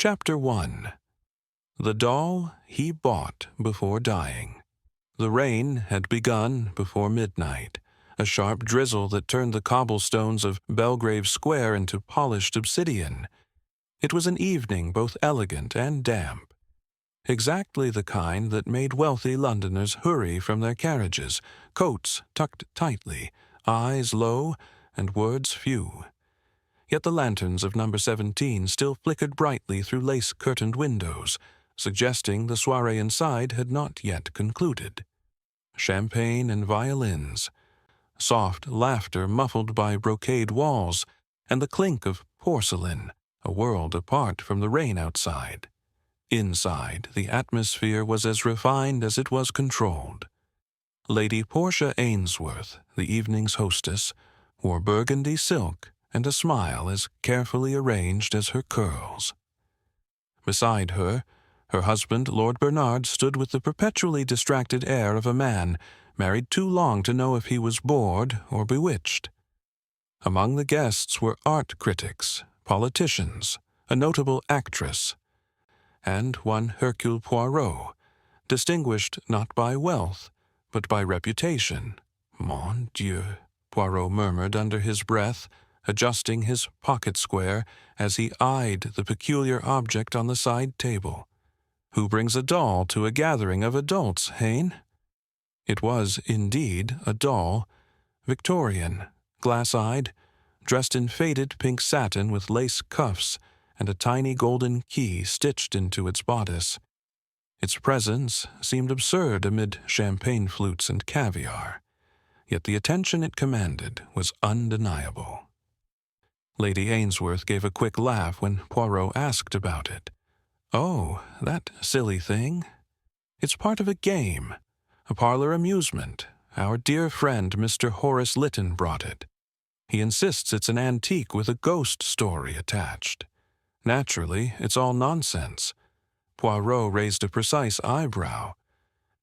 Chapter 1. The Doll He Bought Before Dying. The rain had begun before midnight, a sharp drizzle that turned the cobblestones of Belgrave Square into polished obsidian. It was an evening both elegant and damp, exactly the kind that made wealthy Londoners hurry from their carriages, coats tucked tightly, eyes low, and words few. Yet the lanterns of number 17 still flickered brightly through lace-curtained windows, suggesting the soirée inside had not yet concluded. Champagne and violins, soft laughter muffled by brocade walls, and the clink of porcelain, a world apart from the rain outside. Inside, the atmosphere was as refined as it was controlled. Lady Portia Ainsworth, the evening's hostess, wore burgundy silk and a smile as carefully arranged as her curls. Beside her, her husband, Lord Bernard, stood with the perpetually distracted air of a man married too long to know if he was bored or bewitched. Among the guests were art critics, politicians, a notable actress, and one Hercule Poirot, distinguished not by wealth, but by reputation. Mon Dieu, Poirot murmured under his breath, adjusting his pocket square as he eyed the peculiar object on the side table. Who brings a doll to a gathering of adults, Hain? It was, indeed, a doll, Victorian, glass-eyed, dressed in faded pink satin with lace cuffs and a tiny golden key stitched into its bodice. Its presence seemed absurd amid champagne flutes and caviar, yet the attention it commanded was undeniable. Lady Ainsworth gave a quick laugh when Poirot asked about it. "Oh, that silly thing? It's part of a game, a parlor amusement. Our dear friend Mr. Horace Lytton brought it. He insists it's an antique with a ghost story attached. Naturally, it's all nonsense." Poirot raised a precise eyebrow.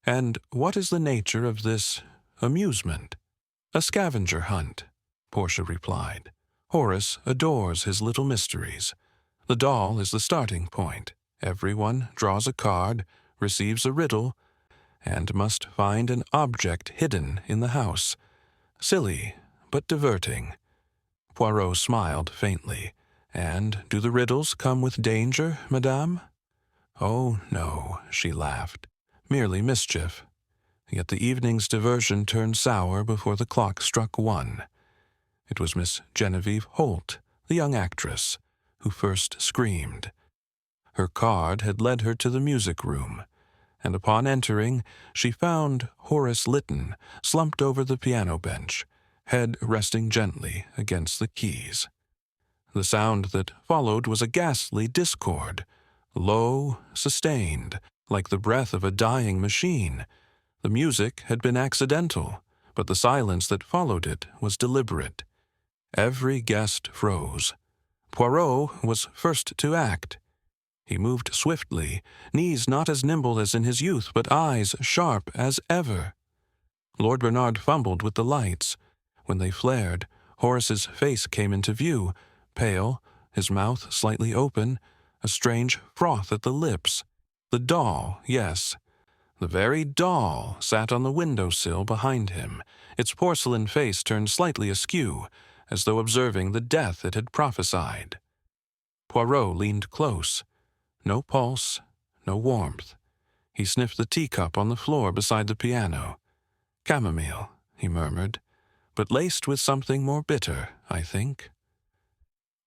"And what is the nature of this amusement?" "A scavenger hunt," Portia replied. "Horace adores his little mysteries. The doll is the starting point. Everyone draws a card, receives a riddle, and must find an object hidden in the house. Silly, but diverting." Poirot smiled faintly. "And do the riddles come with danger, madame?" "Oh, no," she laughed. "Merely mischief." Yet the evening's diversion turned sour before the clock struck 1. It was Miss Genevieve Holt, the young actress, who first screamed. Her card had led her to the music room, and upon entering, she found Horace Lytton slumped over the piano bench, head resting gently against the keys. The sound that followed was a ghastly discord, low, sustained, like the breath of a dying machine. The music had been accidental, but the silence that followed it was deliberate. Every guest froze. Poirot was first to act. He moved swiftly, knees not as nimble as in his youth, but eyes sharp as ever. Lord Bernard fumbled with the lights. When they flared, Horace's face came into view, pale, his mouth slightly open, a strange froth at the lips. The doll, yes. The very doll sat on the windowsill behind him, its porcelain face turned slightly askew, as though observing the death it had prophesied. Poirot leaned close. No pulse, no warmth. He sniffed the teacup on the floor beside the piano. "Chamomile," he murmured, "but laced with something more bitter, I think."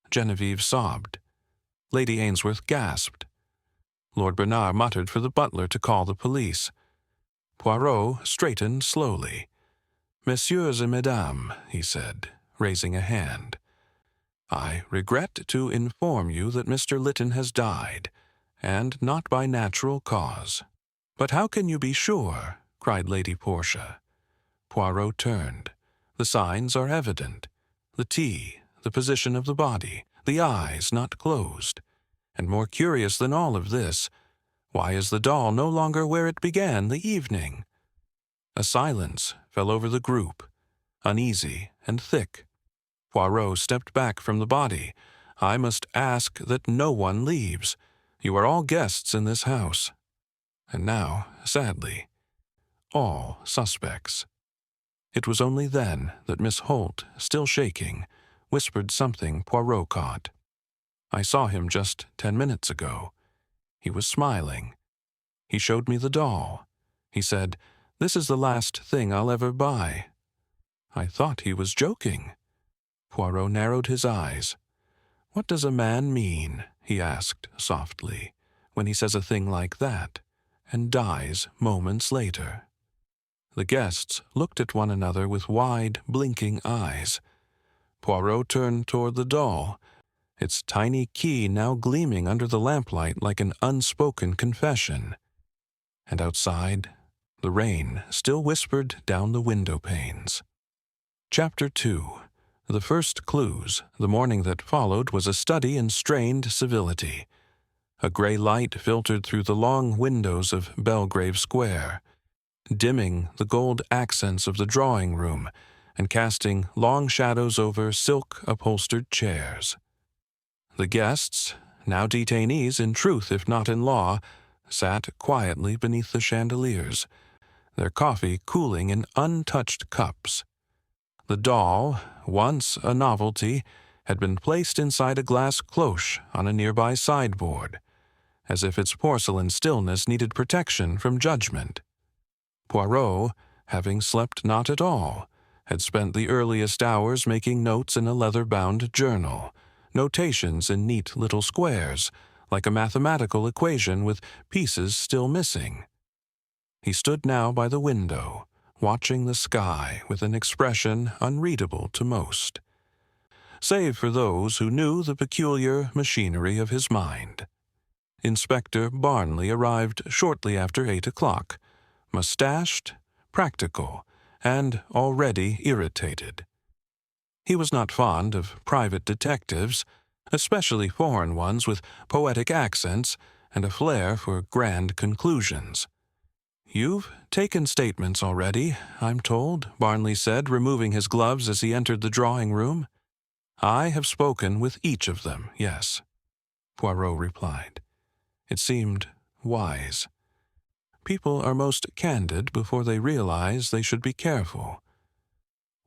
Genevieve sobbed. Lady Ainsworth gasped. Lord Bernard muttered for the butler to call the police. Poirot straightened slowly. "Messieurs et mesdames," he said, raising a hand. "I regret to inform you that Mr. Lytton has died, and not by natural cause." "But how can you be sure?" cried Lady Portia. Poirot turned. "The signs are evident. The tea, the position of the body, the eyes not closed. And more curious than all of this, why is the doll no longer where it began the evening?" A silence fell over the group, uneasy and thick. Poirot stepped back from the body. "I must ask that no one leaves. You are all guests in this house. And now, sadly, all suspects. It was only then that Miss Holt, still shaking, whispered something Poirot caught. I saw him just 10 minutes ago. He was smiling. He showed me the doll. He said, "This is the last thing I'll ever buy." I thought he was joking. Poirot narrowed his eyes. "What does a man mean," he asked softly, "when he says a thing like that, and dies moments later?" The guests looked at one another with wide, blinking eyes. Poirot turned toward the doll, its tiny key now gleaming under the lamplight like an unspoken confession. And outside, the rain still whispered down the window panes. Chapter 2. The first clues, the morning that followed, was a study in strained civility. A gray light filtered through the long windows of Belgrave Square, dimming the gold accents of the drawing room and casting long shadows over silk-upholstered chairs. The guests, now detainees in truth if not in law, sat quietly beneath the chandeliers, their coffee cooling in untouched cups. The doll, once a novelty, had been placed inside a glass cloche on a nearby sideboard, as if its porcelain stillness needed protection from judgment. Poirot, having slept not at all, had spent the earliest hours making notes in a leather-bound journal, notations in neat little squares, like a mathematical equation with pieces still missing. He stood now by the window, watching the sky with an expression unreadable to most, save for those who knew the peculiar machinery of his mind. Inspector Barnley arrived shortly after 8 o'clock, mustached, practical, and already irritated. He was not fond of private detectives, especially foreign ones with poetic accents and a flair for grand conclusions. "You've taken statements already, I'm told," Barnley said, removing his gloves as he entered the drawing room. "I have spoken with each of them, yes," Poirot replied. It seemed wise. People are most candid before they realize they should be careful.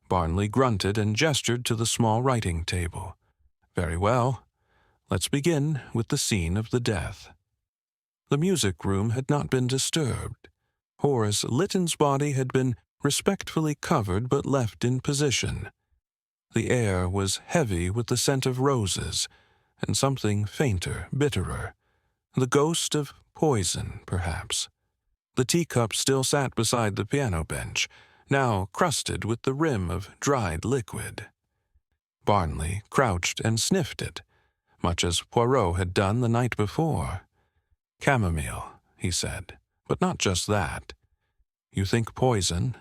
Barnley grunted and gestured to the small writing table. "Very well. Let's begin with the scene of the death." The music room had not been disturbed. Horace Lytton's body had been respectfully covered but left in position. The air was heavy with the scent of roses, and something fainter, bitterer. The ghost of poison, perhaps. The teacup still sat beside the piano bench, now crusted with the rim of dried liquid. Barnley crouched and sniffed it, much as Poirot had done the night before. "Chamomile," he said, "but not just that. You think poison?"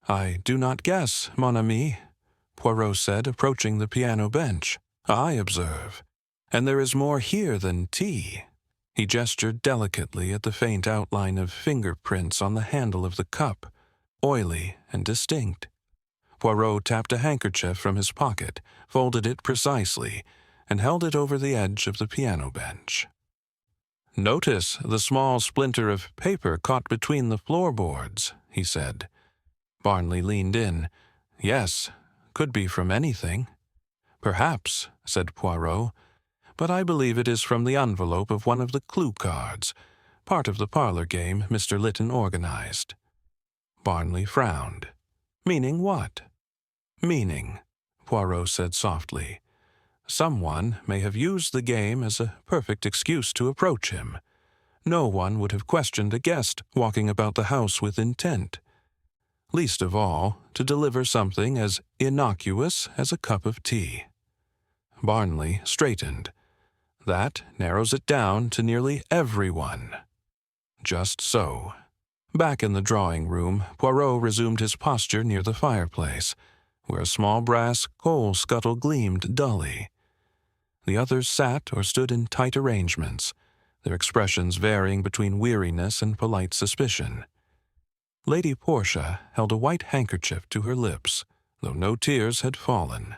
"I do not guess, mon ami," Poirot said, approaching the piano bench. "I observe. And there is more here than tea." He gestured delicately at the faint outline of fingerprints on the handle of the cup, oily and distinct. Poirot tapped a handkerchief from his pocket, folded it precisely, and held it over the edge of the piano bench. "Notice the small splinter of paper caught between the floorboards," he said. Barnley leaned in. "Yes, could be from anything." "Perhaps," said Poirot, "but I believe it is from the envelope of one of the clue cards, part of the parlor game Mr. Lytton organized." Barnley frowned. "Meaning what?" "Meaning," Poirot said softly, "someone may have used the game as a perfect excuse to approach him. No one would have questioned a guest walking about the house with intent. Least of all, to deliver something as innocuous as a cup of tea." Barnley straightened. "That narrows it down to nearly everyone." Just so. Back in the drawing room, Poirot resumed his posture near the fireplace, where a small brass coal scuttle gleamed dully. The others sat or stood in tight arrangements, their expressions varying between weariness and polite suspicion. Lady Portia held a white handkerchief to her lips, though no tears had fallen.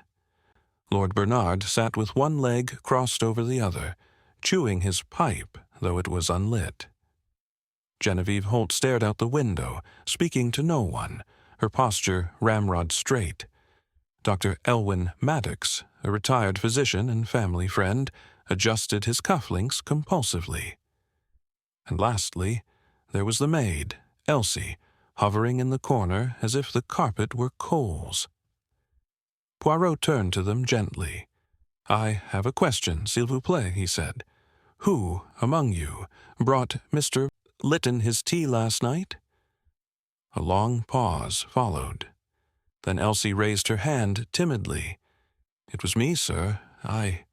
Lord Bernard sat with one leg crossed over the other, chewing his pipe though it was unlit. Genevieve Holt stared out the window, speaking to no one, her posture ramrod straight. Dr. Elwyn Maddox, a retired physician and family friend, adjusted his cufflinks compulsively. And lastly, there was the maid, Elsie, hovering in the corner as if the carpet were coals. Poirot turned to them gently. "I have a question, s'il vous plaît," he said. "Who, among you, brought Mr. Lytton his tea last night?" A long pause followed. Then Elsie raised her hand timidly. "It was me, sir. I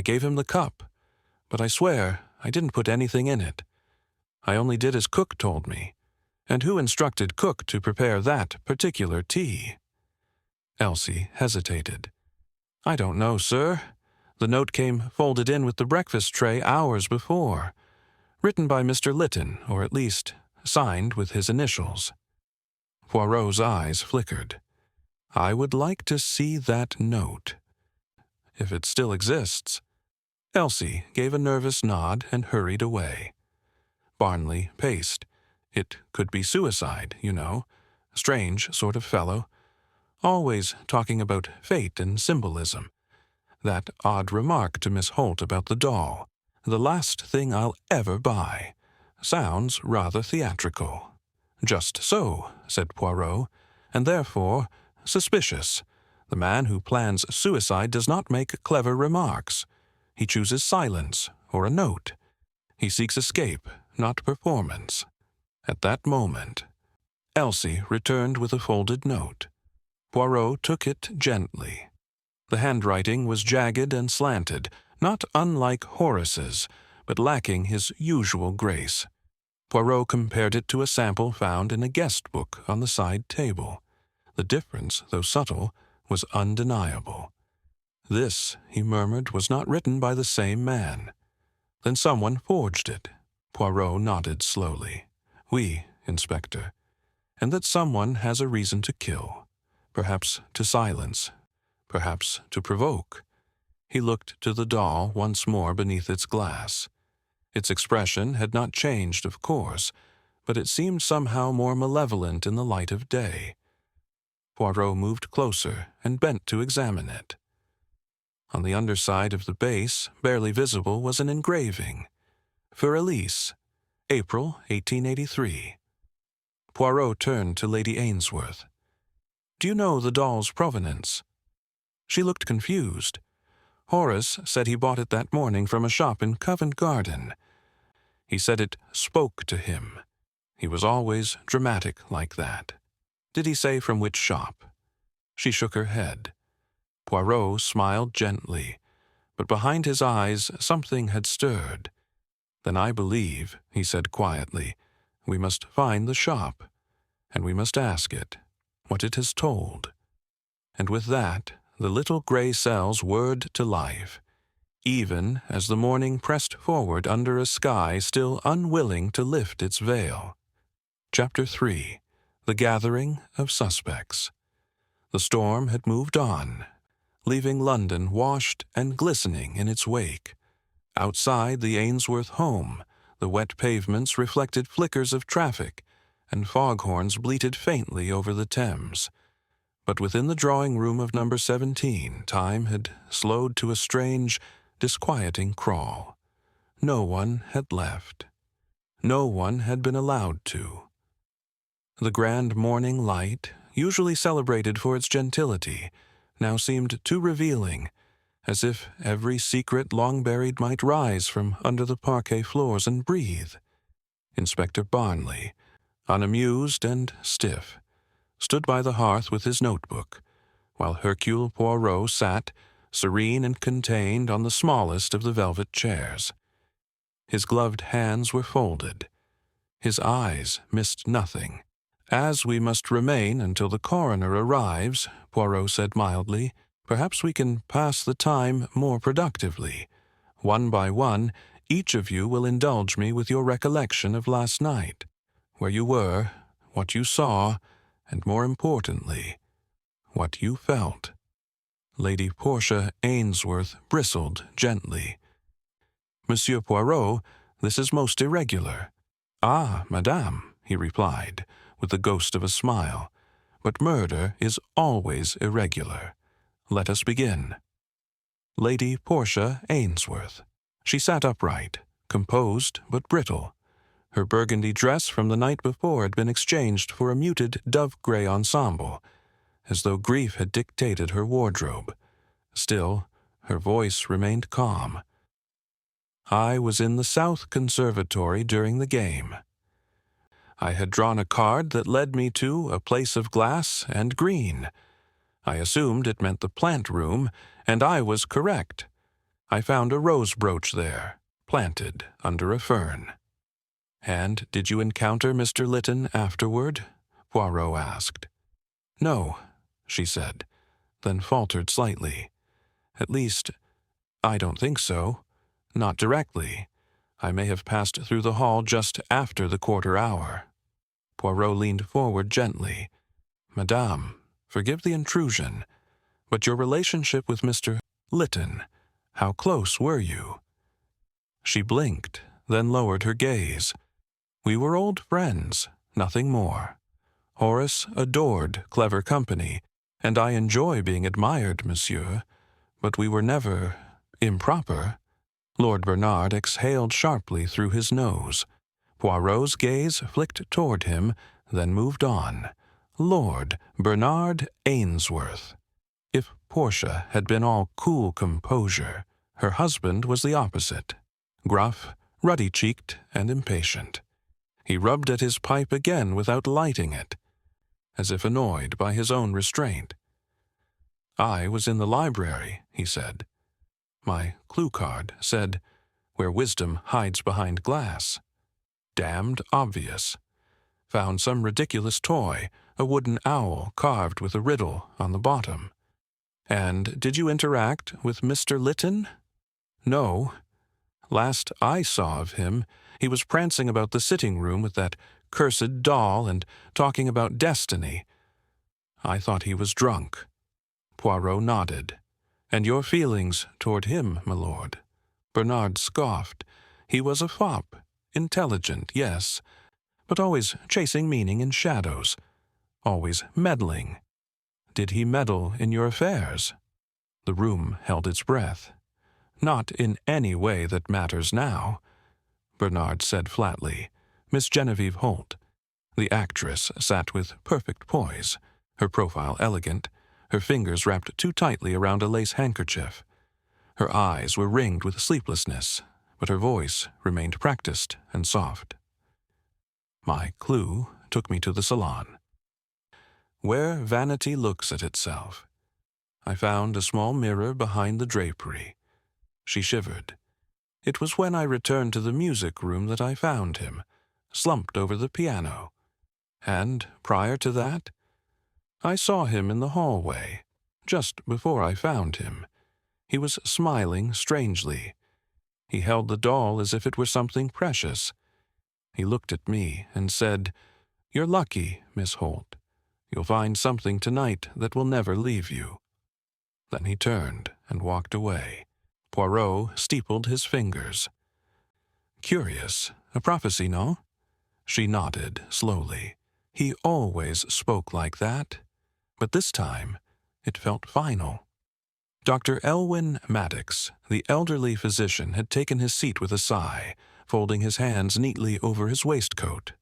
gave him the cup, but I swear I didn't put anything in it. I only did as Cook told me. And who instructed Cook to prepare that particular tea?" Elsie hesitated. "I don't know, sir. The note came folded in with the breakfast tray hours before. Written by Mr. Lytton, or at least signed with his initials." Poirot's eyes flickered. "I would like to see that note. If it still exists." Elsie gave a nervous nod and hurried away. Barnley paced. "It could be suicide, you know. Strange sort of fellow. Always talking about fate and symbolism. That odd remark to Miss Holt about the doll. The last thing I'll ever buy. Sounds rather theatrical." "Just so," said Poirot, "and therefore suspicious. The man who plans suicide does not make clever remarks. He chooses silence or a note. He seeks escape, not performance." At that moment, Elsie returned with a folded note. Poirot took it gently. The handwriting was jagged and slanted, not unlike Horace's, but lacking his usual grace. Poirot compared it to a sample found in a guest book on the side table. The difference, though subtle, was undeniable. This, he murmured, was not written by the same man. Then someone forged it. Poirot nodded slowly. "Oui, Inspector. And that someone has a reason to kill. Perhaps to silence. Perhaps to provoke." He looked to the doll once more beneath its glass. Its expression had not changed, of course, but it seemed somehow more malevolent in the light of day. Poirot moved closer and bent to examine it. On the underside of the base, barely visible, was an engraving. "For Elise, April 1883. Poirot turned to Lady Ainsworth. "Do you know the doll's provenance?" She looked confused. "Horace said he bought it that morning from a shop in Covent Garden. He said it spoke to him. He was always dramatic like that." "Did he say from which shop?" She shook her head. Poirot smiled gently, but behind his eyes something had stirred. "Then I believe," he said quietly, "we must find the shop, and we must ask it what it has told." And with that, the little gray cells whirred to life, even as the morning pressed forward under a sky still unwilling to lift its veil. Chapter 3. The Gathering of Suspects. The storm had moved on, leaving London washed and glistening in its wake. Outside the Ainsworth home, the wet pavements reflected flickers of traffic, and foghorns bleated faintly over the Thames. But within the drawing-room of number 17, time had slowed to a strange, disquieting crawl. No one had left. No one had been allowed to. The grand morning light, usually celebrated for its gentility, now seemed too revealing, as if every secret long buried might rise from under the parquet floors and breathe. Inspector Barnley, unamused and stiff, stood by the hearth with his notebook, while Hercule Poirot sat, serene and contained, on the smallest of the velvet chairs. His gloved hands were folded. His eyes missed nothing. "As we must remain until the coroner arrives," Poirot said mildly, "perhaps we can pass the time more productively. One by one, each of you will indulge me with your recollection of last night, where you were, what you saw, and more importantly, what you felt." Lady Portia Ainsworth bristled gently. "Monsieur Poirot, This is most irregular." "Ah, madame," he replied, with the ghost of a smile, "but murder is always irregular. Let us begin." Lady Portia Ainsworth. She sat upright, composed but brittle. Her burgundy dress from the night before had been exchanged for a muted dove-gray ensemble, as though grief had dictated her wardrobe. Still, her voice remained calm. I was in the South Conservatory during the game. I had drawn a card that led me to a place of glass and green. I assumed it meant the plant room, and I was correct. I found a rose brooch there, planted under a fern. "And did you encounter Mr. Lytton afterward?" Poirot asked. "No," she said, then faltered slightly. "At least, I don't think so. Not directly. I may have passed through the hall just after the quarter hour." Poirot leaned forward gently. "Madame, forgive the intrusion, but your relationship with Mr. Lytton, how close were you?" She blinked, then lowered her gaze. "We were old friends, nothing more. Horace adored clever company, and I enjoy being admired, monsieur, but we were never improper." Lord Bernard exhaled sharply through his nose. Poirot's gaze flicked toward him, then moved on. Lord Bernard Ainsworth. If Portia had been all cool composure, her husband was the opposite. Gruff, ruddy-cheeked, and impatient. He rubbed at his pipe again without lighting it, as if annoyed by his own restraint. "I was in the library," he said. "My clue card said, 'Where wisdom hides behind glass.' Damned obvious. Found some ridiculous toy, a wooden owl carved with a riddle on the bottom." "And did you interact with Mr. Lytton?" "No. Last I saw of him, he was prancing about the sitting room with that cursed doll and talking about destiny. I thought he was drunk." Poirot nodded. "And your feelings toward him, my lord?" Bernard scoffed. "He was a fop, intelligent, yes, but always chasing meaning in shadows, always meddling. Did he meddle in your affairs?" The room held its breath. "Not in any way that matters now," Bernard said flatly. Miss Genevieve Holt. The actress sat with perfect poise, her profile elegant, her fingers wrapped too tightly around a lace handkerchief. Her eyes were ringed with sleeplessness, but her voice remained practiced and soft. My clue took me to the salon. Where vanity looks at itself. I found a small mirror behind the drapery. She shivered. It was when I returned to the music room that I found him, slumped over the piano. And prior to that, I saw him in the hallway, just before I found him. He was smiling strangely. He held the doll as if it were something precious. He looked at me and said, "You're lucky, Miss Holt. You'll find something tonight that will never leave you." Then he turned and walked away. Poirot steepled his fingers. "Curious. A prophecy, no?" She nodded slowly. He always spoke like that, but this time it felt final. Dr. Elwyn Maddox, the elderly physician, had taken his seat with a sigh, folding his hands neatly over his waistcoat.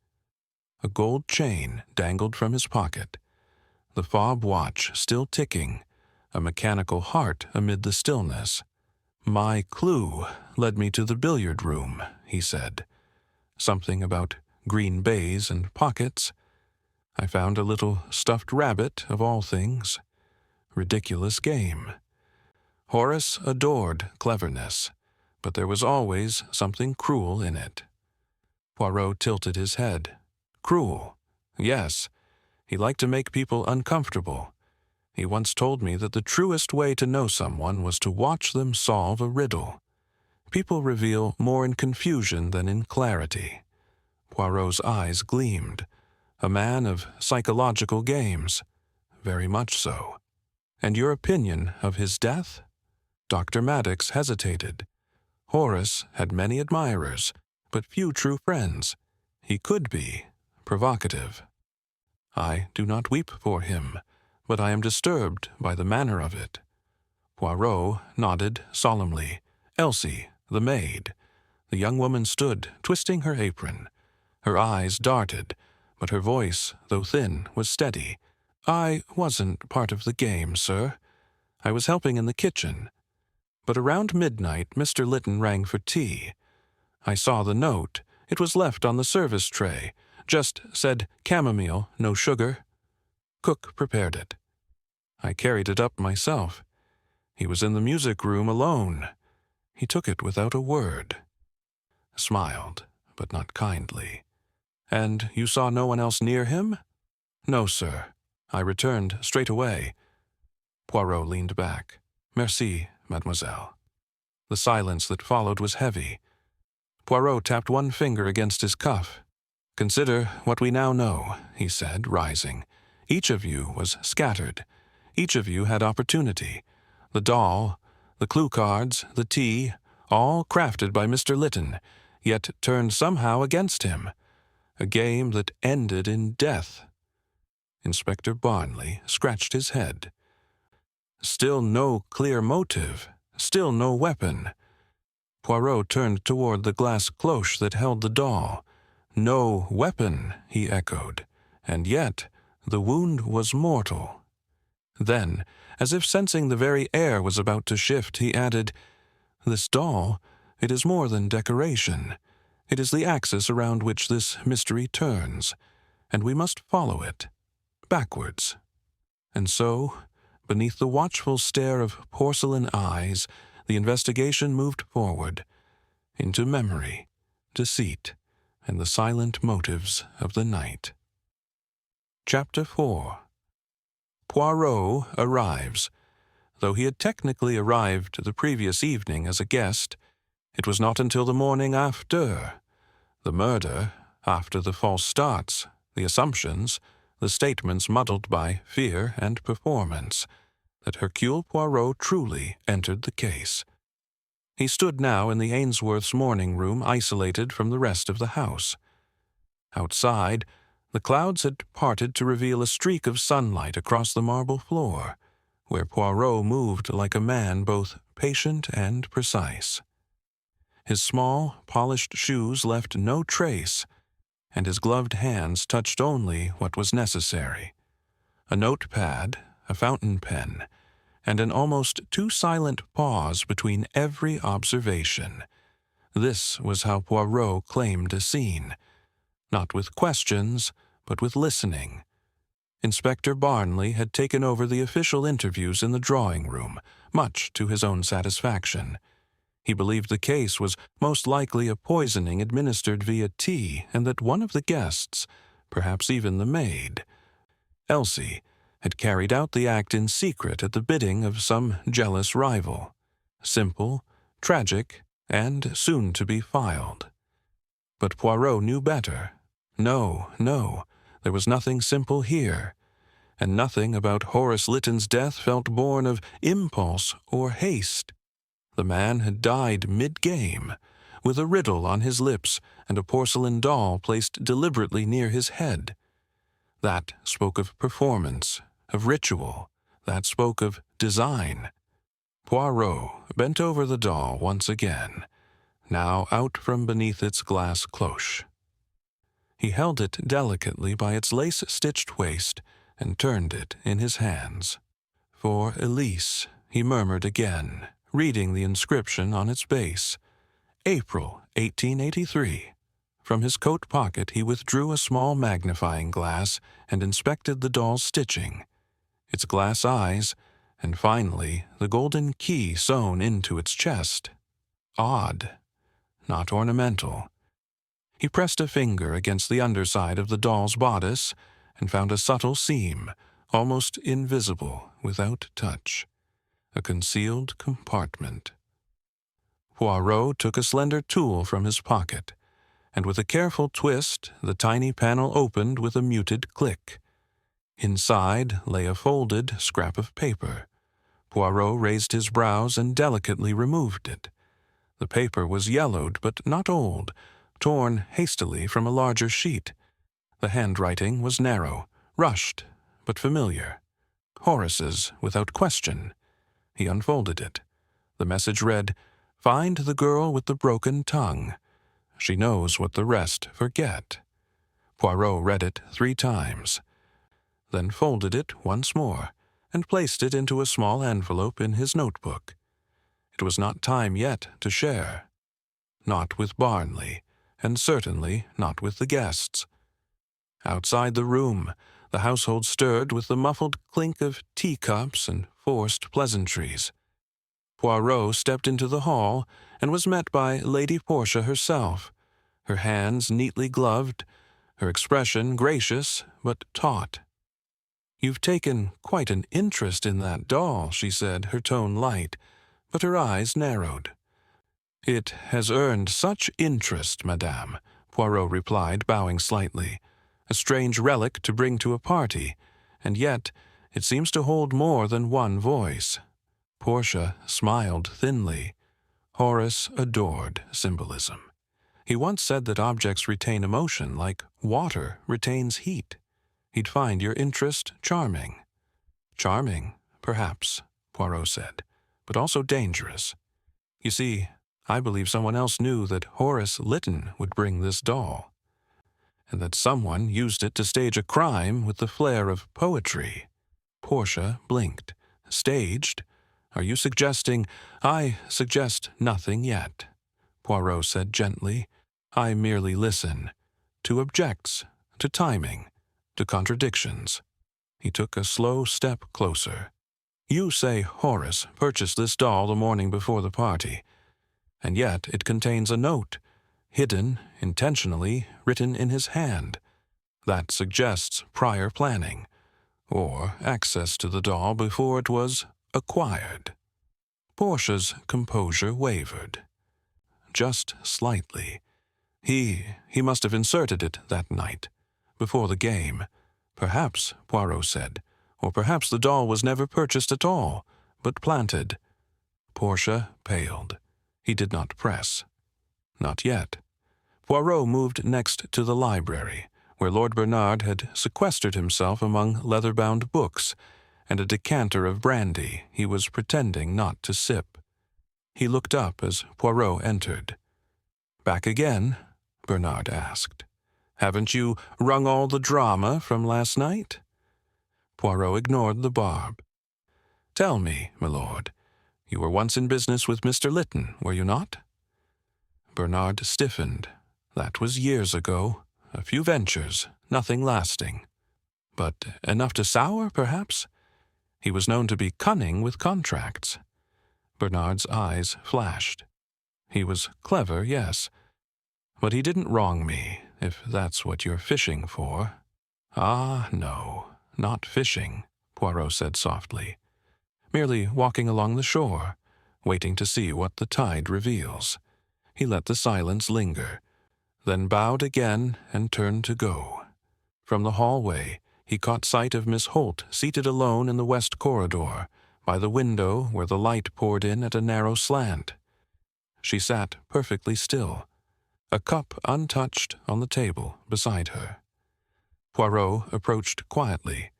A gold chain dangled from his pocket, the fob watch still ticking, a mechanical heart amid the stillness. "My clue led me to the billiard room," he said. "Something about green baize and pockets. I found a little stuffed rabbit, of all things. Ridiculous game. Horace adored cleverness, but there was always something cruel in it." Poirot tilted his head. "Cruel? Yes. He liked to make people uncomfortable. He once told me that the truest way to know someone was to watch them solve a riddle. People reveal more in confusion than in clarity." Poirot's eyes gleamed. "A man of psychological games." "Very much so." "And your opinion of his death?" Dr. Maddox hesitated. "Horace had many admirers, but few true friends. He could be provocative. I do not weep for him, but I am disturbed by the manner of it. Poirot nodded solemnly. Elsie, the maid. The young woman stood, twisting her apron. Her eyes darted, but her voice, though thin, was steady. I wasn't part of the game, sir. I was helping in the kitchen. But around midnight, Mr. Lytton rang for tea. I saw the note. It was left on the service tray. Just said chamomile, no sugar. Cook prepared it. I carried it up myself. He was in the music room alone. He took it without a word. Smiled, but not kindly. And you saw no one else near him? No, sir. I returned straight away. Poirot leaned back. Merci, mademoiselle. The silence that followed was heavy. Poirot tapped one finger against his cuff. Consider what we now know, he said, rising. Each of you was scattered. Each of you had opportunity. The doll, the clue cards, the tea, all crafted by Mr. Lytton, yet turned somehow against him. A game that ended in death. Inspector Barnley scratched his head. Still no clear motive, still no weapon. Poirot turned toward the glass cloche that held the doll. No weapon, he echoed, and yet the wound was mortal. Then, as if sensing the very air was about to shift, he added, This doll, it is more than decoration. It is the axis around which this mystery turns, and we must follow it, backwards. And so, beneath the watchful stare of porcelain eyes, the investigation moved forward, into memory, deceit, and the silent motives of the night. Chapter 4. Poirot arrives. Though he had technically arrived the previous evening as a guest, it was not until the morning after. The murder, after the false starts, the assumptions, the statements muddled by fear and performance, that Hercule Poirot truly entered the case. He stood now in the Ainsworth's morning room, isolated from the rest of the house. Outside, the clouds had parted to reveal a streak of sunlight across the marble floor, where Poirot moved like a man both patient and precise. His small, polished shoes left no trace, and his gloved hands touched only what was necessary. A notepad, a fountain pen, and an almost too silent pause between every observation. This was how Poirot claimed a scene, not with questions, but with listening. Inspector Barnley had taken over the official interviews in the drawing room, much to his own satisfaction. He believed the case was most likely a poisoning administered via tea, and that one of the guests, perhaps even the maid, Elsie, had carried out the act in secret at the bidding of some jealous rival. Simple, tragic, and soon to be filed. But Poirot knew better. No, there was nothing simple here, and nothing about Horace Lytton's death felt born of impulse or haste. The man had died mid-game, with a riddle on his lips and a porcelain doll placed deliberately near his head. That spoke of performance, of ritual, that spoke of design. Poirot bent over the doll once again, now out from beneath its glass cloche. He held it delicately by its lace-stitched waist and turned it in his hands. For Elise, he murmured again, reading the inscription on its base. April 1883. From his coat pocket he withdrew a small magnifying glass and inspected the doll's stitching, its glass eyes, and finally the golden key sewn into its chest. Odd, not ornamental. He pressed a finger against the underside of the doll's bodice and found a subtle seam, almost invisible without touch. A concealed compartment. Poirot took a slender tool from his pocket, and with a careful twist the tiny panel opened with a muted click. Inside lay a folded scrap of paper. Poirot raised his brows and delicately removed it. The paper was yellowed but not old, torn hastily from a larger sheet. The handwriting was narrow, rushed, but familiar. Horace's, without question. He unfolded it. The message read, "Find the girl with the broken tongue. She knows what the rest forget." Poirot read it 3 times, then folded it once more and placed it into a small envelope in his notebook. It was not time yet to share. Not with Barnley, and certainly not with the guests. Outside the room, the household stirred with the muffled clink of teacups and forced pleasantries. Poirot stepped into the hall and was met by Lady Portia herself, her hands neatly gloved, her expression gracious but taut. "You've taken quite an interest in that doll," she said, her tone light, but her eyes narrowed. "It has earned such interest, madame," Poirot replied, bowing slightly. "A strange relic to bring to a party, and yet it seems to hold more than one voice." Portia smiled thinly. Horace adored symbolism. He once said that objects retain emotion like water retains heat. He'd find your interest charming. "Charming, perhaps," Poirot said, "but also dangerous. You see, I believe someone else knew that Horace Lytton would bring this doll, and that someone used it to stage a crime with the flair of poetry." Portia blinked. "Staged? Are you suggesting—" "I suggest nothing yet," Poirot said gently. "I merely listen. To objects, to timing, to contradictions." He took a slow step closer. "You say Horace purchased this doll the morning before the party, and yet it contains a note, hidden, intentionally, written in his hand. That suggests prior planning, or access to the doll before it was acquired." Portia's composure wavered. Just slightly. He must have inserted it that night, before the game. Perhaps, Poirot said, or perhaps the doll was never purchased at all, but planted. Portia paled. He did not press. Not yet. Poirot moved next to the library, where Lord Bernard had sequestered himself among leather-bound books and a decanter of brandy he was pretending not to sip. He looked up as Poirot entered. "Back again?" Bernard asked. "Haven't you wrung all the drama from last night?" Poirot ignored the barb. "Tell me, my lord, you were once in business with Mr. Lytton, were you not?" Bernard stiffened. "That was years ago. A few ventures, nothing lasting. But enough to sour, perhaps? He was known to be cunning with contracts." Bernard's eyes flashed. "He was clever, yes. But he didn't wrong me, if that's what you're fishing for." "Ah, no, not fishing," Poirot said softly. "Merely walking along the shore, waiting to see what the tide reveals." He let the silence linger, then bowed again and turned to go. From the hallway, he caught sight of Miss Holt seated alone in the west corridor, by the window where the light poured in at a narrow slant. She sat perfectly still, a cup untouched on the table beside her. Poirot approached quietly.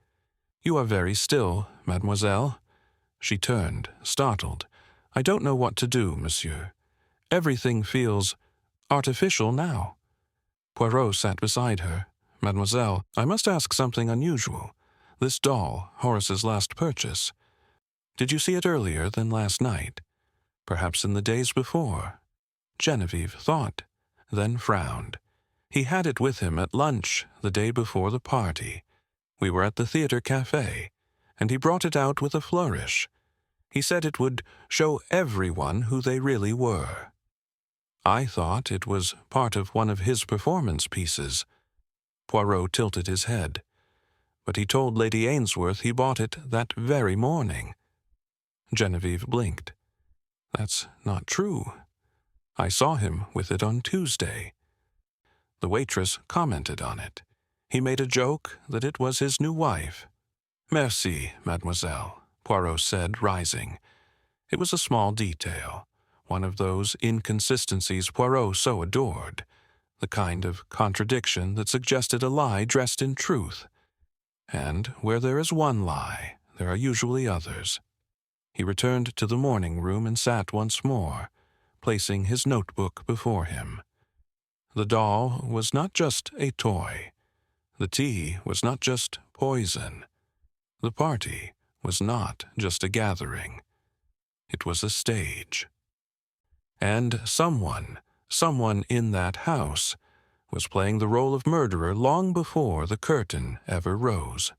"You are very still, mademoiselle." She turned, startled. "I don't know what to do, monsieur. Everything feels artificial now." Poirot sat beside her. "Mademoiselle, I must ask something unusual. This doll, Horace's last purchase. Did you see it earlier than last night? Perhaps in the days before?" Genevieve thought, then frowned. "He had it with him at lunch the day before the party. We were at the theater cafe, and he brought it out with a flourish. He said it would show everyone who they really were. I thought it was part of one of his performance pieces." Poirot tilted his head. "But he told Lady Ainsworth he bought it that very morning." Genevieve blinked. "That's not true. I saw him with it on Tuesday." The waitress commented on it. He made a joke that it was his new wife. "Merci, mademoiselle," Poirot said, rising. It was a small detail, one of those inconsistencies Poirot so adored. the kind of contradiction that suggested a lie dressed in truth. And where there is one lie, there are usually others. He returned to the morning room and sat once more, placing his notebook before him. The doll was not just a toy. The tea was not just poison. The party was not just a gathering. It was a stage. And someone in that house, was playing the role of murderer long before the curtain ever rose.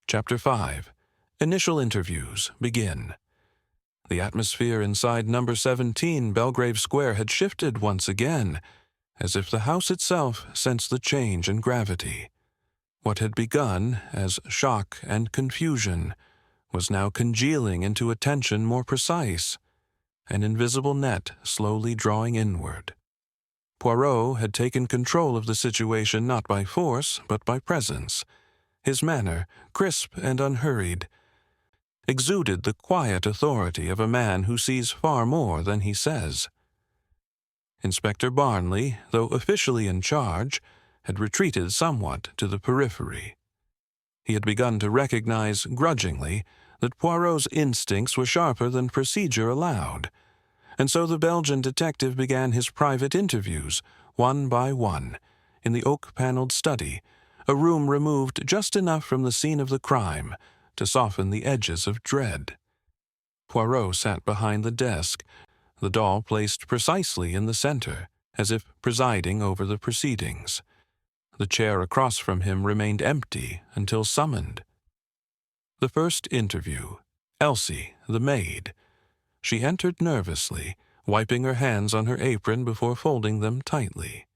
Chapter 5. Initial interviews begin. The atmosphere inside number 17 Belgrave Square had shifted once again, as if the house itself sensed the change in gravity. What had begun as shock and confusion was now congealing into a tension more precise, an invisible net slowly drawing inward. Poirot had taken control of the situation not by force, but by presence. His manner, crisp and unhurried, exuded the quiet authority of a man who sees far more than he says. Inspector Barnley, though officially in charge, had retreated somewhat to the periphery. He had begun to recognize, grudgingly, that Poirot's instincts were sharper than procedure allowed, and so the Belgian detective began his private interviews, one by one, in the oak-paneled study, a room removed just enough from the scene of the crime to soften the edges of dread. Poirot sat behind the desk, the doll placed precisely in the center, as if presiding over the proceedings. The chair across from him remained empty until summoned. The first interview, Elsie, the maid. She entered nervously, wiping her hands on her apron before folding them tightly.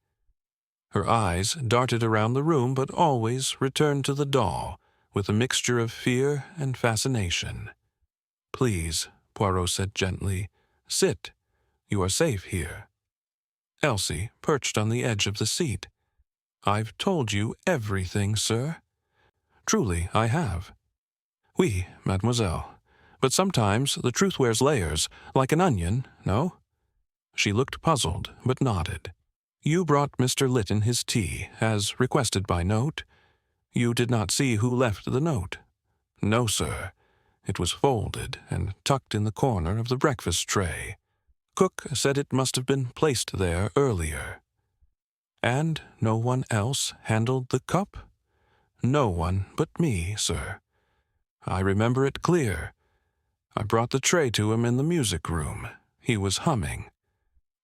Her eyes darted around the room but always returned to the doll, with a mixture of fear and fascination. "Please," Poirot said gently, "sit. You are safe here." Elsie perched on the edge of the seat. "I've told you everything, sir." "Truly, I have." "Oui, mademoiselle. But sometimes the truth wears layers, like an onion, no?" She looked puzzled, but nodded. "You brought Mr. Lytton his tea, as requested by note. You did not see who left the note?" "No, sir. It was folded and tucked in the corner of the breakfast tray. Cook said it must have been placed there earlier." "And no one else handled the cup?" "No one but me, sir. I remember it clear. I brought the tray to him in the music room. He was humming."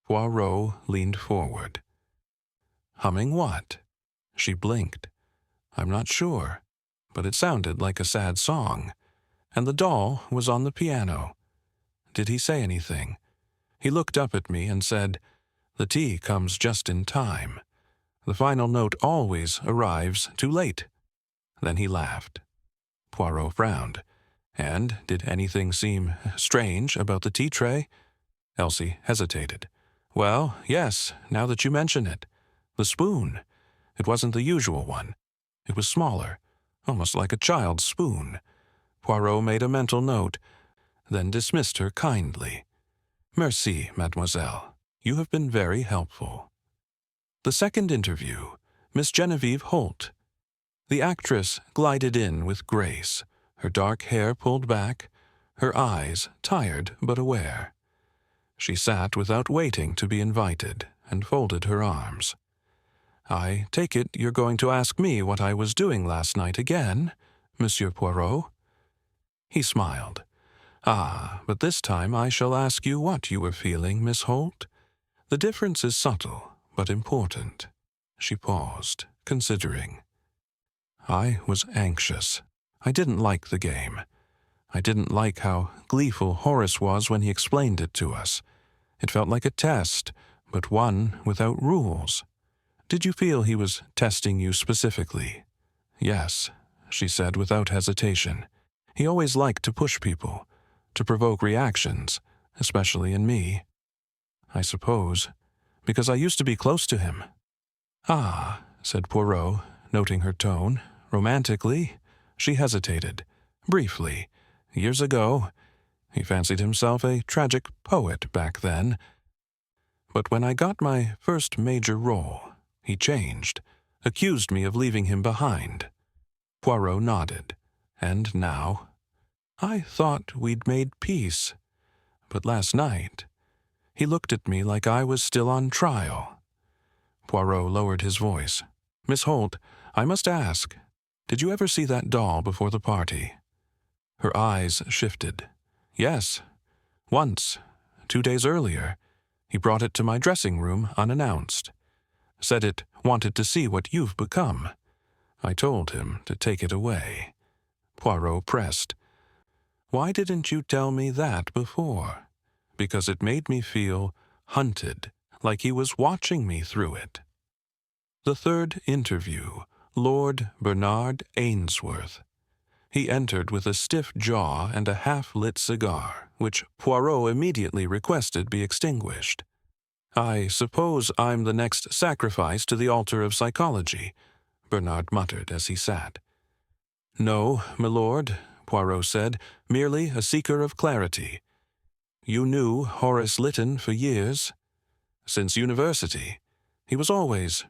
Poirot leaned forward. "Humming what?" She blinked. "I'm not sure, but it sounded like a sad song. And the doll was on the piano. Did he say anything?" "He looked up at me and said, 'The tea comes just in time. The final note always arrives too late.' Then he laughed." Poirot frowned. "And did anything seem strange about the tea tray?" Elsie hesitated. "Well, yes, now that you mention it. The spoon. It wasn't the usual one. It was smaller, almost like a child's spoon." Poirot made a mental note, then dismissed her kindly. "Merci, mademoiselle. You have been very helpful." The second interview, Miss Genevieve Holt. The actress glided in with grace, her dark hair pulled back, her eyes tired but aware. She sat without waiting to be invited and folded her arms. "I take it you're going to ask me what I was doing last night again, Monsieur Poirot?" He smiled. "Ah, but this time I shall ask you what you were feeling, Miss Holt. The difference is subtle, but important." She paused, considering. "I was anxious. I didn't like the game. I didn't like how gleeful Horace was when he explained it to us. It felt like a test, but one without rules. Did you feel he was testing you specifically?" "Yes," she said without hesitation. "He always liked to push people, to provoke reactions, especially in me. I suppose, because I used to be close to him." "Ah," said Poirot, noting her tone. "Romantically?" She hesitated. "Briefly. Years ago. He fancied himself a tragic poet back then." But when I got my first major role, he changed, accused me of leaving him behind. Poirot nodded. And now? I thought we'd made peace. But last night, he looked at me like I was still on trial. Poirot lowered his voice. Miss Holt, I must ask, did you ever see that doll before the party? Her eyes shifted. Yes, once, 2 days earlier. He brought it to my dressing room unannounced. Said it wanted to see what you've become. I told him to take it away. Poirot pressed. Why didn't you tell me that before? Because it made me feel hunted, like he was watching me through it. The third interview, Lord Bernard Ainsworth. He entered with a stiff jaw and a half-lit cigar, which Poirot immediately requested be extinguished. I suppose I'm the next sacrifice to the altar of psychology, Bernard muttered as he sat. No, milord, Poirot said, merely a seeker of clarity. You knew Horace Lytton for years. Since university. He was always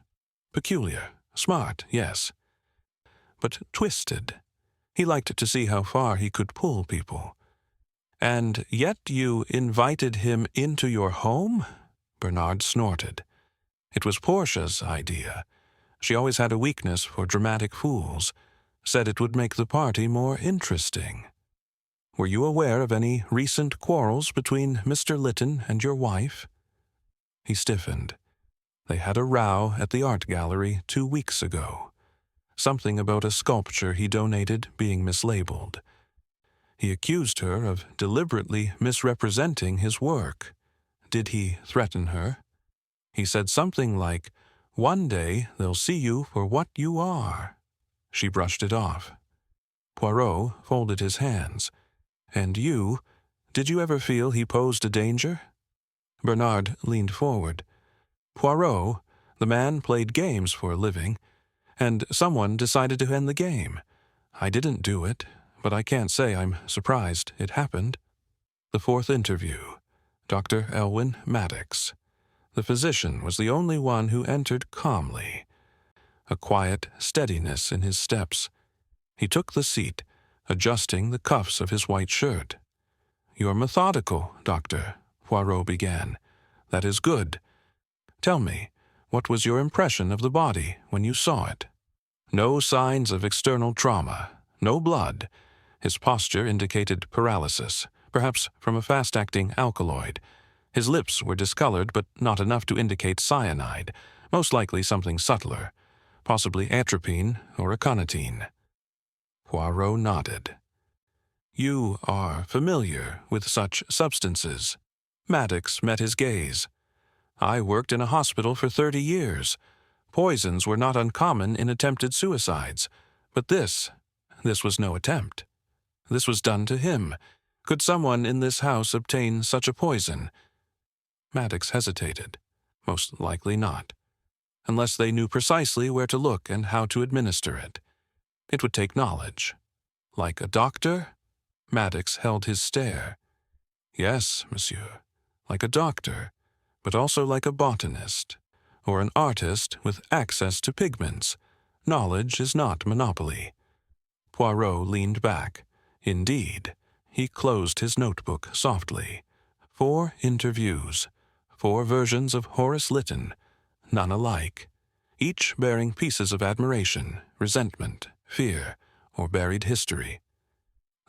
peculiar, smart, yes, but twisted. He liked to see how far he could pull people. And yet you invited him into your home? Bernard snorted. It was Portia's idea. She always had a weakness for dramatic fools. Said it would make the party more interesting. Were you aware of any recent quarrels between Mr. Lytton and your wife? He stiffened. They had a row at the art gallery 2 weeks ago. Something about a sculpture he donated being mislabeled. He accused her of deliberately misrepresenting his work. Did he threaten her? He said something like, "One day they'll see you for what you are." She brushed it off. Poirot folded his hands. And you, did you ever feel he posed a danger? Bernard leaned forward. Poirot, the man played games for a living, and someone decided to end the game. I didn't do it, but I can't say I'm surprised it happened. The fourth interview, Dr. Elwyn Maddox. The physician was the only one who entered calmly, a quiet steadiness in his steps. He took the seat, adjusting the cuffs of his white shirt. You're methodical, Doctor, Poirot began. That is good. Tell me, what was your impression of the body when you saw it? No signs of external trauma, no blood. His posture indicated paralysis, perhaps from a fast-acting alkaloid. His lips were discolored, but not enough to indicate cyanide, most likely something subtler, possibly atropine or aconitine. Poirot nodded. You are familiar with such substances. Maddox met his gaze. I worked in a hospital for 30 years. Poisons were not uncommon in attempted suicides, but this was no attempt. This was done to him. Could someone in this house obtain such a poison? Maddox hesitated. Most likely not, unless they knew precisely where to look and how to administer it. It would take knowledge. Like a doctor? Maddox held his stare. Yes, monsieur, like a doctor, but also like a botanist, or an artist with access to pigments. Knowledge is not monopoly. Poirot leaned back. Indeed, he closed his notebook softly. 4 interviews, 4 versions of Horace Lytton, none alike, each bearing pieces of admiration, resentment, fear, or buried history.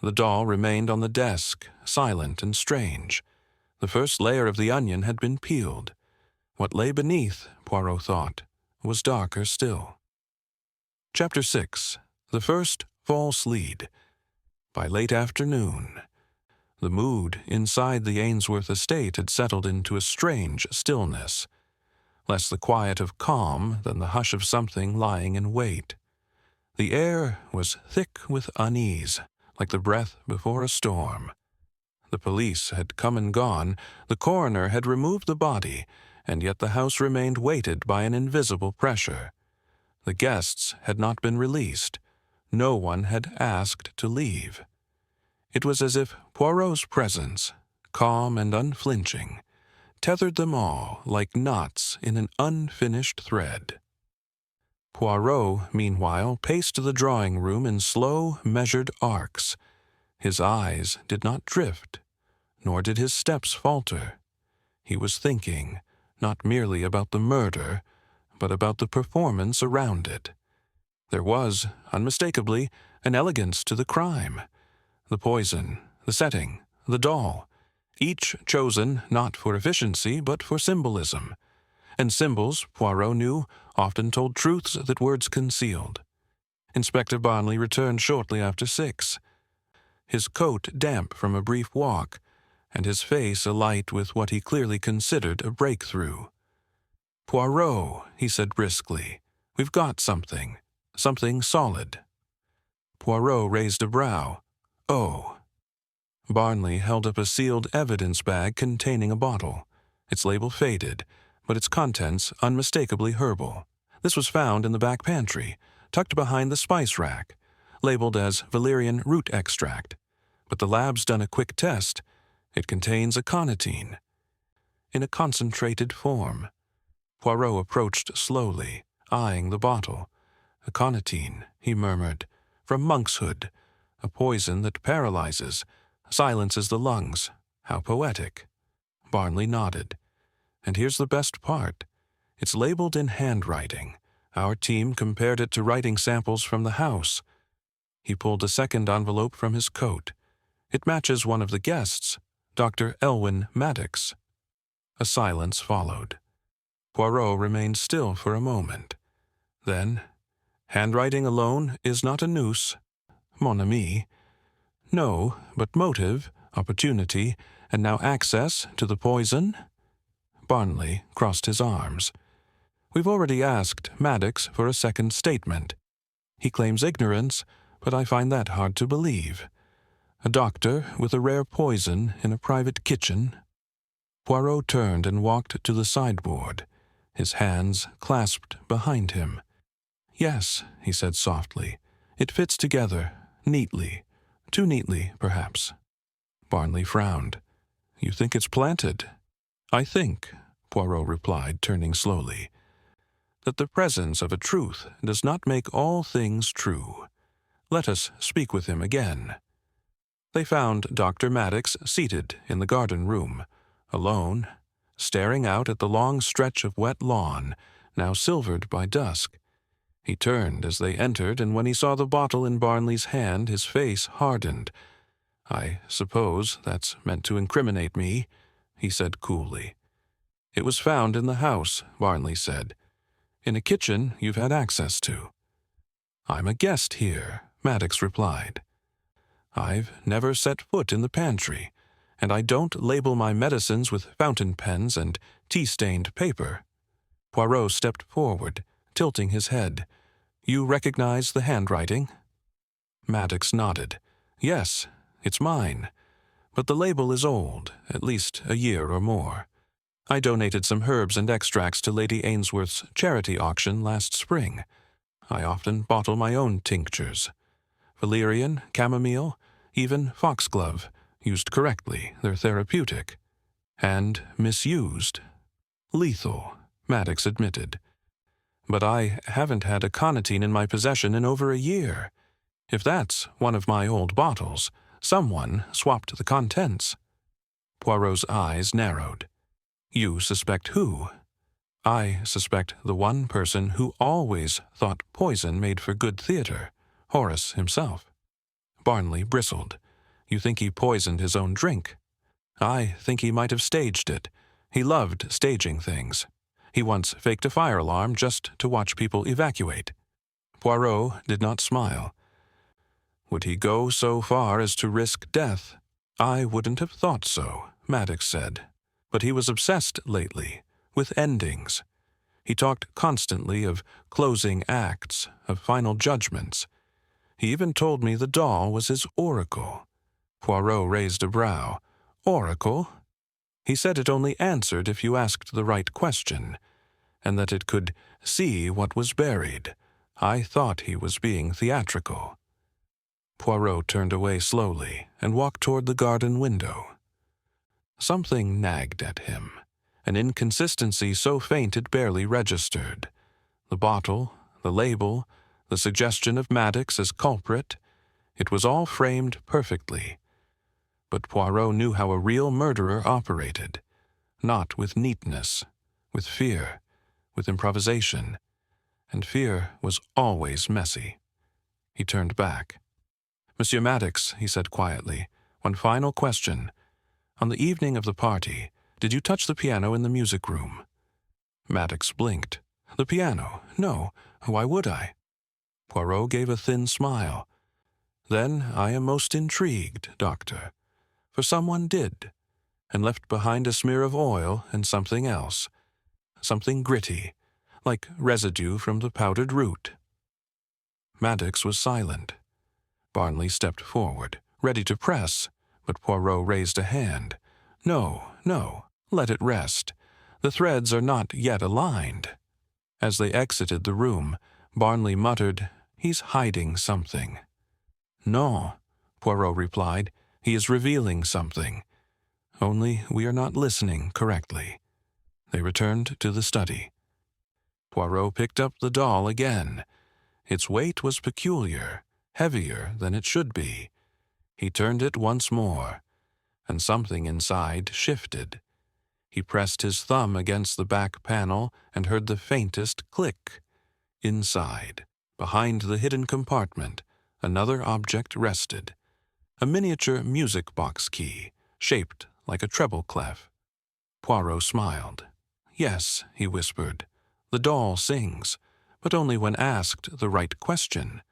The doll remained on the desk, silent and strange. The first layer of the onion had been peeled. What lay beneath, Poirot thought, was darker still. Chapter 6. The First False Lead. By late afternoon, the mood inside the Ainsworth estate had settled into a strange stillness, less the quiet of calm than the hush of something lying in wait. The air was thick with unease, like the breath before a storm. The police had come and gone, the coroner had removed the body, and yet the house remained weighted by an invisible pressure. The guests had not been released. No one had asked to leave. It was as if Poirot's presence, calm and unflinching, tethered them all like knots in an unfinished thread. Poirot, meanwhile, paced the drawing-room in slow, measured arcs. His eyes did not drift, nor did his steps falter. He was thinking, not merely about the murder, but about the performance around it. There was, unmistakably, an elegance to the crime. The poison, the setting, the doll, each chosen not for efficiency but for symbolism. And symbols, Poirot knew, often told truths that words concealed. Inspector Barnley returned shortly after 6, his coat damp from a brief walk, and his face alight with what he clearly considered a breakthrough. "Poirot," he said briskly, "we've got something solid." Poirot raised a brow. "Oh." Barnley held up a sealed evidence bag containing a bottle. Its label faded, but its contents unmistakably herbal. This was found in the back pantry, tucked behind the spice rack, labeled as valerian root extract. But the lab's done a quick test. It contains aconitine, in a concentrated form. Poirot approached slowly, eyeing the bottle. "Aconitine," he murmured, "from monkshood, a poison that paralyzes, silences the lungs. How poetic." Barnley nodded. "And here's the best part. It's labeled in handwriting. Our team compared it to writing samples from the house." He pulled a second envelope from his coat. "It matches one of the guests, Dr. Elwyn Maddox." A silence followed. Poirot remained still for a moment. Then, "Handwriting alone is not a noose, mon ami." "No, but motive, opportunity, and now access to the poison?" Barnley crossed his arms. "We've already asked Maddox for a second statement. He claims ignorance, but I find that hard to believe. A doctor with a rare poison in a private kitchen." Poirot turned and walked to the sideboard, his hands clasped behind him. "Yes," he said softly, "it fits together, neatly. Too neatly, perhaps." Barnley frowned. "You think it's planted?" "I think," Poirot replied, turning slowly, "that the presence of a truth does not make all things true. Let us speak with him again." They found Dr. Maddox seated in the garden room, alone, staring out at the long stretch of wet lawn, now silvered by dusk. He turned as they entered, and when he saw the bottle in Barnley's hand, his face hardened. "I suppose that's meant to incriminate me," he said coolly. "It was found in the house," Barnley said. "In a kitchen you've had access to." "I'm a guest here," Maddox replied. "I've never set foot in the pantry, and I don't label my medicines with fountain pens and tea-stained paper." Poirot stepped forward, tilting his head. "You recognize the handwriting?" Maddox nodded. "Yes, it's mine. But the label is old, at least a year or more. I donated some herbs and extracts to Lady Ainsworth's charity auction last spring. I often bottle my own tinctures. Valerian, chamomile, even foxglove. Used correctly, they're therapeutic. And misused. Lethal," Maddox admitted. "But I haven't had aconitine in my possession in over a year. If that's one of my old bottles, someone swapped the contents." Poirot's eyes narrowed. "You suspect who?" "I suspect the one person who always thought poison made for good theater, Horace himself." Barnley bristled. "You think he poisoned his own drink?" "I think he might have staged it. He loved staging things. He once faked a fire alarm just to watch people evacuate." Poirot did not smile. "Would he go so far as to risk death?" "I wouldn't have thought so," Maddox said. "But he was obsessed lately, with endings. He talked constantly of closing acts, of final judgments. He even told me the doll was his oracle." Poirot raised a brow. "Oracle?" "He said it only answered if you asked the right question, and that it could see what was buried. I thought he was being theatrical." Poirot turned away slowly and walked toward the garden window. Something nagged at him. an inconsistency so faint it barely registered. The bottle, the label, the suggestion of Maddox as culprit, it was all framed perfectly. But Poirot knew how a real murderer operated, not with neatness, with fear, with improvisation, and fear was always messy. He turned back. "Monsieur Maddox," he said quietly, "one final question. On the evening of the party, did you touch the piano in the music room?" Maddox blinked. "The piano? No. Why would I?" Poirot gave a thin smile. "Then I am most intrigued, Doctor. For someone did, and left behind a smear of oil and something else. Something gritty, like residue from the powdered root." Maddox was silent. Barnley stepped forward, ready to press, but Poirot raised a hand. "No, no, let it rest. The threads are not yet aligned." As they exited the room, Barnley muttered, "He's hiding something." "No," Poirot replied, "he is revealing something. Only we are not listening correctly." They returned to the study. Poirot picked up the doll again. Its weight was peculiar, heavier than it should be. He turned it once more, and something inside shifted. He pressed his thumb against the back panel and heard the faintest click. Inside, behind the hidden compartment, another object rested. A miniature music box key, shaped like a treble clef. Poirot smiled. "Yes," he whispered, "the doll sings, but only when asked the right question."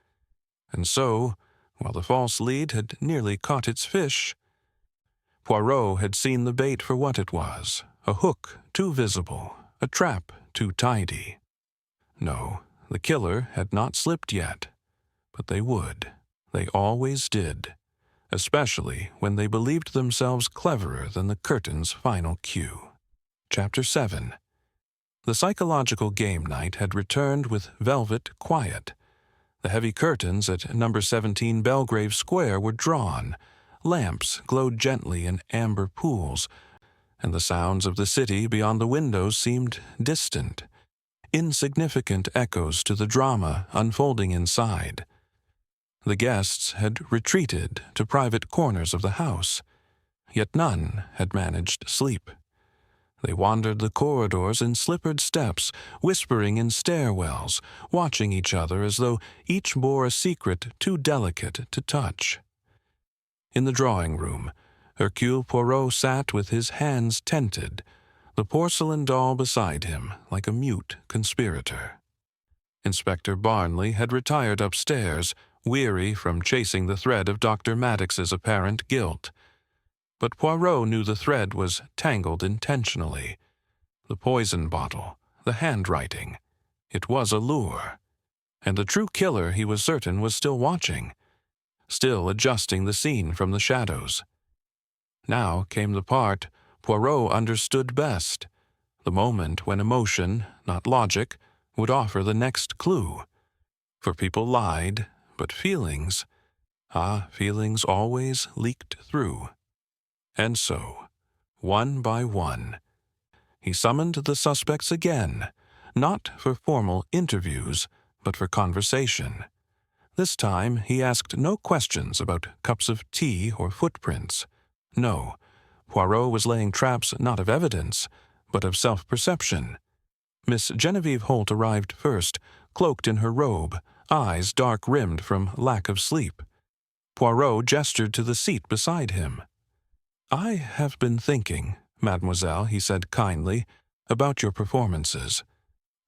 And so, while the false lead had nearly caught its fish, Poirot had seen the bait for what it was, a hook too visible, a trap too tidy. No, the killer had not slipped yet, but they would. They always did, especially when they believed themselves cleverer than the curtain's final cue. Chapter 7. The psychological game night had returned with velvet quiet. The heavy curtains at number 17 Belgrave Square were drawn, lamps glowed gently in amber pools, and the sounds of the city beyond the windows seemed distant, insignificant echoes to the drama unfolding inside. The guests had retreated to private corners of the house, yet none had managed sleep. They wandered the corridors in slippered steps, whispering in stairwells, watching each other as though each bore a secret too delicate to touch. In the drawing room, Hercule Poirot sat with his hands tented, the porcelain doll beside him like a mute conspirator. Inspector Barnley had retired upstairs, weary from chasing the thread of Dr. Maddox's apparent guilt. But Poirot knew the thread was tangled intentionally. The poison bottle, the handwriting. It was a lure. And the true killer, he was certain, was still watching, still adjusting the scene from the shadows. Now came the part Poirot understood best, the moment when emotion, not logic, would offer the next clue. For people lied, but feelings, feelings always leaked through. And so, one by one, he summoned the suspects again, not for formal interviews, but for conversation. This time he asked no questions about cups of tea or footprints. No, Poirot was laying traps not of evidence, but of self-perception. Miss Genevieve Holt arrived first, cloaked in her robe, eyes dark-rimmed from lack of sleep. Poirot gestured to the seat beside him. "I have been thinking, mademoiselle," he said kindly, "about your performances,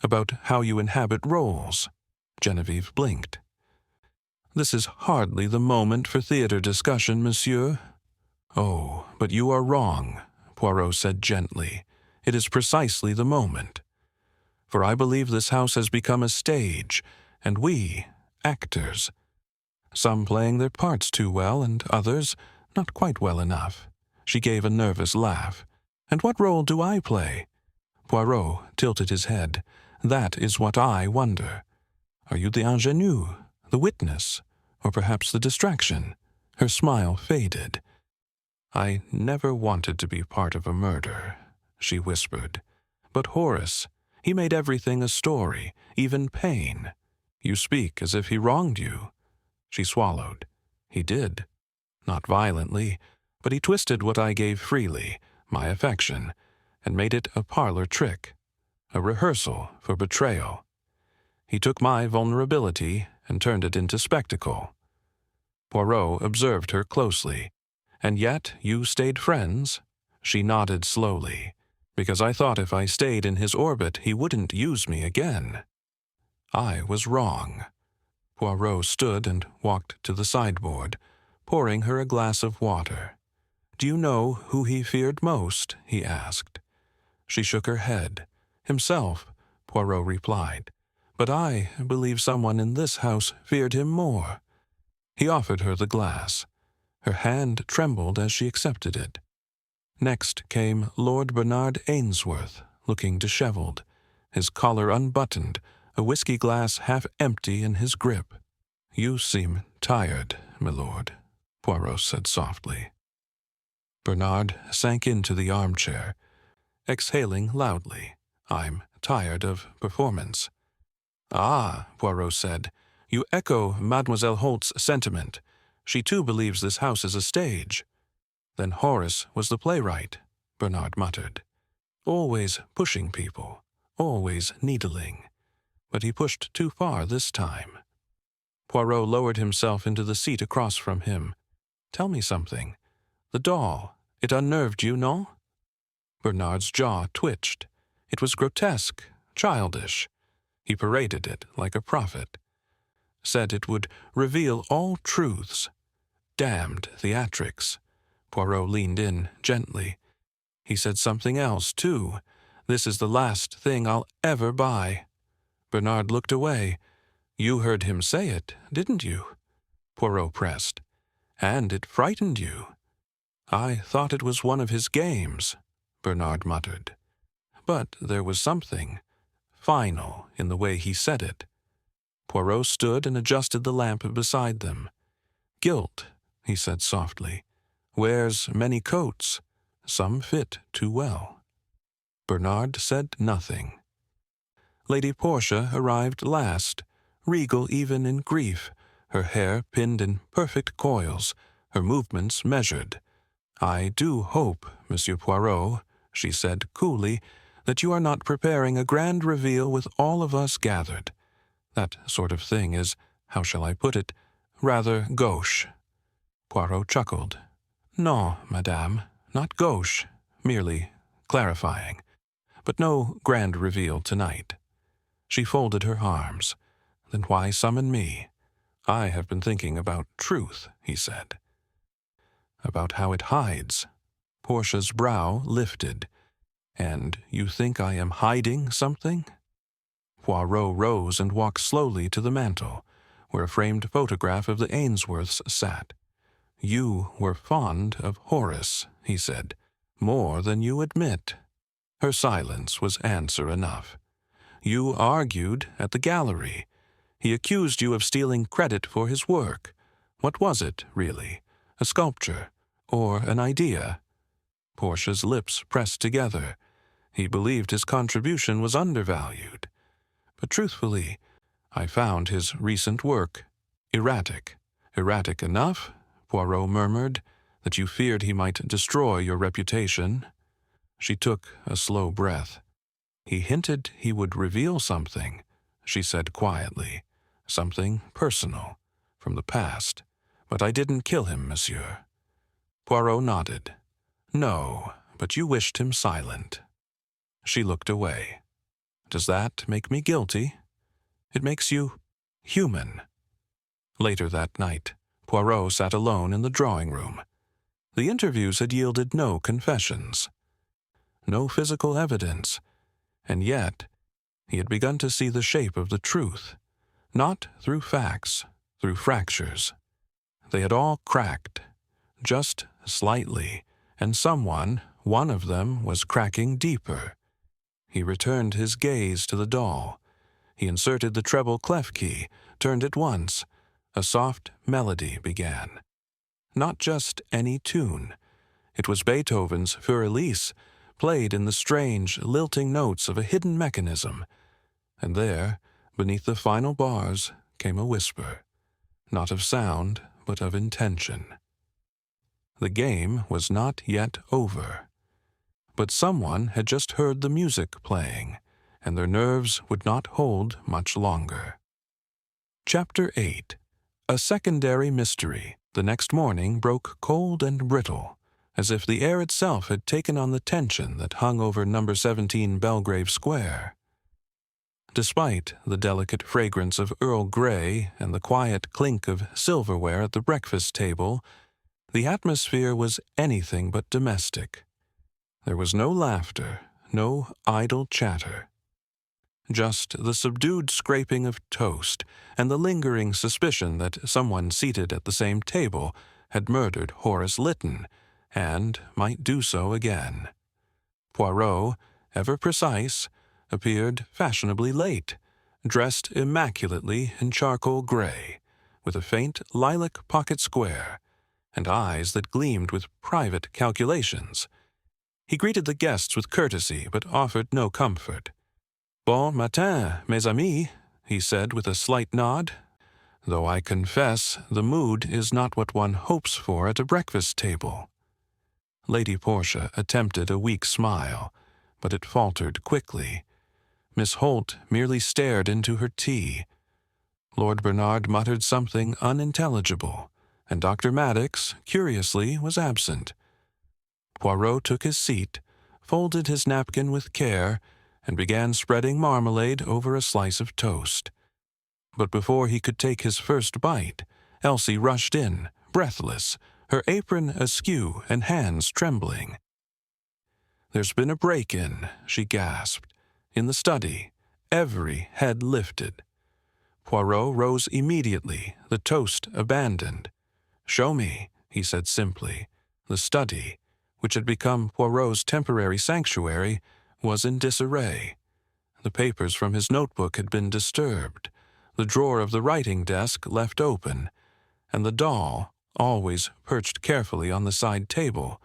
about how you inhabit roles." Genevieve blinked. "This is hardly the moment for theater discussion, monsieur." "Oh, but you are wrong," Poirot said gently. "It is precisely the moment. For I believe this house has become a stage, and we, actors, some playing their parts too well and others not quite well enough." She gave a nervous laugh. "And what role do I play?" Poirot tilted his head. "That is what I wonder. Are you the ingénue, the witness, or perhaps the distraction?" Her smile faded. "I never wanted to be part of a murder," she whispered. "But Horace, he made everything a story, even pain. You speak as if he wronged you." She swallowed. "He did. Not violently, but he twisted what I gave freely, my affection, and made it a parlor trick, a rehearsal for betrayal. He took my vulnerability and turned it into spectacle." Poirot observed her closely. "And yet you stayed friends?" She nodded slowly. "Because I thought if I stayed in his orbit he wouldn't use me again." I was wrong. Poirot stood and walked to the sideboard, pouring her a glass of water. "Do you know who he feared most?" he asked. She shook her head. "Himself," Poirot replied. "But I believe someone in this house feared him more." He offered her the glass. Her hand trembled as she accepted it. Next came Lord Bernard Ainsworth, looking disheveled, his collar unbuttoned, a whiskey glass half empty in his grip. "You seem tired, milord," Poirot said softly. Bernard sank into the armchair, exhaling loudly. "I'm tired of performance." "Ah," Poirot said, "you echo Mademoiselle Holt's sentiment. She too believes this house is a stage." "Then Horace was the playwright," Bernard muttered. "Always pushing people, always needling. But he pushed too far this time." Poirot lowered himself into the seat across from him. "Tell me something. The doll, it unnerved you, no?" Bernard's jaw twitched. It was grotesque, childish. He paraded it like a prophet. Said it would reveal all truths. Damned theatrics. Poirot leaned in gently. "He said something else, too. This is the last thing I'll ever buy." Bernard looked away. "You heard him say it, didn't you?" Poirot pressed. "And it frightened you." "I thought it was one of his games," Bernard muttered. But there was something final in the way he said it. Poirot stood and adjusted the lamp beside them. "Guilt," he said softly, "wears many coats. Some fit too well." Bernard said nothing. Lady Portia arrived last, regal even in grief, her hair pinned in perfect coils, her movements measured. "I do hope, Monsieur Poirot," she said coolly, "that you are not preparing a grand reveal with all of us gathered. That sort of thing is, how shall I put it, rather gauche." Poirot chuckled. "No, madame, not gauche, merely clarifying. But no grand reveal tonight." She folded her arms. "Then why summon me?" "I have been thinking about truth," he said. "About how it hides." Portia's brow lifted. "And you think I am hiding something?" Poirot rose and walked slowly to the mantel, where a framed photograph of the Ainsworths sat. "You were fond of Horace," he said, "more than you admit." Her silence was answer enough. "You argued at the gallery. He accused you of stealing credit for his work. What was it, really? A sculpture? Or an idea?" Portia's lips pressed together. He believed his contribution was undervalued. "But truthfully, I found his recent work erratic." "Erratic enough," Poirot murmured, "that you feared he might destroy your reputation." She took a slow breath. "He hinted he would reveal something," she said quietly. "Something personal, from the past. But I didn't kill him, monsieur." Poirot nodded. "No, but you wished him silent." She looked away. "Does that make me guilty?" "It makes you human." Later that night, Poirot sat alone in the drawing-room. The interviews had yielded no confessions, no physical evidence, and yet he had begun to see the shape of the truth, not through facts, through fractures. They had all cracked, just slightly, and one of them was cracking deeper. He returned his gaze to the doll. He inserted the treble clef key, turned it once. A soft melody began. Not just any tune. It was Beethoven's Für Elise, played in the strange, lilting notes of a hidden mechanism, and there, beneath the final bars, came a whisper, not of sound, but of intention. The game was not yet over, but someone had just heard the music playing, and their nerves would not hold much longer. Chapter 8. A secondary mystery. The next morning broke cold and brittle, as if the air itself had taken on the tension that hung over No. 17 Belgrave Square. Despite the delicate fragrance of Earl Grey and the quiet clink of silverware at the breakfast table, the atmosphere was anything but domestic. There was no laughter, no idle chatter. Just the subdued scraping of toast and the lingering suspicion that someone seated at the same table had murdered Horace Lytton, and might do so again. Poirot, ever precise, appeared fashionably late, dressed immaculately in charcoal gray, with a faint lilac pocket square, and eyes that gleamed with private calculations. He greeted the guests with courtesy, but offered no comfort. "Bon matin, mes amis," he said with a slight nod, "though I confess the mood is not what one hopes for at a breakfast table." Lady Portia attempted a weak smile, but it faltered quickly. Miss Holt merely stared into her tea. Lord Bernard muttered something unintelligible, and Dr. Maddox, curiously, was absent. Poirot took his seat, folded his napkin with care, and began spreading marmalade over a slice of toast. But before he could take his first bite, Elsie rushed in, breathless, her apron askew and hands trembling. "There's been a break-in," she gasped. "In the study, every head lifted." Poirot rose immediately, the toast abandoned. "Show me," he said simply. The study, which had become Poirot's temporary sanctuary, was in disarray. The papers from his notebook had been disturbed, the drawer of the writing desk left open, and the doll, always perched carefully on the side table,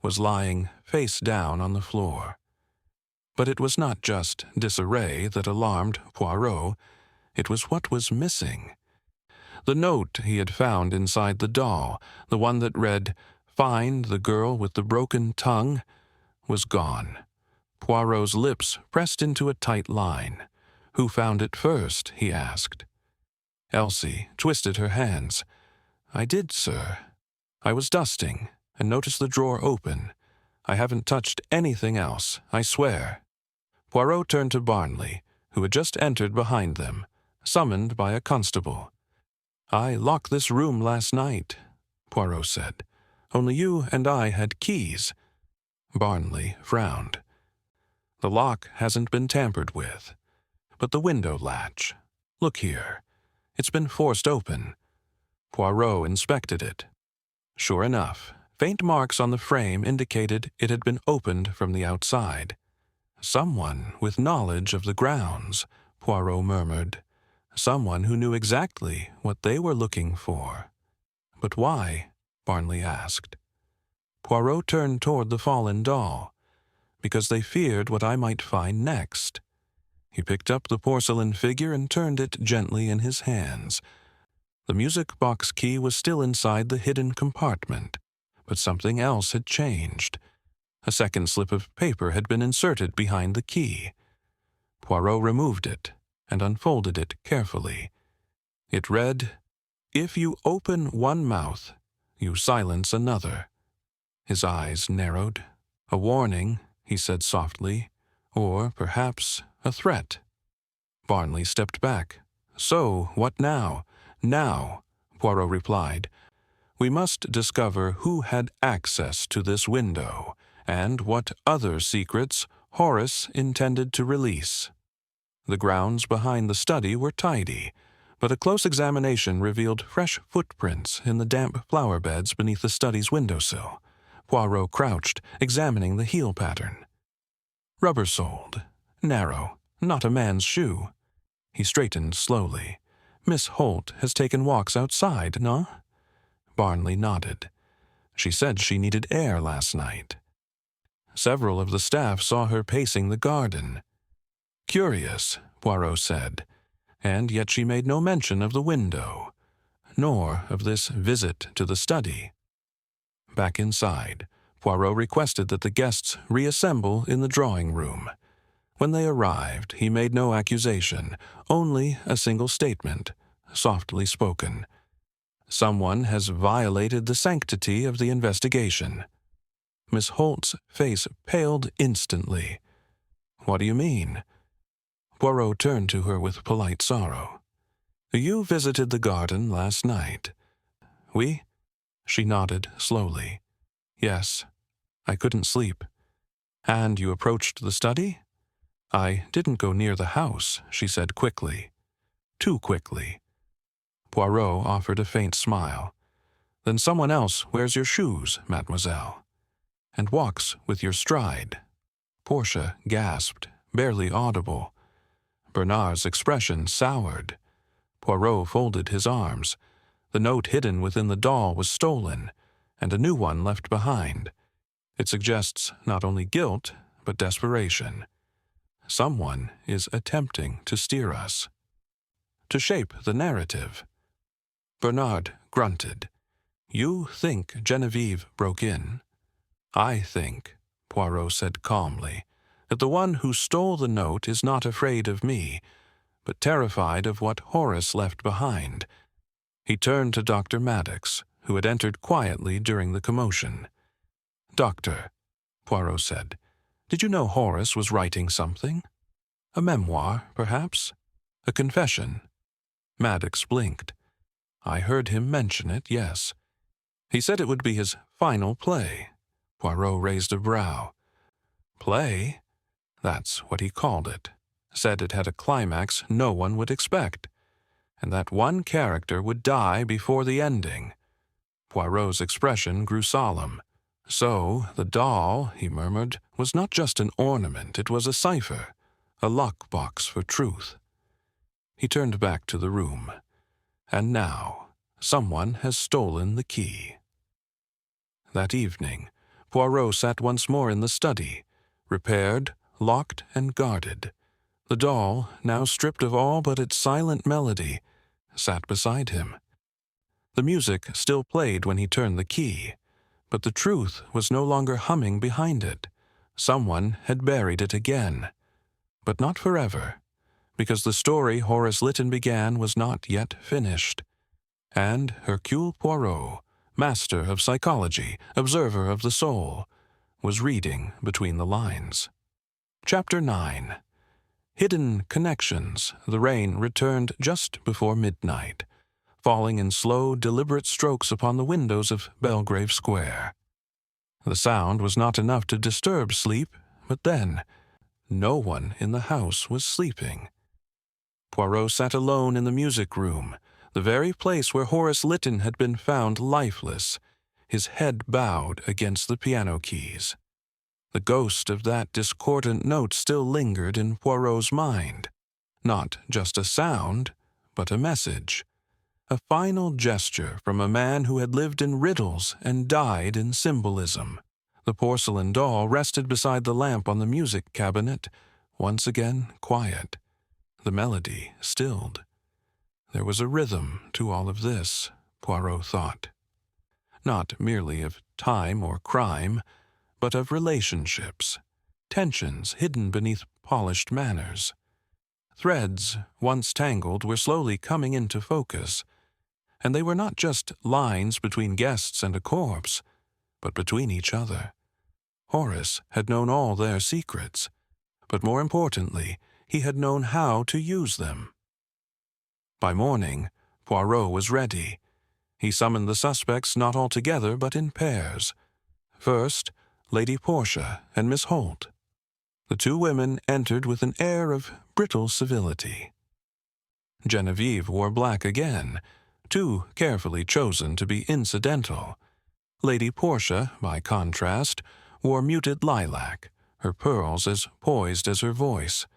was lying face down on the floor. But it was not just disarray that alarmed Poirot, it was what was missing. The note he had found inside the doll, the one that read, "Find the girl with the broken tongue," was gone. Poirot's lips pressed into a tight line. "Who found it first?" he asked. Elsie twisted her hands. "I did, sir. I was dusting, and noticed the drawer open. I haven't touched anything else, I swear." Poirot turned to Barnley, who had just entered behind them, summoned by a constable. "I locked this room last night," Poirot said. "Only you and I had keys." Barnley frowned. "The lock hasn't been tampered with, but the window latch. Look here. It's been forced open." Poirot inspected it. Sure enough, faint marks on the frame indicated it had been opened from the outside. "Someone with knowledge of the grounds," Poirot murmured. "Someone who knew exactly what they were looking for." "But why?" Barnley asked. Poirot turned toward the fallen doll. "Because they feared what I might find next." He picked up the porcelain figure and turned it gently in his hands. The music box key was still inside the hidden compartment, but something else had changed. A second slip of paper had been inserted behind the key. Poirot removed it and unfolded it carefully. It read, "If you open one mouth, you silence another." His eyes narrowed. "A warning," he said softly, "or perhaps a threat." Barnley stepped back. "So, what now?" "Now," Poirot replied, "we must discover who had access to this window, and what other secrets Horace intended to release." The grounds behind the study were tidy, but a close examination revealed fresh footprints in the damp flower beds beneath the study's windowsill. Poirot crouched, examining the heel pattern. Rubber-soled, narrow, not a man's shoe. He straightened slowly. "Miss Holt has taken walks outside, no?" Barnley nodded. "She said she needed air last night." Several of the staff saw her pacing the garden. Curious, Poirot said, and yet she made no mention of the window, nor of this visit to the study. Back inside, Poirot requested that the guests reassemble in the drawing-room. When they arrived, he made no accusation, only a single statement, softly spoken. Someone has violated the sanctity of the investigation. Miss Holt's face paled instantly. What do you mean? Poirot turned to her with polite sorrow. You visited the garden last night. Oui? She nodded slowly. Yes. I couldn't sleep. And you approached the study? I didn't go near the house, she said quickly. Too quickly. Poirot offered a faint smile. Then someone else wears your shoes, mademoiselle, and walks with your stride. Portia gasped, barely audible. Bernard's expression soured. Poirot folded his arms. The note hidden within the doll was stolen, and a new one left behind. It suggests not only guilt, but desperation. Someone is attempting to steer us, to shape the narrative. Bernard grunted. You think Genevieve broke in? I think, Poirot said calmly, that the one who stole the note is not afraid of me, but terrified of what Horace left behind. He turned to Dr. Maddox, who had entered quietly during the commotion. Doctor, Poirot said, did you know Horace was writing something? A memoir, perhaps? A confession? Maddox blinked. I heard him mention it, yes. He said it would be his final play. Poirot raised a brow. Play? That's what he called it. Said it had a climax no one would expect, and that one character would die before the ending. Poirot's expression grew solemn. So, the doll, he murmured, was not just an ornament, it was a cipher, a lockbox for truth. He turned back to the room. And now, someone has stolen the key. That evening, Poirot sat once more in the study, repaired, locked, and guarded. The doll, now stripped of all but its silent melody, sat beside him. The music still played when he turned the key, but the truth was no longer humming behind it. Someone had buried it again. But not forever, because the story Horace Lytton began was not yet finished. And Hercule Poirot, master of psychology, observer of the soul, was reading between the lines. Chapter 9. Hidden Connections. The rain returned just before midnight, falling in slow, deliberate strokes upon the windows of Belgrave Square. The sound was not enough to disturb sleep, but then, no one in the house was sleeping. Poirot sat alone in the music-room, the very place where Horace Lytton had been found lifeless, his head bowed against the piano keys. The ghost of that discordant note still lingered in Poirot's mind. Not just a sound, but a message. A final gesture from a man who had lived in riddles and died in symbolism. The porcelain doll rested beside the lamp on the music cabinet, once again quiet. The melody stilled. There was a rhythm to all of this, Poirot thought. Not merely of time or crime, but of relationships, tensions hidden beneath polished manners. Threads, once tangled, were slowly coming into focus, and they were not just lines between guests and a corpse, but between each other. Horace had known all their secrets, but more importantly, he had known how to use them. By morning, Poirot was ready. He summoned the suspects not all together but in pairs. First, Lady Portia and Miss Holt. The two women entered with an air of brittle civility. Genevieve wore black again, too carefully chosen to be incidental. Lady Portia, by contrast, wore muted lilac, her pearls as poised as her voice.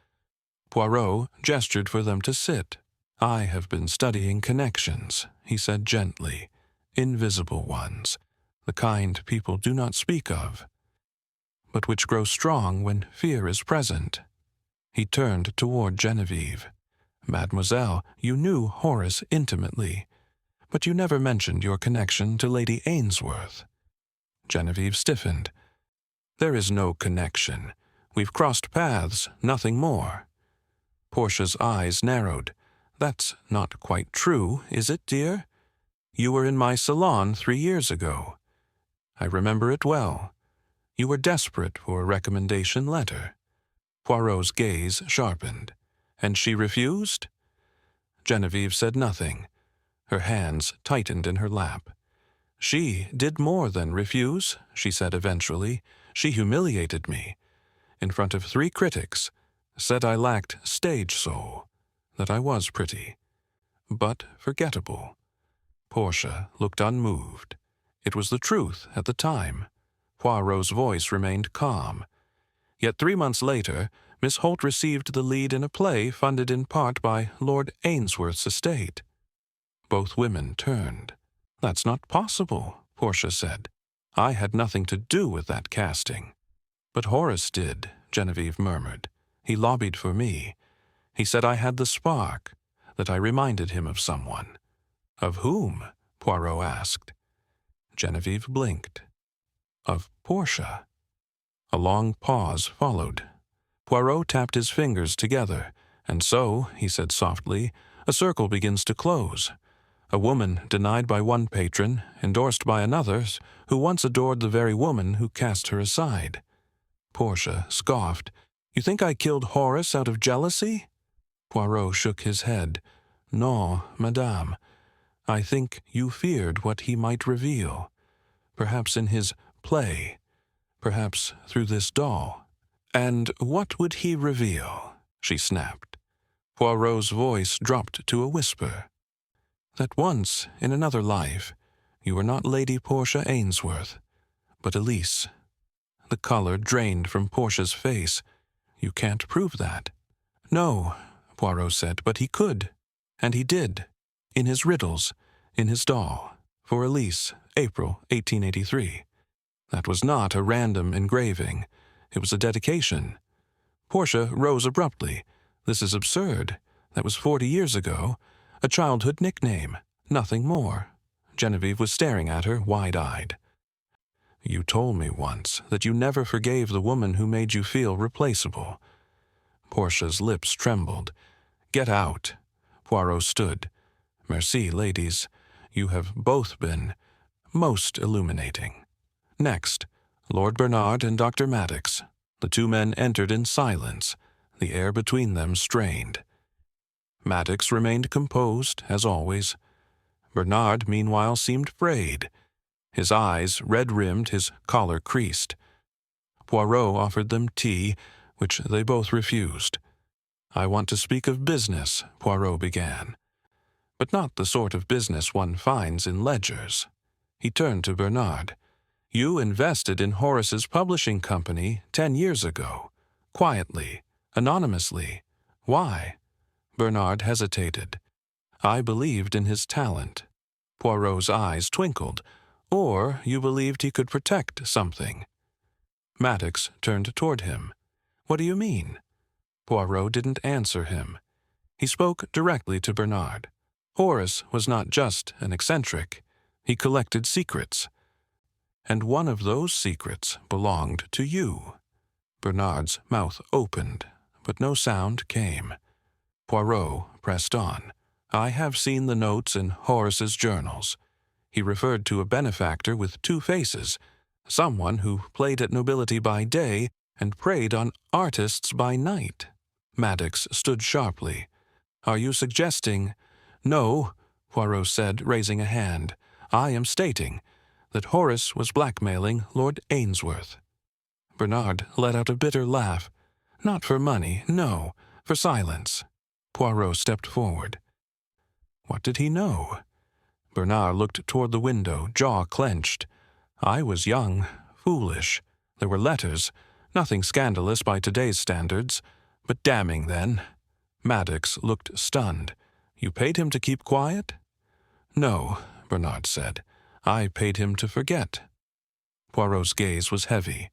Poirot gestured for them to sit. I have been studying connections, he said gently, invisible ones, the kind people do not speak of. but which grow strong when fear is present. He turned toward Genevieve. Mademoiselle, you knew Horace intimately, but you never mentioned your connection to Lady Ainsworth. Genevieve stiffened. There is no connection. We've crossed paths, nothing more. Portia's eyes narrowed. That's not quite true, is it, dear? You were in my salon 3 years ago. I remember it well. You were desperate for a recommendation letter. Poirot's gaze sharpened. And she refused? Genevieve said nothing. Her hands tightened in her lap. She did more than refuse, she said eventually. She humiliated me. In front of 3 critics, said I lacked stage soul, that I was pretty, but forgettable. Portia looked unmoved. It was the truth at the time. Poirot's voice remained calm. Yet 3 months later, Miss Holt received the lead in a play funded in part by Lord Ainsworth's estate. Both women turned. That's not possible, Portia said. I had nothing to do with that casting. But Horace did, Genevieve murmured. He lobbied for me. He said I had the spark, that I reminded him of someone. Of whom? Poirot asked. Genevieve blinked. Of Portia. A long pause followed. Poirot tapped his fingers together, and so, he said softly, a circle begins to close. A woman denied by one patron, endorsed by another, who once adored the very woman who cast her aside. Portia scoffed. You think I killed Horace out of jealousy? Poirot shook his head. No, madame. I think you feared what he might reveal. Perhaps in his play. Perhaps through this doll. And what would he reveal? She snapped. Poirot's voice dropped to a whisper. That once, in another life, you were not Lady Portia Ainsworth, but Elise. The color drained from Portia's face. You can't prove that. No, Poirot said, but he could. And he did. In his riddles, in his doll, for Elise, April 1883. That was not a random engraving. It was a dedication. Portia rose abruptly. This is absurd. That was 40 years ago. A childhood nickname. Nothing more. Genevieve was staring at her, wide-eyed. You told me once that you never forgave the woman who made you feel replaceable. Portia's lips trembled. Get out. Poirot stood. Merci, ladies. You have both been most illuminating. Next, Lord Bernard and Dr. Maddox. The 2 men entered in silence, the air between them strained. Maddox remained composed, as always. Bernard, meanwhile, seemed frayed. His eyes red-rimmed, his collar creased. Poirot offered them tea, which they both refused. I want to speak of business, Poirot began. But not the sort of business one finds in ledgers. He turned to Bernard. You invested in Horace's publishing company 10 years ago. Quietly, anonymously. Why? Bernard hesitated. I believed in his talent. Poirot's eyes twinkled. Or you believed he could protect something. Maddox turned toward him. What do you mean? Poirot didn't answer him. He spoke directly to Bernard. Horace was not just an eccentric. He collected secrets. And one of those secrets belonged to you. Bernard's mouth opened, but no sound came. Poirot pressed on. I have seen the notes in Horace's journals. He referred to a benefactor with 2 faces, someone who played at nobility by day and preyed on artists by night. Maddox stood sharply. Are you suggesting? No, Poirot said, raising a hand. I am stating that Horace was blackmailing Lord Ainsworth. Bernard let out a bitter laugh. Not for money, no, for silence. Poirot stepped forward. What did he know? Bernard looked toward the window, jaw clenched. I was young, foolish. There were letters, nothing scandalous by today's standards, but damning then. Maddox looked stunned. You paid him to keep quiet? No, Bernard said. I paid him to forget. Poirot's gaze was heavy.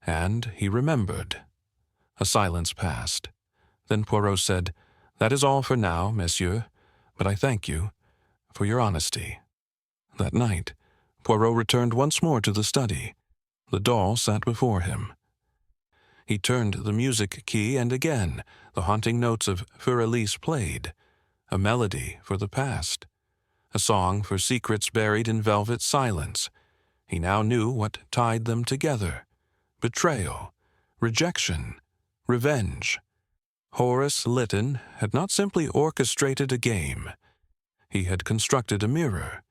and he remembered. A silence passed. Then Poirot said, "That is all for now, monsieur, but I thank you for your honesty." That night, Poirot returned once more to the study. The doll sat before him. He turned the music key, and again the haunting notes of Fur-Elise played, a melody for the past, a song for secrets buried in velvet silence. He now knew what tied them together: betrayal, rejection, revenge. Horace Lytton had not simply orchestrated a game. He had constructed a mirror,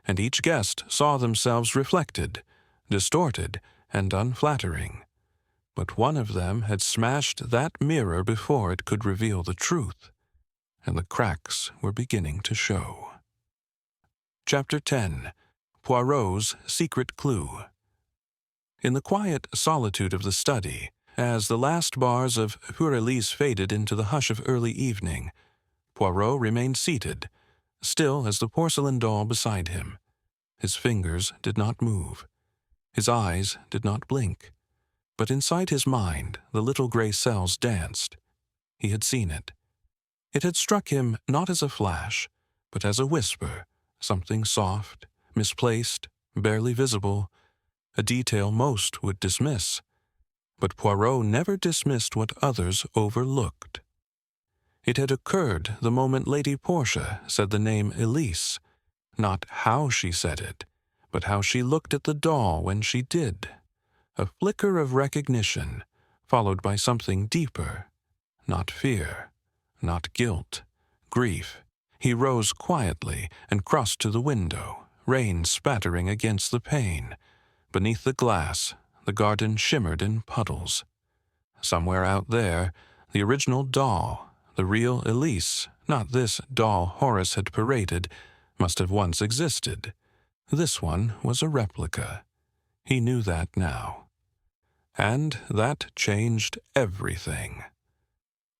and each guest saw themselves reflected, distorted, and unflattering. But one of them had smashed that mirror before it could reveal the truth, and the cracks were beginning to show. Chapter 10. Poirot's Secret Clue. In the quiet solitude of the study, as the last bars of Fur-Elise faded into the hush of early evening, Poirot remained seated, still as the porcelain doll beside him. His fingers did not move. His eyes did not blink. But inside his mind, the little gray cells danced. He had seen it. It had struck him not as a flash, but as a whisper, something soft, misplaced, barely visible, a detail most would dismiss. But Poirot never dismissed what others overlooked. It had occurred the moment Lady Portia said the name Elise, not how she said it, but how she looked at the doll when she did. A flicker of recognition, followed by something deeper. Not fear, not guilt, grief. He rose quietly and crossed to the window, rain spattering against the pane. Beneath the glass, the garden shimmered in puddles. Somewhere out there, the original doll, the real Elise, not this doll Horace had paraded, must have once existed. This one was a replica. He knew that now. And that changed everything.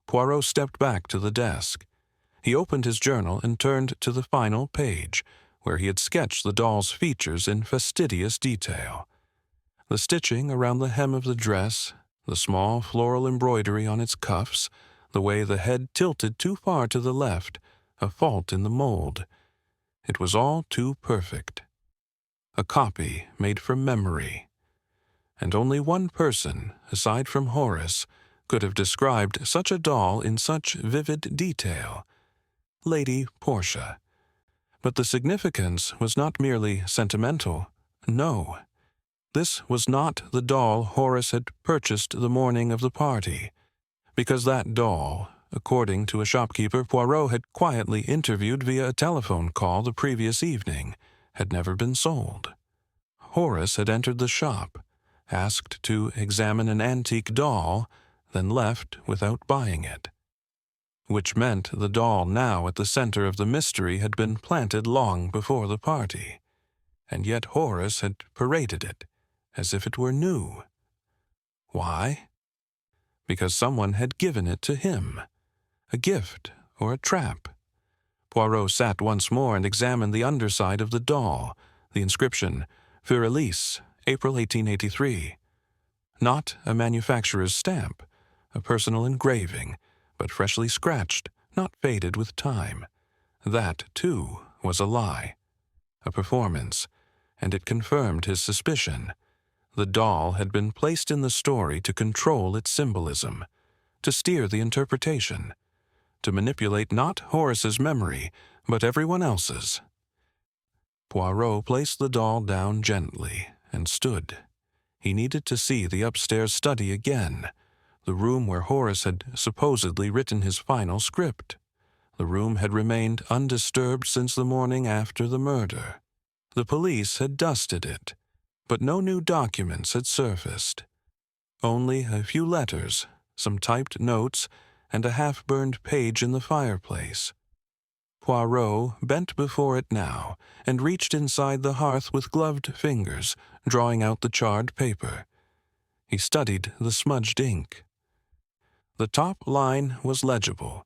Poirot stepped back to the desk. He opened his journal and turned to the final page, where he had sketched the doll's features in fastidious detail. The stitching around the hem of the dress, the small floral embroidery on its cuffs, the way the head tilted too far to the left, a fault in the mold. It was all too perfect. A copy made from memory. And only one person, aside from Horace, could have described such a doll in such vivid detail: Lady Portia. But the significance was not merely sentimental. No. This was not the doll Horace had purchased the morning of the party, because that doll, according to a shopkeeper Poirot had quietly interviewed via a telephone call the previous evening, had never been sold. Horace had entered the shop, asked to examine an antique doll, then left without buying it. Which meant the doll now at the center of the mystery had been planted long before the party, and yet Horace had paraded it, as if it were new. Why? Because someone had given it to him. A gift or a trap. Poirot sat once more and examined the underside of the doll, the inscription, Fur-Elise, April 1883. Not a manufacturer's stamp, a personal engraving, but freshly scratched, not faded with time. That, too, was a lie. A performance, and it confirmed his suspicion. The doll had been placed in the story to control its symbolism, to steer the interpretation, to manipulate not Horace's memory, but everyone else's. Poirot placed the doll down gently and stood. He needed to see the upstairs study again, the room where Horace had supposedly written his final script. The room had remained undisturbed since the morning after the murder. The police had dusted it, but no new documents had surfaced. Only a few letters, some typed notes, and a half-burned page in the fireplace. Poirot bent before it now and reached inside the hearth with gloved fingers, drawing out the charred paper. He studied the smudged ink. The top line was legible.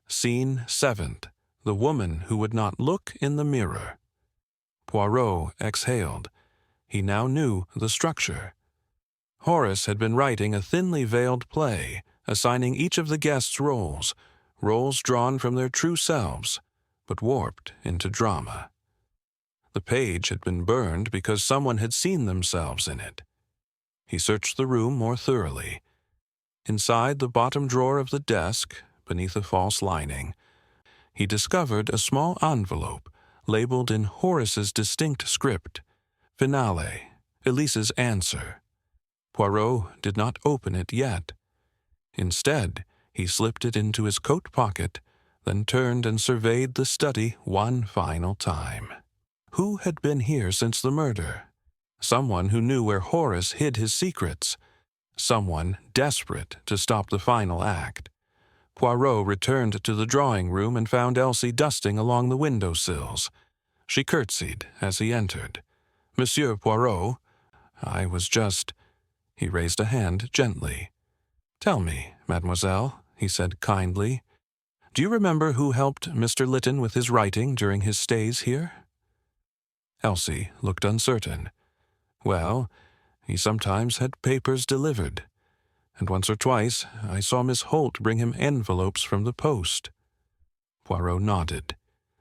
Scene 7th, the woman who would not look in the mirror. Poirot exhaled. He now knew the structure. Horace had been writing a thinly veiled play, assigning each of the guests roles drawn from their true selves, but warped into drama. The page had been burned because someone had seen themselves in it. He searched the room more thoroughly. Inside the bottom drawer of the desk, beneath a false lining, he discovered a small envelope labeled in Horace's distinct script, Finale, Elise's answer. Poirot did not open it yet. Instead, he slipped it into his coat pocket, then turned and surveyed the study one final time. Who had been here since the murder? Someone who knew where Horace hid his secrets. Someone desperate to stop the final act. Poirot returned to the drawing room and found Elsie dusting along the window sills. She curtsied as he entered. "Monsieur Poirot, I was just—" He raised a hand gently. "Tell me, mademoiselle," he said kindly, "do you remember who helped Mr. Lytton with his writing during his stays here?" Elsie looked uncertain. "Well, he sometimes had papers delivered, and once or twice I saw Miss Holt bring him envelopes from the post." Poirot nodded.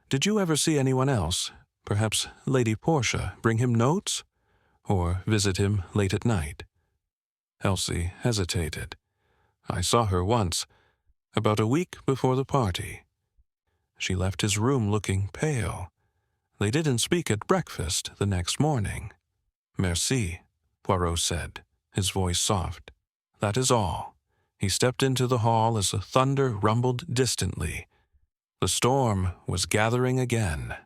"Did you ever see anyone else, perhaps Lady Portia, bring him notes? Or visit him late at night?" Elsie hesitated. "I saw her once, about a week before the party. She left his room looking pale. They didn't speak at breakfast the next morning." "Merci," Poirot said, his voice soft. "That is all." He stepped into the hall as the thunder rumbled distantly. The storm was gathering again.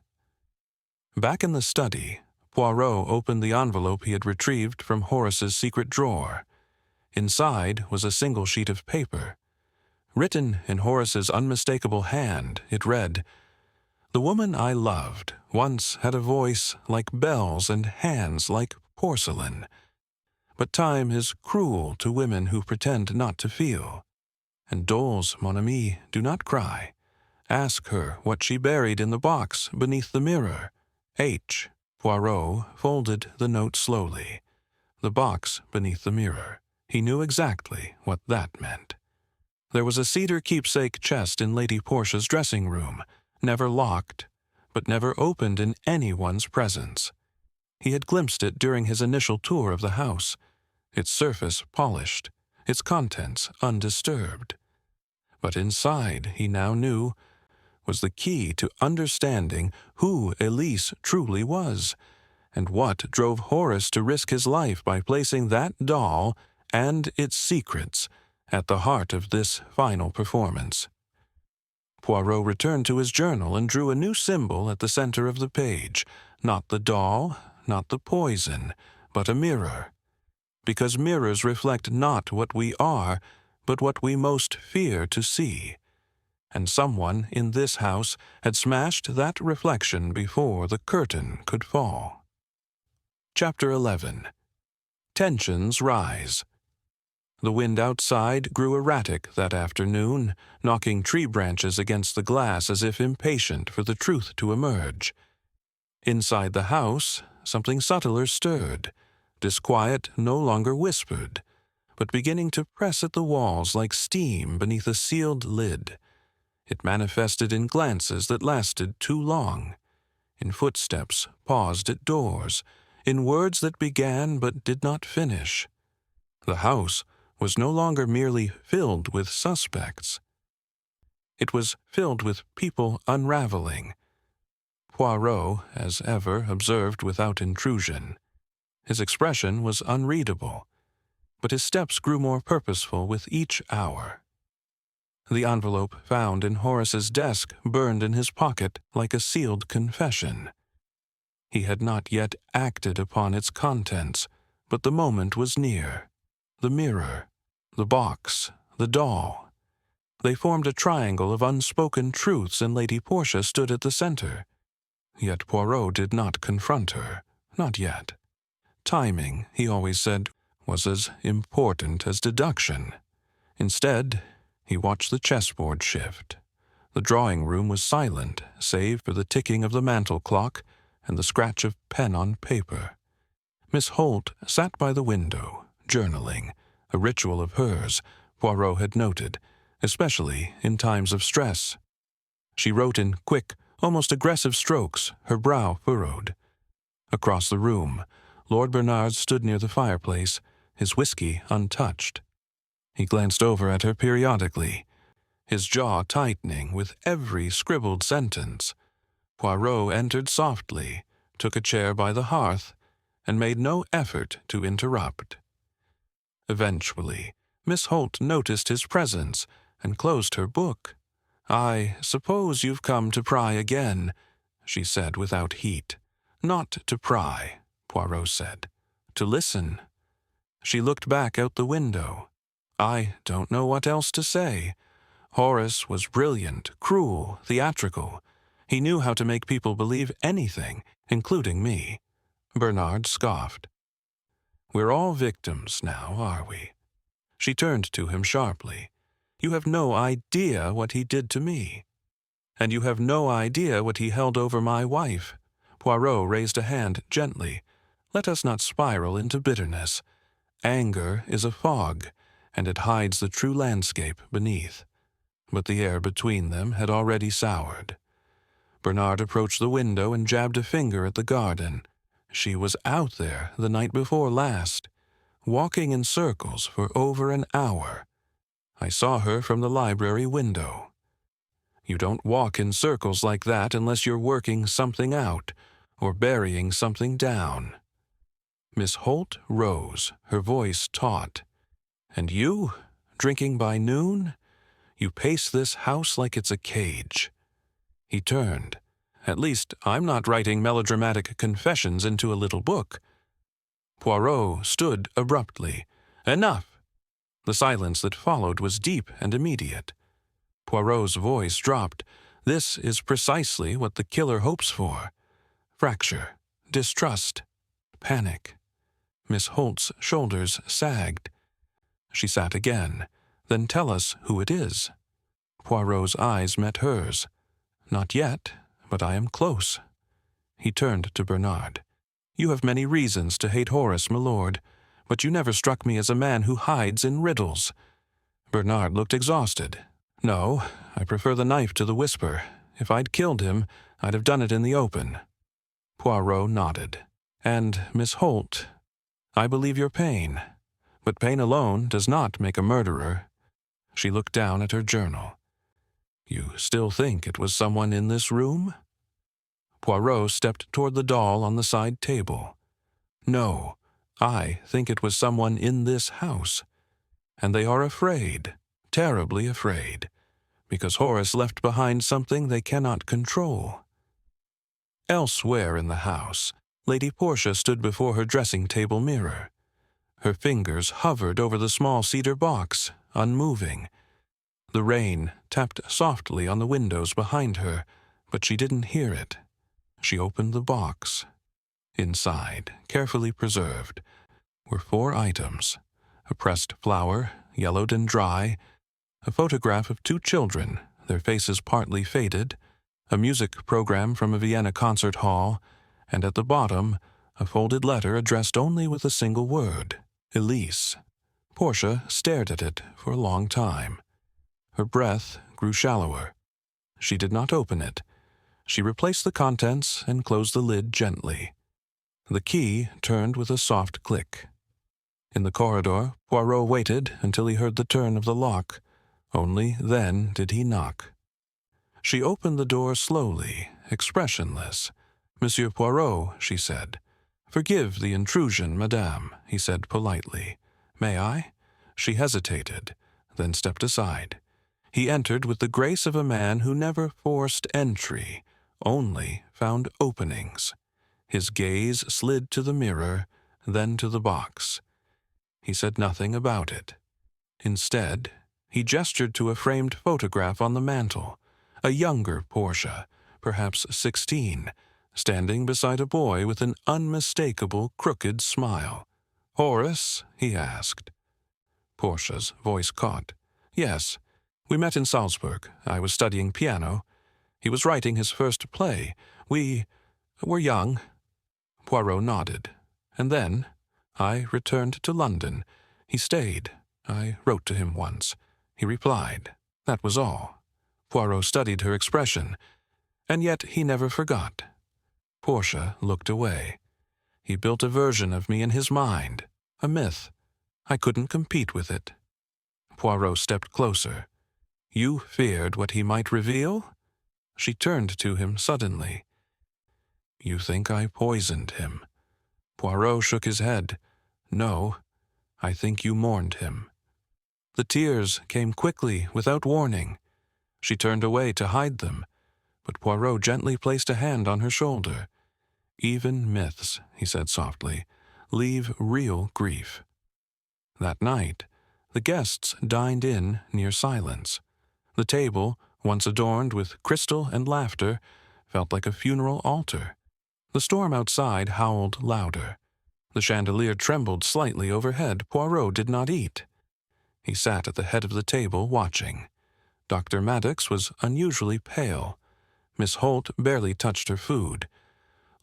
Back in the study, Poirot opened the envelope he had retrieved from Horace's secret drawer. Inside was a single sheet of paper. Written in Horace's unmistakable hand, it read, "The woman I loved once had a voice like bells and hands like porcelain. But time is cruel to women who pretend not to feel. And dolls, mon ami, do not cry. Ask her what she buried in the box beneath the mirror. H." Poirot folded the note slowly. The box beneath the mirror. He knew exactly what that meant. There was a cedar keepsake chest in Lady Portia's dressing room, never locked, but never opened in anyone's presence. He had glimpsed it during his initial tour of the house, its surface polished, its contents undisturbed. But inside, he now knew, was the key to understanding who Elise truly was, and what drove Horace to risk his life by placing that doll and its secrets at the heart of this final performance. Poirot returned to his journal and drew a new symbol at the center of the page, not the doll, not the poison, but a mirror. Because mirrors reflect not what we are, but what we most fear to see. And someone in this house had smashed that reflection before the curtain could fall. Chapter 11. Tensions rise. The wind outside grew erratic that afternoon, knocking tree branches against the glass as if impatient for the truth to emerge. Inside the house, something subtler stirred. Disquiet no longer whispered, but beginning to press at the walls like steam beneath a sealed lid. It manifested in glances that lasted too long, in footsteps paused at doors, in words that began but did not finish. The house was no longer merely filled with suspects. It was filled with people unraveling. Poirot, as ever, observed without intrusion. His expression was unreadable, but his steps grew more purposeful with each hour. The envelope found in Horace's desk burned in his pocket like a sealed confession. He had not yet acted upon its contents, but the moment was near. The mirror, the box, the doll. They formed a triangle of unspoken truths, and Lady Portia stood at the center. Yet Poirot did not confront her, not yet. Timing, he always said, was as important as deduction. Instead, he watched the chessboard shift. The drawing room was silent, save for the ticking of the mantel clock and the scratch of pen on paper. Miss Holt sat by the window, journaling, a ritual of hers, Poirot had noted, especially in times of stress. She wrote in quick, almost aggressive strokes, her brow furrowed. Across the room, Lord Bernard stood near the fireplace, his whiskey untouched. He glanced over at her periodically, his jaw tightening with every scribbled sentence. Poirot entered softly, took a chair by the hearth, and made no effort to interrupt. Eventually, Miss Holt noticed his presence and closed her book. "I suppose you've come to pry again," she said without heat. "Not to pry," Poirot said. "To listen." She looked back out the window. "I don't know what else to say. Horace was brilliant, cruel, theatrical. He knew how to make people believe anything, including me." Bernard scoffed. "We're all victims now, are we?" She turned to him sharply. "You have no idea what he did to me. And you have no idea what he held over my wife." Poirot raised a hand gently. "Let us not spiral into bitterness. Anger is a fog, and it hides the true landscape beneath." But the air between them had already soured. Bernard approached the window and jabbed a finger at the garden. "She was out there the night before last, walking in circles for over an hour. I saw her from the library window. You don't walk in circles like that unless you're working something out or burying something down." Miss Holt rose, her voice taut. "And you, drinking by noon? You pace this house like it's a cage." He turned. "At least I'm not writing melodramatic confessions into a little book." Poirot stood abruptly. "Enough!" The silence that followed was deep and immediate. Poirot's voice dropped. "This is precisely what the killer hopes for. Fracture, distrust, panic." Miss Holt's shoulders sagged. She sat again. "Then tell us who it is." Poirot's eyes met hers. "Not yet, but I am close." He turned to Bernard. "You have many reasons to hate Horace, milord, but you never struck me as a man who hides in riddles." Bernard looked exhausted. "No, I prefer the knife to the whisper. If I'd killed him, I'd have done it in the open." Poirot nodded. "And, Miss Holt, I believe your pain, but pain alone does not make a murderer." She looked down at her journal. "You still think it was someone in this room?" Poirot stepped toward the doll on the side table. "No, I think it was someone in this house. And they are afraid, terribly afraid, because Horace left behind something they cannot control." Elsewhere in the house, Lady Portia stood before her dressing-table mirror. Her fingers hovered over the small cedar box, unmoving. The rain tapped softly on the windows behind her, but she didn't hear it. She opened the box. Inside, carefully preserved, were 4 items: a pressed flower, yellowed and dry, a photograph of 2 children, their faces partly faded, a music program from a Vienna concert hall, and at the bottom, a folded letter addressed only with a single word: Elise. Portia stared at it for a long time. Her breath grew shallower. She did not open it. She replaced the contents and closed the lid gently. The key turned with a soft click. In the corridor, Poirot waited until he heard the turn of the lock. Only then did he knock. She opened the door slowly, expressionless. "Monsieur Poirot," she said. "Forgive the intrusion, madame," he said politely. "May I?" She hesitated, then stepped aside. He entered with the grace of a man who never forced entry, only found openings. His gaze slid to the mirror, then to the box. He said nothing about it. Instead, he gestured to a framed photograph on the mantel, a younger Portia, perhaps 16, standing beside a boy with an unmistakable crooked smile. "Horace?" he asked. Portia's voice caught. "Yes. We met in Salzburg. I was studying piano. He was writing his first play. We were young." Poirot nodded. "And then?" I returned to London. He stayed. I wrote to him once. He replied. That was all. Poirot studied her expression, and yet he never forgot. Portia looked away. He built a version of me in his mind, a myth. I couldn't compete with it. Poirot stepped closer. You feared what he might reveal? She turned to him suddenly. You think I poisoned him? Poirot shook his head. No, I think you mourned him. The tears came quickly, without warning. She turned away to hide them, but Poirot gently placed a hand on her shoulder. Even myths, he said softly, leave real grief. That night, the guests dined in near silence. The table, once adorned with crystal and laughter, felt like a funeral altar. The storm outside howled louder. The chandelier trembled slightly overhead. Poirot did not eat. He sat at the head of the table watching. Dr. Maddox was unusually pale. Miss Holt barely touched her food.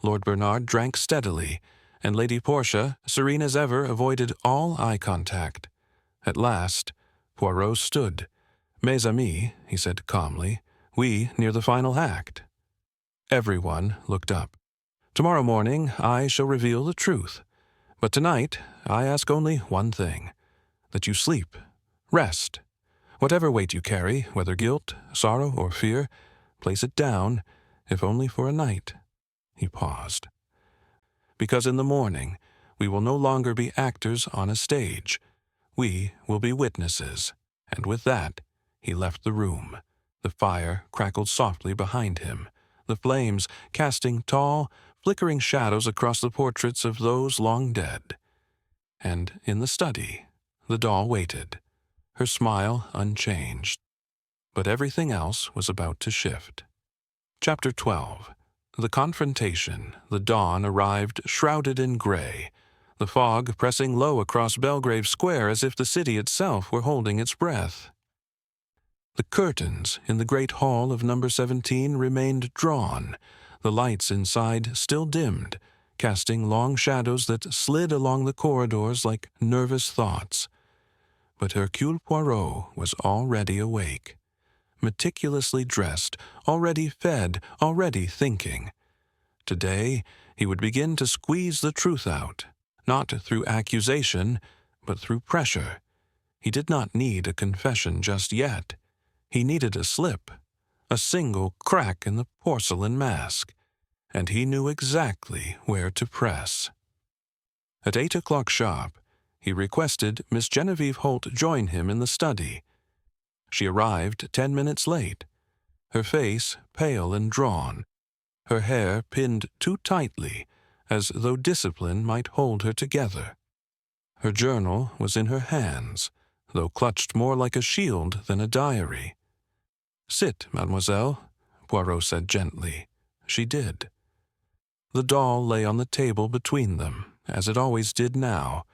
Lord Bernard drank steadily, and Lady Portia, serene as ever, avoided all eye contact. At last, Poirot stood. Mes amis, he said calmly, we near the final act. Everyone looked up. Tomorrow morning I shall reveal the truth. But tonight I ask only one thing, that you sleep, rest. Whatever weight you carry, whether guilt, sorrow, or fear, place it down, if only for a night. He paused. Because in the morning we will no longer be actors on a stage. We will be witnesses. And with that, he left the room. The fire crackled softly behind him, the flames casting tall, flickering shadows across the portraits of those long dead. And in the study, the doll waited, her smile unchanged. But everything else was about to shift. Chapter 12. The confrontation. The dawn arrived shrouded in gray, the fog pressing low across Belgrave Square as if the city itself were holding its breath. The curtains in the great hall of number 17 remained drawn, the lights inside still dimmed, casting long shadows that slid along the corridors like nervous thoughts. But Hercule Poirot was already awake, meticulously dressed, already fed, already thinking. Today he would begin to squeeze the truth out, not through accusation, but through pressure. He did not need a confession just yet. He needed a slip, a single crack in the porcelain mask, and he knew exactly where to press. At 8 o'clock sharp, he requested Miss Genevieve Holt join him in the study. She arrived 10 minutes late, her face pale and drawn, her hair pinned too tightly, as though discipline might hold her together. Her journal was in her hands, though clutched more like a shield than a diary. "Sit, mademoiselle," Poirot said gently. She did. The doll lay on the table between them, as it always did now,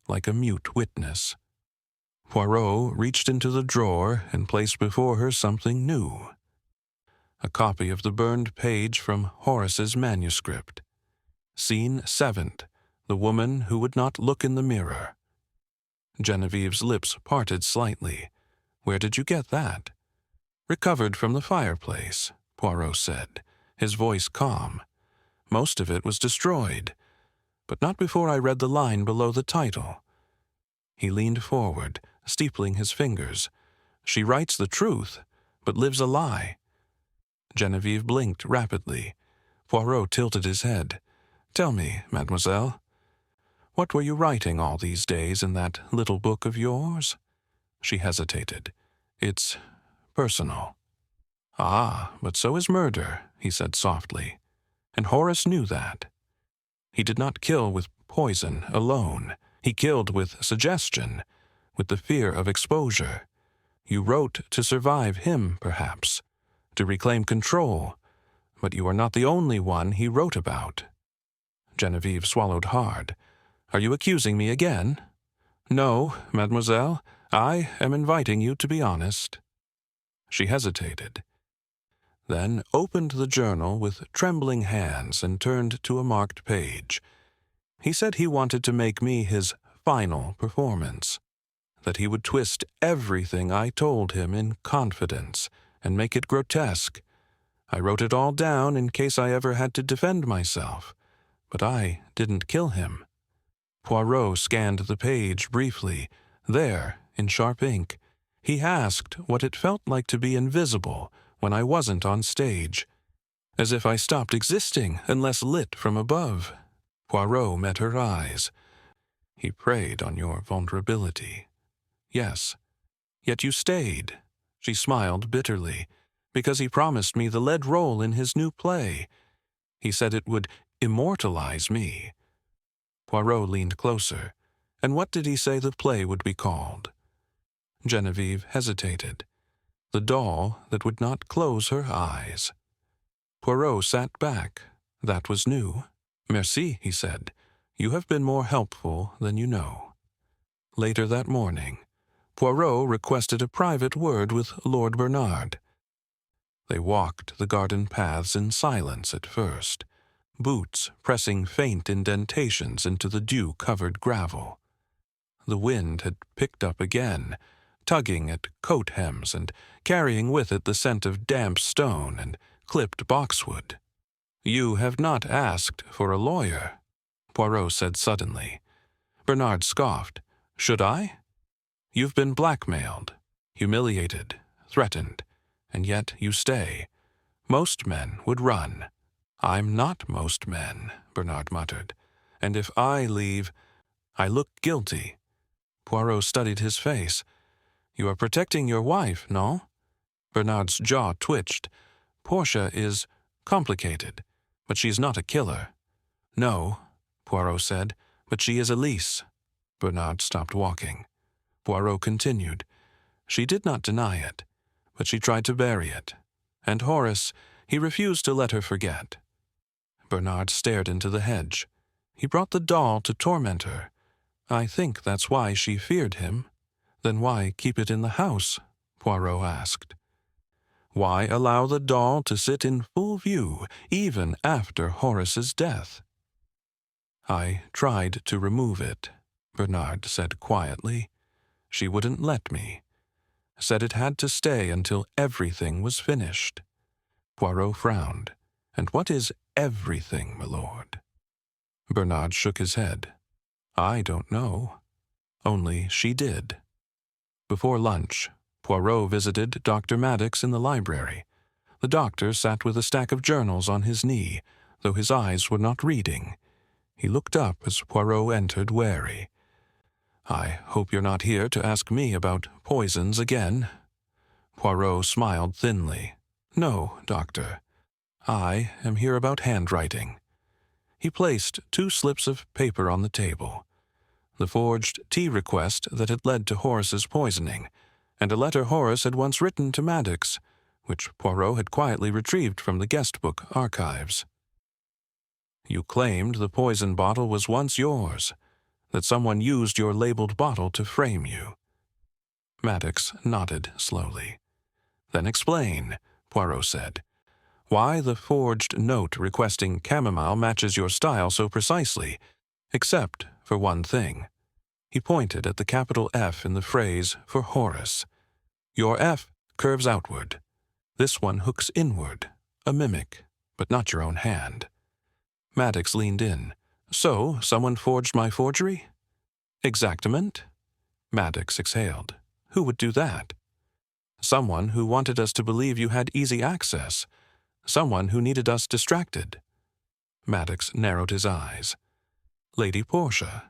like a mute witness. Poirot reached into the drawer and placed before her something new. A copy of the burned page from Horace's manuscript. Scene 7th, the woman who would not look in the mirror. Genevieve's lips parted slightly. "Where did you get that?" "Recovered from the fireplace," Poirot said, his voice calm. "Most of it was destroyed, but not before I read the line below the title." He leaned forward, steepling his fingers. "She writes the truth, but lives a lie." Genevieve blinked rapidly. Poirot tilted his head. "Tell me, mademoiselle, what were you writing all these days in that little book of yours?" She hesitated. "It's personal." "Ah, but so is murder," he said softly. And Horace knew that. He did not kill with poison alone. He killed with suggestion, with the fear of exposure. You wrote to survive him, perhaps, to reclaim control, but you are not the only one he wrote about. Genevieve swallowed hard. "Are you accusing me again?" "No, mademoiselle. I am inviting you to be honest." She hesitated, then opened the journal with trembling hands and turned to a marked page. He said he wanted to make me his final performance, that he would twist everything I told him in confidence and make it grotesque. I wrote it all down in case I ever had to defend myself, but I didn't kill him. Poirot scanned the page briefly. There, in sharp ink, he asked what it felt like to be invisible when I wasn't on stage, as if I stopped existing unless lit from above. Poirot met her eyes. He preyed on your vulnerability. Yes, yet you stayed. She smiled bitterly, because he promised me the lead role in his new play. He said it would immortalize me. Poirot leaned closer. And what did he say the play would be called? Genevieve hesitated. The doll that would not close her eyes. Poirot sat back. That was new. Merci, he said. You have been more helpful than you know. Later that morning, Poirot requested a private word with Lord Bernard. They walked the garden paths in silence at first, boots pressing faint indentations into the dew-covered gravel. The wind had picked up again, tugging at coat hems and carrying with it the scent of damp stone and clipped boxwood. "You have not asked for a lawyer," Poirot said suddenly. Bernard scoffed. "Should I? You've been blackmailed, humiliated, threatened, and yet you stay. Most men would run." "I'm not most men," Bernard muttered. "And if I leave, I look guilty." Poirot studied his face. "You are protecting your wife, no?" Bernard's jaw twitched. "Portia is complicated, but she's not a killer." "No," Poirot said, "but she is Elise." Bernard stopped walking. Poirot continued. "She did not deny it, but she tried to bury it. And Horace, he refused to let her forget." Bernard stared into the hedge. "He brought the doll to torment her. I think that's why she feared him." "Then why keep it in the house?" Poirot asked. "Why allow the doll to sit in full view even after Horace's death?" "I tried to remove it," Bernard said quietly. "She wouldn't let me. Said it had to stay until everything was finished." Poirot frowned. "And what is everything, milord?" Bernard shook his head. "I don't know. Only she did." Before lunch, Poirot visited Dr. Maddox in the library. The doctor sat with a stack of journals on his knee, though his eyes were not reading. He looked up as Poirot entered, wary. "I hope you're not here to ask me about poisons again." Poirot smiled thinly. "No, doctor. I am here about handwriting." He placed 2 slips of paper on the table. The forged tea request that had led to Horace's poisoning, and a letter Horace had once written to Maddox, which Poirot had quietly retrieved from the guest book archives. "You claimed the poison bottle was once yours, that someone used your labeled bottle to frame you." Maddox nodded slowly. "Then explain," Poirot said. "Why the forged note requesting chamomile matches your style so precisely, except for one thing." He pointed at the capital F in the phrase for Horace. "Your F curves outward. This one hooks inward, a mimic, but not your own hand." Maddox leaned in. "So, someone forged my forgery?" "Exactament." Maddox exhaled. "Who would do that?" "Someone who wanted us to believe you had easy access. Someone who needed us distracted." Maddox narrowed his eyes. "Lady Portia."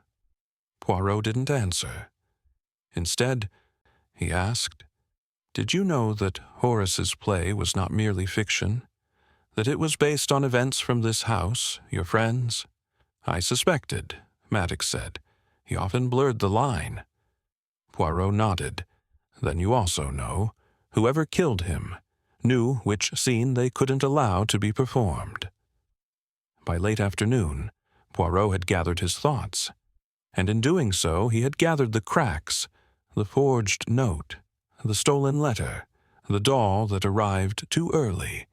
Poirot didn't answer. Instead, he asked, "Did you know that Horace's play was not merely fiction? That it was based on events from this house, your friends?" "I suspected," Maddox said. "He often blurred the line." Poirot nodded. "Then you also know, whoever killed him knew which scene they couldn't allow to be performed." By late afternoon, Poirot had gathered his thoughts, and in doing so he had gathered the cracks, the forged note, the stolen letter, the doll that arrived too early,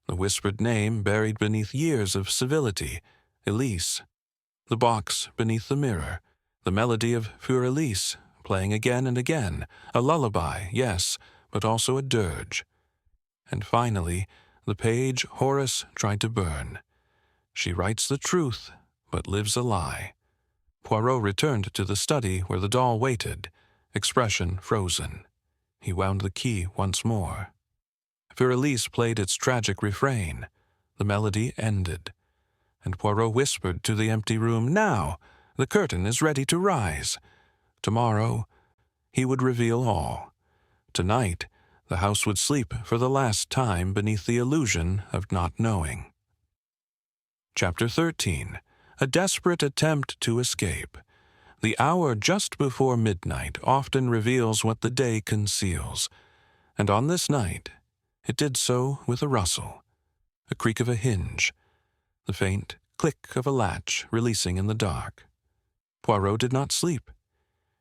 the whispered name buried beneath years of civility, Elise. The box beneath the mirror, the melody of Fur-Elise playing again and again, a lullaby, yes, but also a dirge. And finally, the page Horace tried to burn. She writes the truth, but lives a lie. Poirot returned to the study where the doll waited, expression frozen. He wound the key once more. Fur-Elise played its tragic refrain. The melody ended, and Poirot whispered to the empty room, "Now! The curtain is ready to rise." Tomorrow, he would reveal all. Tonight, the house would sleep for the last time beneath the illusion of not knowing. Chapter 13. A desperate attempt to escape. The hour just before midnight often reveals what the day conceals, and on this night it did so with a rustle, a creak of a hinge, the faint click of a latch releasing in the dark. Poirot did not sleep.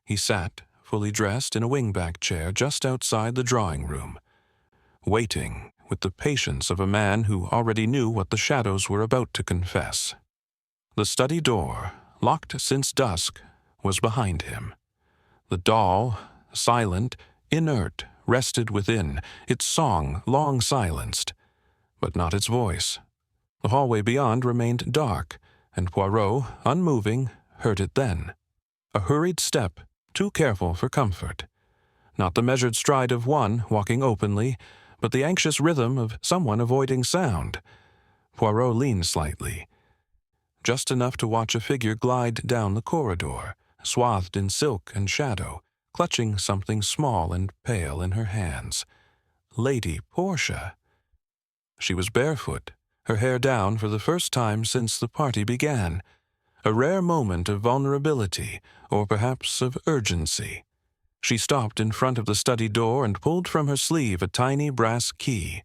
He sat, fully dressed, in a wing-back chair just outside the drawing-room, waiting with the patience of a man who already knew what the shadows were about to confess. The study door, locked since dusk, was behind him. The doll, silent, inert, rested within, its song long silenced, but not its voice. The hallway beyond remained dark, and Poirot, unmoving, heard it then. A hurried step, too careful for comfort. Not the measured stride of one walking openly, but the anxious rhythm of someone avoiding sound. Poirot leaned slightly, just enough to watch a figure glide down the corridor, swathed in silk and shadow, clutching something small and pale in her hands. Lady Portia. She was barefoot, her hair down for the first time since the party began, a rare moment of vulnerability, or perhaps of urgency. She stopped in front of the study door and pulled from her sleeve a tiny brass key.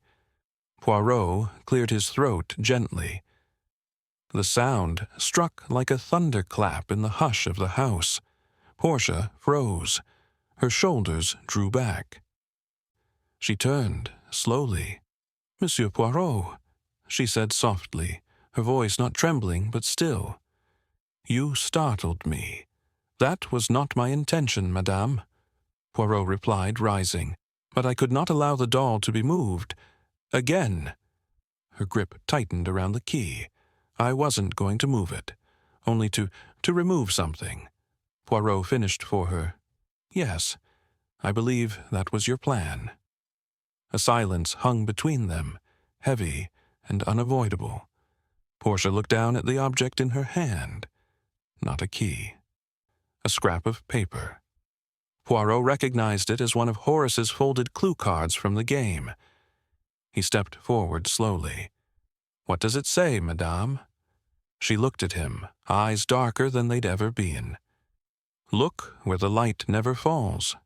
Poirot cleared his throat gently. The sound struck like a thunderclap in the hush of the house. Portia froze. Her shoulders drew back. She turned, slowly. "Monsieur Poirot," she said softly, her voice not trembling but still. "You startled me. That was not my intention, madame," Poirot replied, rising. "But I could not allow the doll to be moved. Again." Her grip tightened around the key. "I wasn't going to move it. Only to remove something." Poirot finished for her. "Yes, I believe that was your plan." A silence hung between them, heavy and unavoidable. Portia looked down at the object in her hand. Not a key. A scrap of paper. Poirot recognized it as one of Horace's folded clue cards from the game. He stepped forward slowly. "What does it say, madame?" She looked at him, eyes darker than they'd ever been. "Look where the light never falls."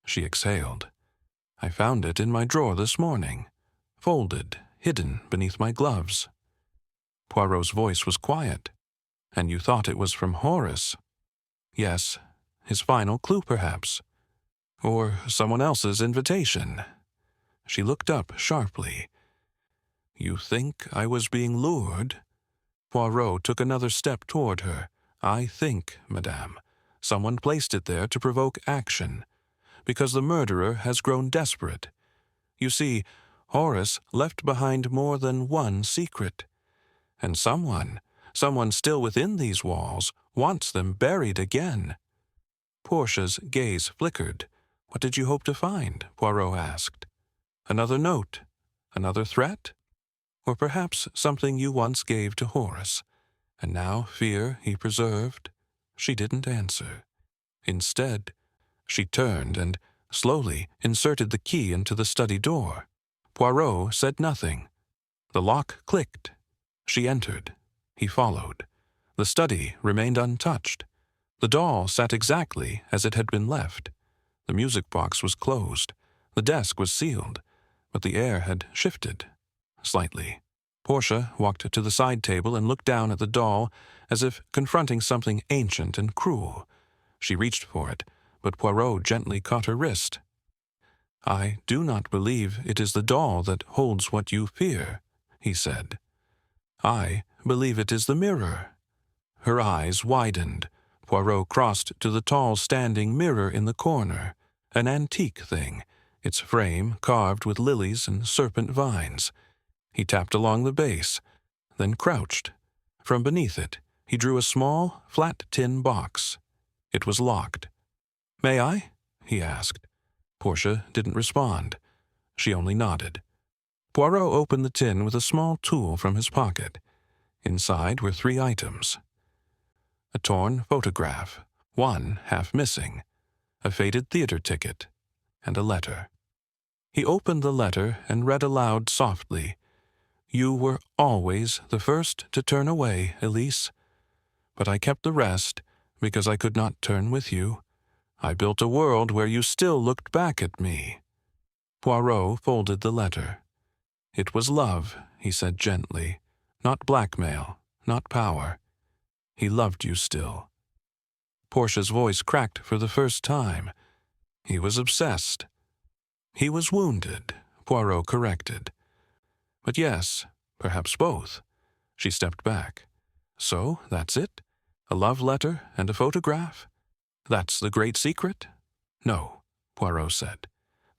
She exhaled. "I found it in my drawer this morning, folded, hidden beneath my gloves." Poirot's voice was quiet. "And you thought it was from Horace?" "Yes, his final clue, perhaps. Or someone else's invitation." She looked up sharply. "You think I was being lured?" Poirot took another step toward her. "I think, madame, someone placed it there to provoke action, because the murderer has grown desperate. You see, Horace left behind more than one secret, and someone still within these walls, wants them buried again." Portia's gaze flickered. "What did you hope to find?" Poirot asked. "Another note? Another threat? Or perhaps something you once gave to Horace, and now fear he preserved?" She didn't answer. Instead, she turned and slowly inserted the key into the study door. Poirot said nothing. The lock clicked. She entered. He followed. The study remained untouched. The doll sat exactly as it had been left. The music box was closed. The desk was sealed, but the air had shifted slightly. Portia walked to the side table and looked down at the doll as if confronting something ancient and cruel. She reached for it, but Poirot gently caught her wrist. "I do not believe it is the doll that holds what you fear," he said. "I believe it is the mirror." Her eyes widened. Poirot crossed to the tall standing mirror in the corner, an antique thing, its frame carved with lilies and serpent vines. He tapped along the base, then crouched. From beneath it, he drew a small, flat tin box. It was locked. "May I?" he asked. Portia didn't respond. She only nodded. Poirot opened the tin with a small tool from his pocket. Inside were 3 items. A torn photograph, one half missing, a faded theater ticket, and a letter. He opened the letter and read aloud softly, "You were always the first to turn away, Elise. But I kept the rest because I could not turn with you. I built a world where you still looked back at me." Poirot folded the letter. "It was love," he said gently, "not blackmail, not power. He loved you still." Portia's voice cracked for the first time. "He was obsessed." "He was wounded," Poirot corrected. "But yes, perhaps both." She stepped back. "So, that's it? A love letter and a photograph? That's the great secret?" "No," Poirot said.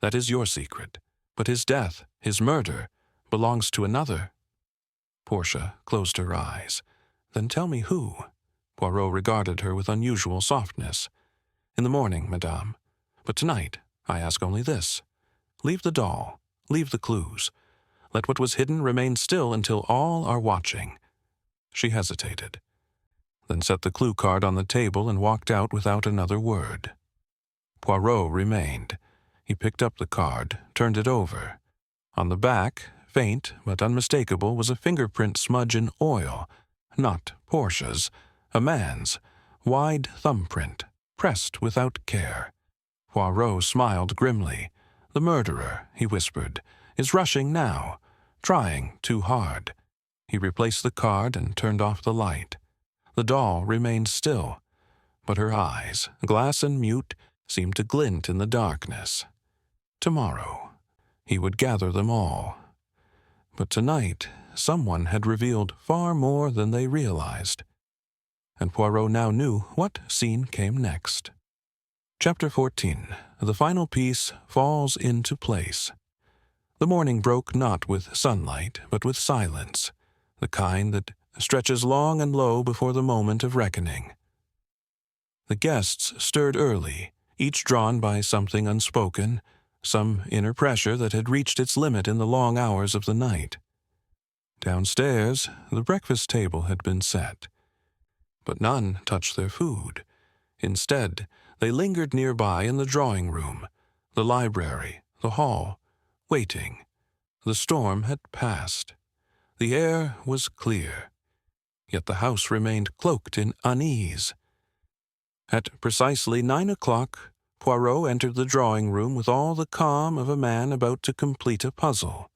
"That is your secret. But his death, his murder, belongs to another." Portia closed her eyes. "Then tell me who." Poirot regarded her with unusual softness. "In the morning, madame. But tonight, I ask only this. Leave the doll. Leave the clues. Let what was hidden remain still until all are watching." She hesitated, then set the clue card on the table and walked out without another word. Poirot remained. He picked up the card, turned it over. On the back, faint but unmistakable, was a fingerprint smudge in oil, not Portia's, a man's, wide thumbprint, pressed without care. Poirot smiled grimly. "The murderer," he whispered, "is rushing now, trying too hard." He replaced the card and turned off the light. The doll remained still, but her eyes, glass and mute, seemed to glint in the darkness. Tomorrow, he would gather them all. But tonight, someone had revealed far more than they realized. And Poirot now knew what scene came next. Chapter 14. The final piece falls into place. The morning broke not with sunlight, but with silence, the kind that stretches long and low before the moment of reckoning. The guests stirred early, each drawn by something unspoken, some inner pressure that had reached its limit in the long hours of the night. Downstairs, the breakfast table had been set, but none touched their food. Instead, they lingered nearby in the drawing room, the library, the hall, waiting. The storm had passed. The air was clear, yet the house remained cloaked in unease. At precisely 9 o'clock, Poirot entered the drawing room with all the calm of a man about to complete a puzzle.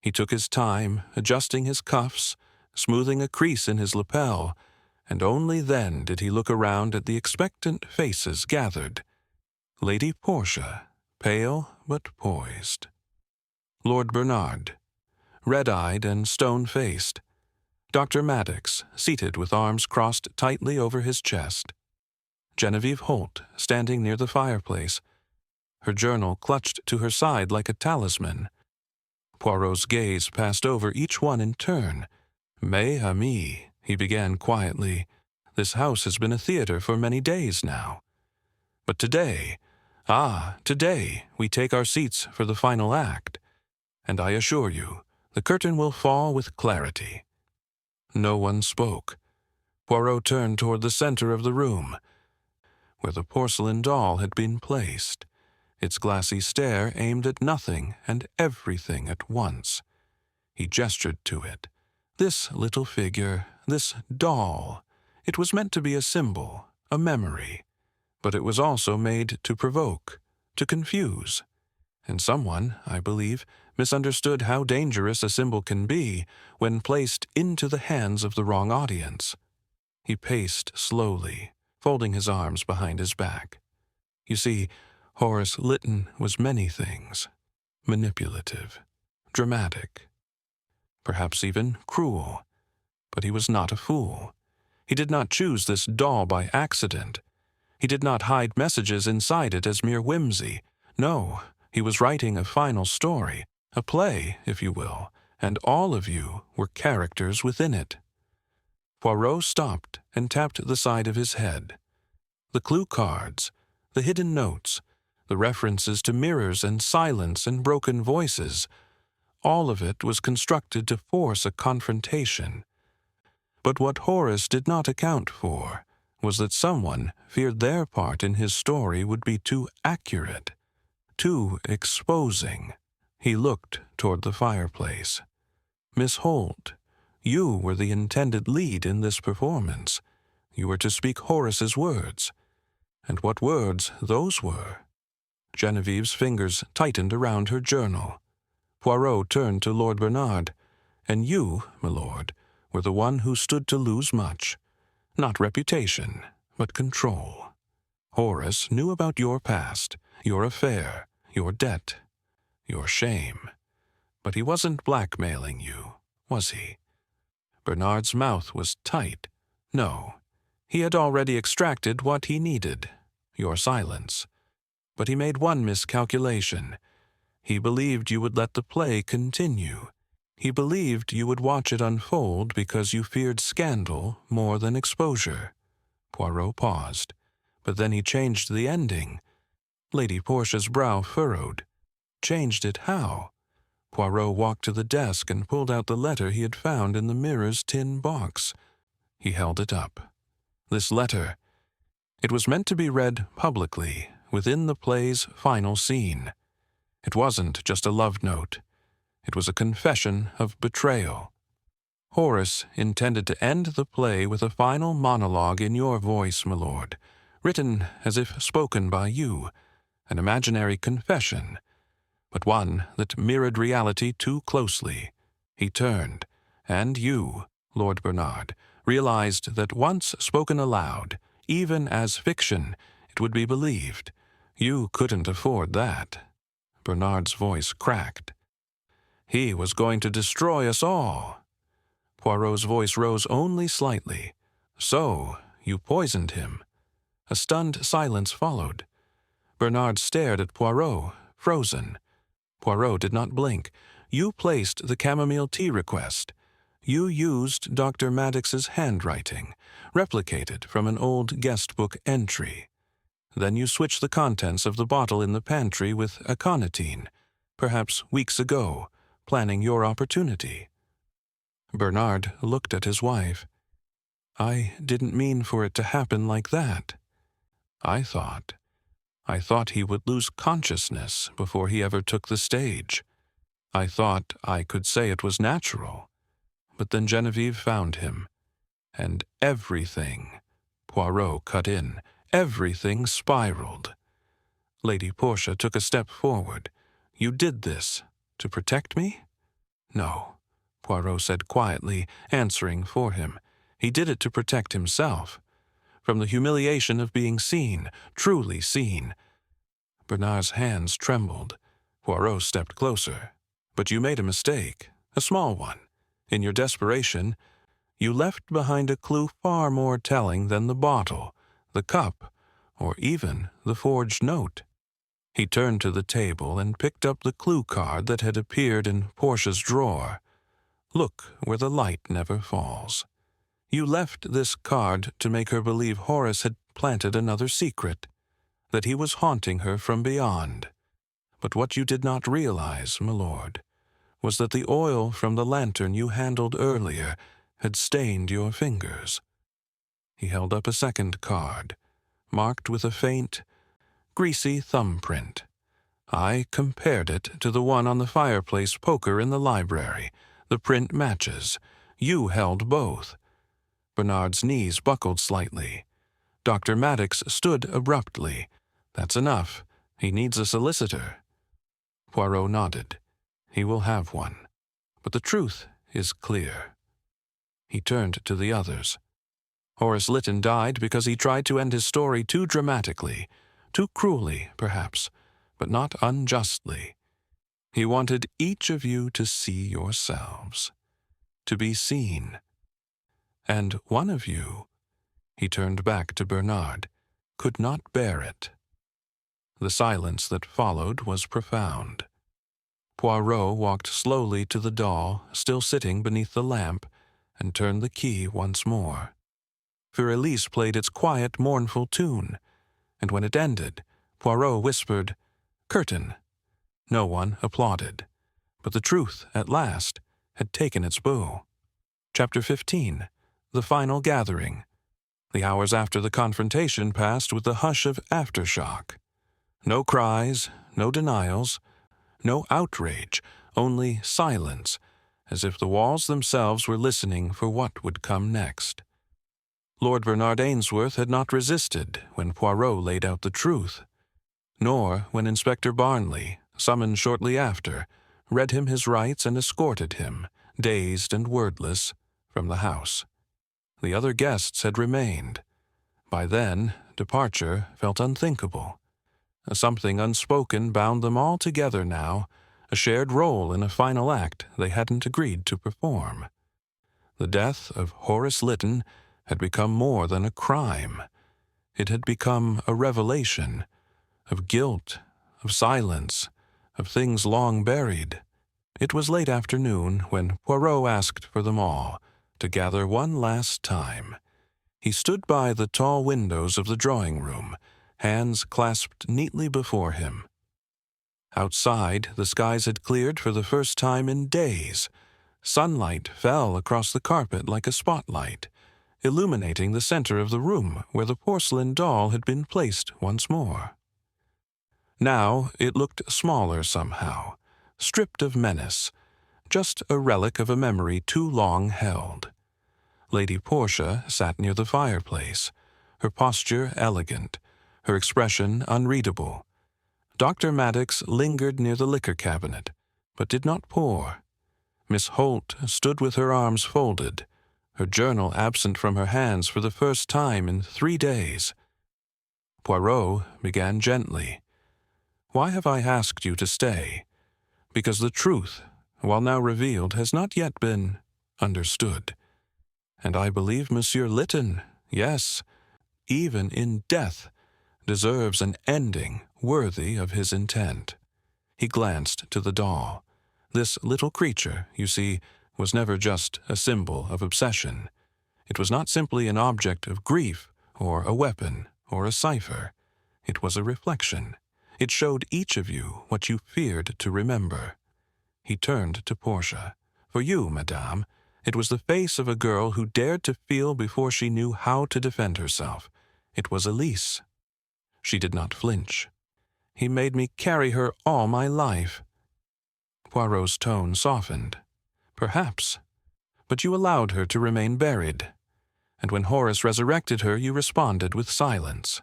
He took his time, adjusting his cuffs, smoothing a crease in his lapel, and only then did he look around at the expectant faces gathered. Lady Portia, pale but poised. Lord Bernard, red-eyed and stone-faced. Dr. Maddox, seated with arms crossed tightly over his chest. Genevieve Holt, standing near the fireplace, her journal clutched to her side like a talisman. Poirot's gaze passed over each one in turn. "Mes amis," he began quietly, "this house has been a theater for many days now. But today, today, we take our seats for the final act, and I assure you, the curtain will fall with clarity." No one spoke. Poirot turned toward the center of the room, where the porcelain doll had been placed, its glassy stare aimed at nothing and everything at once. He gestured to it. This little figure, this doll, it was meant to be a symbol, a memory, but it was also made to provoke, to confuse. And someone, I believe, misunderstood how dangerous a symbol can be when placed into the hands of the wrong audience. He paced slowly, folding his arms behind his back. You see, Horace Lytton was many things. Manipulative, dramatic, perhaps even cruel. But he was not a fool. He did not choose this doll by accident. He did not hide messages inside it as mere whimsy. No, he was writing a final story, a play, if you will, and all of you were characters within it. Poirot stopped and tapped the side of his head. The clue cards, the hidden notes, the references to mirrors and silence and broken voices, all of it was constructed to force a confrontation. But what Horace did not account for was that someone feared their part in his story would be too accurate, too exposing. He looked toward the fireplace. Miss Holt, you were the intended lead in this performance. You were to speak Horace's words. And what words those were! Genevieve's fingers tightened around her journal. Poirot turned to Lord Bernard. And you, my lord, were the one who stood to lose much. Not reputation, but control. Horace knew about your past, your affair, your debt, your shame. But he wasn't blackmailing you, was he? Bernard's mouth was tight. No, he had already extracted what he needed, your silence. But he made one miscalculation. He believed you would let the play continue. He believed you would watch it unfold because you feared scandal more than exposure. Poirot paused, but then he changed the ending. Lady Portia's brow furrowed. Changed it how? Poirot walked to the desk and pulled out the letter he had found in the mirror's tin box. He held it up. This letter. It was meant to be read publicly, within the play's final scene. It wasn't just a love note. It was a confession of betrayal. Horace intended to end the play with a final monologue in your voice, my lord, written as if spoken by you, an imaginary confession, but one that mirrored reality too closely. He turned, and you, Lord Bernard, realized that once spoken aloud, even as fiction, it would be believed. You couldn't afford that. Bernard's voice cracked. He was going to destroy us all. Poirot's voice rose only slightly. So, you poisoned him. A stunned silence followed. Bernard stared at Poirot, frozen. Poirot did not blink. You placed the chamomile tea request. You used Dr. Maddox's handwriting, replicated from an old guest book entry. Then you switched the contents of the bottle in the pantry with aconitine, perhaps weeks ago, planning your opportunity. Bernard looked at his wife. I didn't mean for it to happen like that. I thought he would lose consciousness before he ever took the stage. I thought I could say it was natural. But then Genevieve found him. And everything, Poirot cut in, everything spiraled. Lady Portia took a step forward. You did this to protect me? No, Poirot said quietly, answering for him. He did it to protect himself. From the humiliation of being seen, truly seen. Bernard's hands trembled. Poirot stepped closer. But you made a mistake, a small one. In your desperation, you left behind a clue far more telling than the bottle, the cup, or even the forged note. He turned to the table and picked up the clue card that had appeared in Portia's drawer. Look where the light never falls. You left this card to make her believe Horace had planted another secret, that he was haunting her from beyond. But what you did not realize, my lord, was that the oil from the lantern you handled earlier had stained your fingers. He held up a second card, marked with a faint, greasy thumbprint. I compared it to the one on the fireplace poker in the library. The print matches. You held both. Bernard's knees buckled slightly. Dr. Maddox stood abruptly. That's enough. He needs a solicitor. Poirot nodded. He will have one. But the truth is clear. He turned to the others. Horace Lytton died because he tried to end his story too dramatically, too cruelly, perhaps, but not unjustly. He wanted each of you to see yourselves, to be seen. And one of you He turned back to Bernard, could not bear it. The silence that followed was profound. Poirot walked slowly to the doll, still sitting beneath the lamp, and turned the key once more. Fiorelise played its quiet, mournful tune, and when it ended, Poirot whispered, "Curtain." No one applauded, but the truth, at last, had taken its bow. Chapter 15. The Final Gathering. The hours after the confrontation passed with the hush of aftershock. No cries, no denials, no outrage, only silence, as if the walls themselves were listening for what would come next. Lord Bernard Ainsworth had not resisted when Poirot laid out the truth, nor when Inspector Barnley, summoned shortly after, read him his rights and escorted him, dazed and wordless, from the house. The other guests had remained. By then, departure felt unthinkable. Something unspoken bound them all together now, a shared role in a final act they hadn't agreed to perform. The death of Horace Lytton had become more than a crime. It had become a revelation of guilt, of silence, of things long buried. It was late afternoon when Poirot asked for them all to gather one last time. He stood by the tall windows of the drawing-room, hands clasped neatly before him. Outside, the skies had cleared for the first time in days. Sunlight fell across the carpet like a spotlight, illuminating the center of the room where the porcelain doll had been placed once more. Now it looked smaller somehow, stripped of menace, just a relic of a memory too long held. Lady Portia sat near the fireplace, her posture elegant, her expression unreadable. Dr. Maddox lingered near the liquor cabinet, but did not pour. Miss Holt stood with her arms folded, her journal absent from her hands for the first time in 3 days. Poirot began gently. "Why have I asked you to stay? Because the truth, while now revealed, has not yet been understood. And I believe Monsieur Lytton, yes, even in death, deserves an ending worthy of his intent." He glanced to the doll. This little creature, you see, was never just a symbol of obsession. It was not simply an object of grief, or a weapon, or a cipher. It was a reflection. It showed each of you what you feared to remember. He turned to Portia. "For you, madame, it was the face of a girl who dared to feel before she knew how to defend herself. It was Elise. She did not flinch. He made me carry her all my life." Poirot's tone softened. "Perhaps. But you allowed her to remain buried. And when Horace resurrected her, you responded with silence."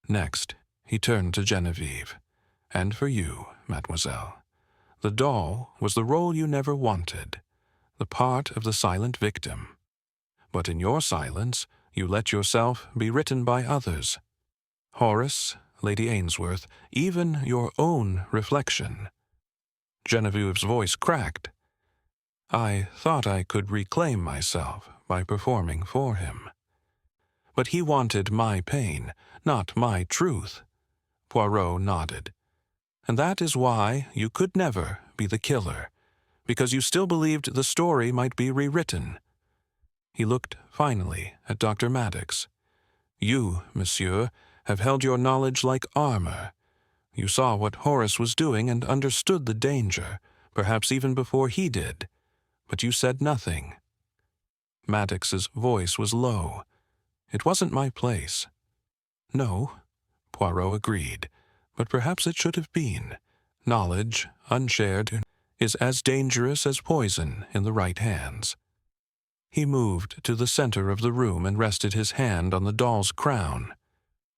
Next, he turned to Genevieve. "And for you, mademoiselle, the doll was the role you never wanted, the part of the silent victim. But in your silence, you let yourself be written by others. Horace, Lady Ainsworth, even your own reflection." Genevieve's voice cracked. "I thought I could reclaim myself by performing for him. But he wanted my pain, not my truth." Poirot nodded. "And that is why you could never be the killer, because you still believed the story might be rewritten." He looked finally at Dr. Maddox. "You, monsieur, have held your knowledge like armor. You saw what Horace was doing and understood the danger, perhaps even before he did. But you said nothing." Maddox's voice was low. "It wasn't my place." "No," Poirot agreed, "but perhaps it should have been. Knowledge, unshared, is as dangerous as poison in the right hands." He moved to the center of the room and rested his hand on the doll's crown.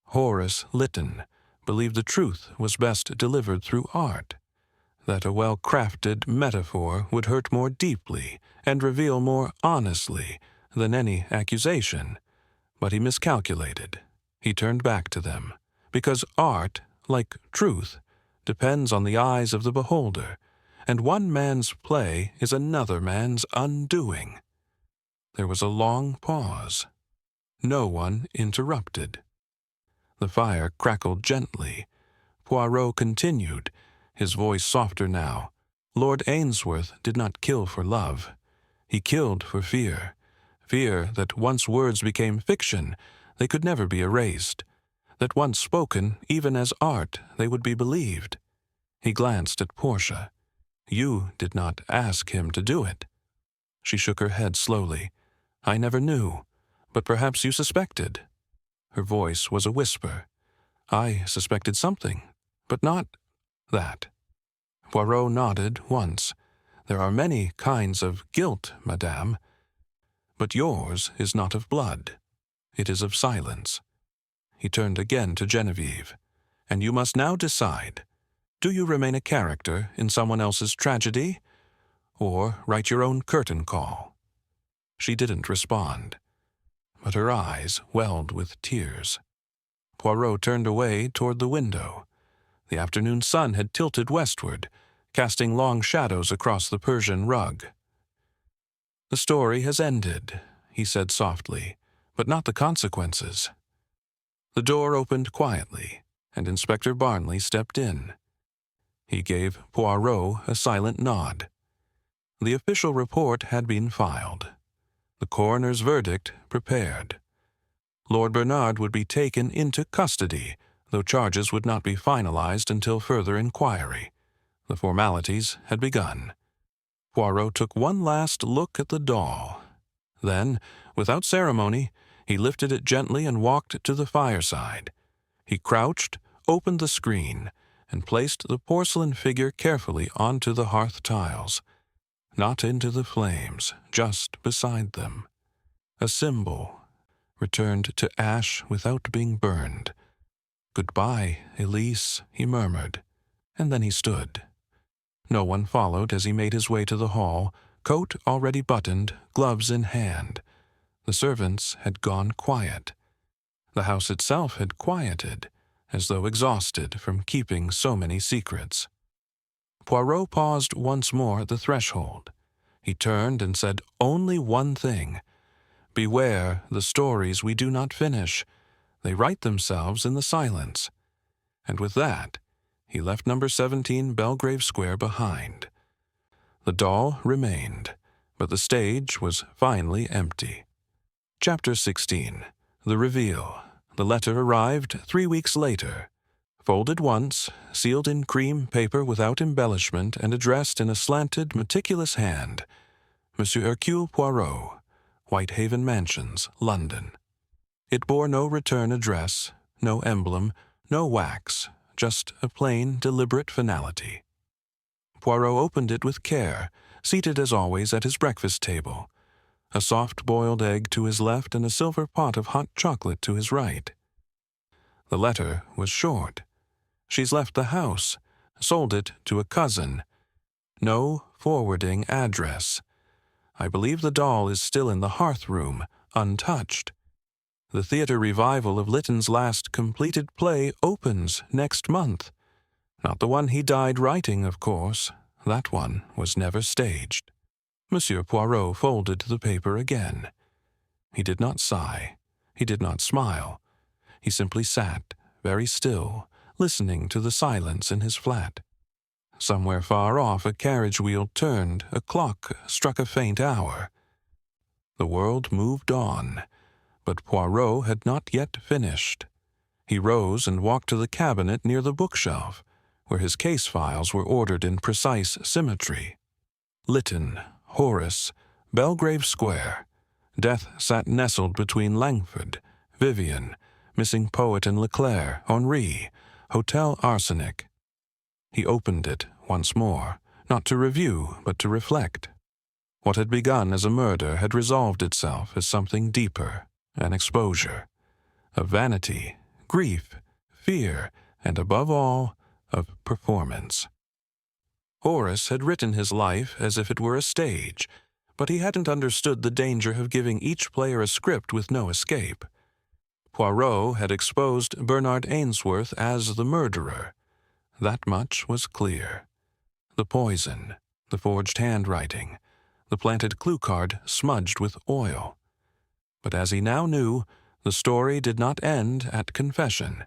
Horace Lytton believed the truth was best delivered through art, that a well-crafted metaphor would hurt more deeply and reveal more honestly than any accusation. But he miscalculated. He turned back to them, because art, like truth, depends on the eyes of the beholder, and one man's play is another man's undoing. There was a long pause. No one interrupted. The fire crackled gently. Poirot continued, his voice softer now. Lord Ainsworth did not kill for love. He killed for fear. Fear that once words became fiction, they could never be erased. That once spoken, even as art, they would be believed. He glanced at Portia. You did not ask him to do it. She shook her head slowly. I never knew, but perhaps you suspected. Her voice was a whisper. I suspected something, but not that. Poirot nodded once. There are many kinds of guilt, madame. But yours is not of blood. It is of silence. He turned again to Genevieve. And you must now decide. Do you remain a character in someone else's tragedy, or write your own curtain call? She didn't respond, but her eyes welled with tears. Poirot turned away toward the window. The afternoon sun had tilted westward, casting long shadows across the Persian rug. The story has ended, he said softly, but not the consequences. The door opened quietly, and Inspector Barnley stepped in. He gave Poirot a silent nod. The official report had been filed. The coroner's verdict prepared. Lord Bernard would be taken into custody, though charges would not be finalized until further inquiry. The formalities had begun. Poirot took one last look at the doll. Then, without ceremony, he lifted it gently and walked to the fireside. He crouched, opened the screen, and placed the porcelain figure carefully onto the hearth tiles. Not into the flames, just beside them. A symbol, returned to ash without being burned. Goodbye, Elise, he murmured, and then he stood. No one followed as he made his way to the hall, coat already buttoned, gloves in hand. The servants had gone quiet. The house itself had quieted, as though exhausted from keeping so many secrets. Poirot paused once more at the threshold. He turned and said only one thing. Beware the stories we do not finish. They write themselves in the silence. And with that, he left number 17 Belgrave Square behind. The doll remained, but the stage was finally empty. Chapter 16. The Reveal. The letter arrived 3 weeks later. Folded once, sealed in cream paper without embellishment, and addressed in a slanted, meticulous hand. Monsieur Hercule Poirot, Whitehaven Mansions, London. It bore no return address, no emblem, no wax, just a plain, deliberate finality. Poirot opened it with care, seated as always at his breakfast table. A soft-boiled egg to his left and a silver pot of hot chocolate to his right. The letter was short. She's left the house, sold it to a cousin. No forwarding address. I believe the doll is still in the hearth room, untouched. The theater revival of Lytton's last completed play opens next month. Not the one he died writing, of course. That one was never staged. Monsieur Poirot folded the paper again. He did not sigh. He did not smile. He simply sat, very still, listening to the silence in his flat. Somewhere far off a carriage wheel turned, a clock struck a faint hour. The world moved on, but Poirot had not yet finished. He rose and walked to the cabinet near the bookshelf, where his case files were ordered in precise symmetry. Lytton, Horace, Belgrave Square. Death sat nestled between Langford, Vivian, Missing Poet and Leclerc, Henri, Hotel Arsenic. He opened it once more, not to review, but to reflect. What had begun as a murder had resolved itself as something deeper, an exposure, of vanity, grief, fear, and above all, of performance. Horace had written his life as if it were a stage, but he hadn't understood the danger of giving each player a script with no escape. Poirot had exposed Bernard Ainsworth as the murderer. That much was clear. The poison, the forged handwriting, the planted clue card smudged with oil. But as he now knew, The story did not end at confession.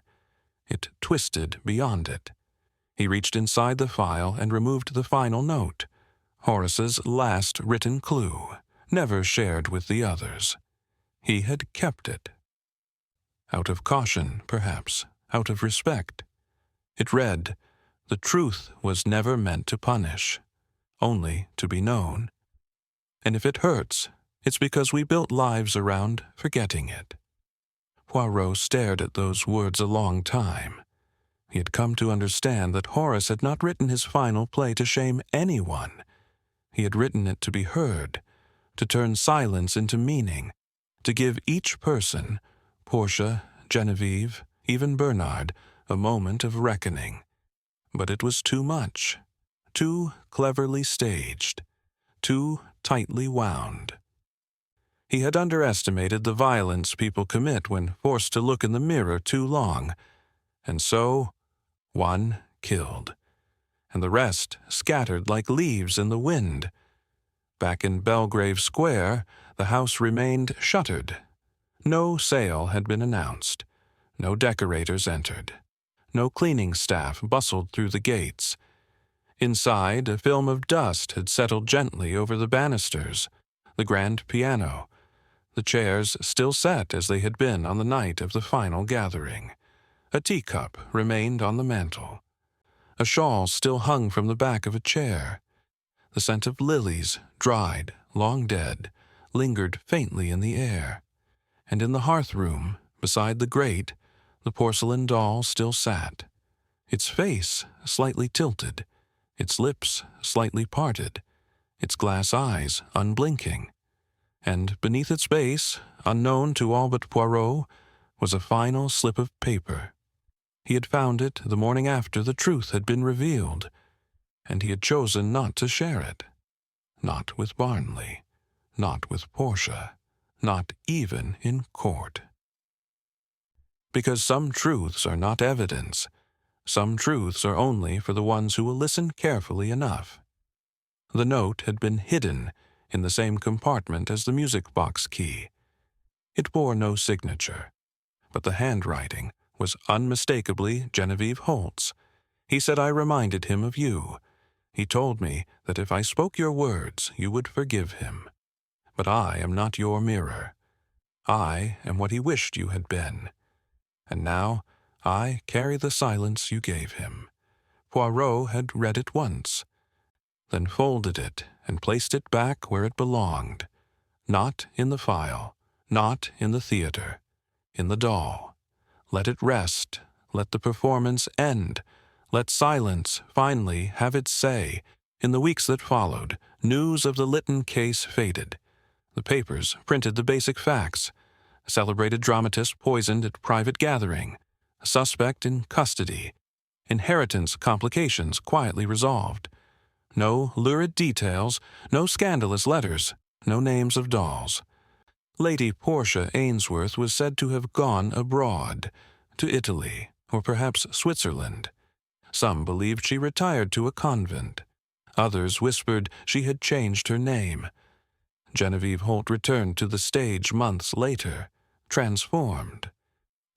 It twisted beyond it. He reached inside the file and removed the final note, Horace's last written clue, never shared with the others. He had kept it. Out of caution, perhaps, out of respect. It read, "The truth was never meant to punish, only to be known. And if it hurts, it's because we built lives around forgetting it." Poirot stared at those words a long time. He had come to understand that Horace had not written his final play to shame anyone. He had written it to be heard, to turn silence into meaning, to give each person, Portia, Genevieve, even Bernard, a moment of reckoning. But it was too much, too cleverly staged, too tightly wound. He had underestimated the violence people commit when forced to look in the mirror too long, and so one killed, and the rest scattered like leaves in the wind. Back in Belgrave Square, the house remained shuttered. No sale had been announced. No decorators entered. No cleaning staff bustled through the gates. Inside, a film of dust had settled gently over the banisters, the grand piano, the chairs still set as they had been on the night of the final gathering. A teacup remained on the mantel. A shawl still hung from the back of a chair. The scent of lilies, dried, long dead, lingered faintly in the air. And in the hearth-room, beside the grate, the porcelain doll still sat, its face slightly tilted, its lips slightly parted, its glass eyes unblinking. And beneath its base, unknown to all but Poirot, was a final slip of paper. He had found it the morning after the truth had been revealed, and he had chosen not to share it. Not with Barnley, not with Portia, not even in court. Because some truths are not evidence. Some truths are only for the ones who will listen carefully enough. The note had been hidden in the same compartment as the music box key. It bore no signature, but the handwriting was unmistakably Genevieve Holt's. He said I reminded him of you. He told me that if I spoke your words, you would forgive him. But I am not your mirror. I am what he wished you had been. And now I carry the silence you gave him. Poirot had read it once, then folded it and placed it back where it belonged. Not in the file, not in the theater, in the doll. Let it rest, let the performance end, let silence finally have its say. In the weeks that followed, news of the Lytton case faded. The papers printed the basic facts. A celebrated dramatist poisoned at private gathering. A suspect in custody. Inheritance complications quietly resolved. No lurid details, no scandalous letters, no names of dolls. Lady Portia Ainsworth was said to have gone abroad, to Italy, or perhaps Switzerland. Some believed she retired to a convent. Others whispered she had changed her name. Genevieve Holt returned to the stage months later, transformed.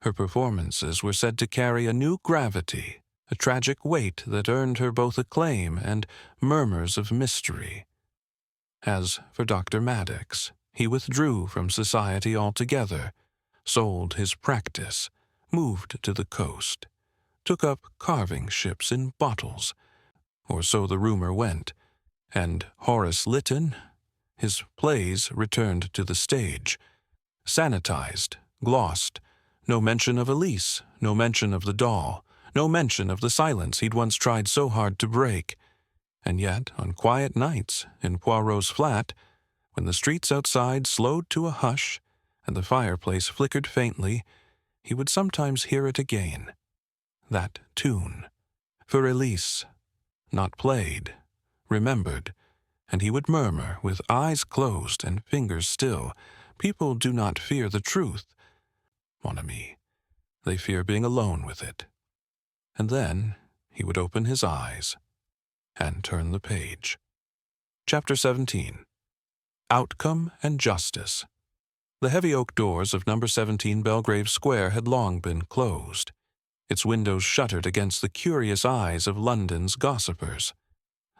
Her performances were said to carry a new gravity, a tragic weight that earned her both acclaim and murmurs of mystery. As for Dr. Maddox, he withdrew from society altogether, sold his practice, moved to the coast, took up carving ships in bottles, or so the rumor went, and Horace Lytton, his plays returned to the stage, sanitized, glossed, no mention of Elise, no mention of the doll, no mention of the silence he'd once tried so hard to break. And yet, on quiet nights in Poirot's flat, when the streets outside slowed to a hush and the fireplace flickered faintly, he would sometimes hear it again. That tune, for Elise, not played, remembered, and he would murmur with eyes closed and fingers still, "People do not fear the truth, mon ami. They fear being alone with it." And then he would open his eyes and turn the page. Chapter 17. Outcome and Justice. The heavy oak doors of number 17 Belgrave Square had long been closed, its windows shuttered against the curious eyes of London's gossipers.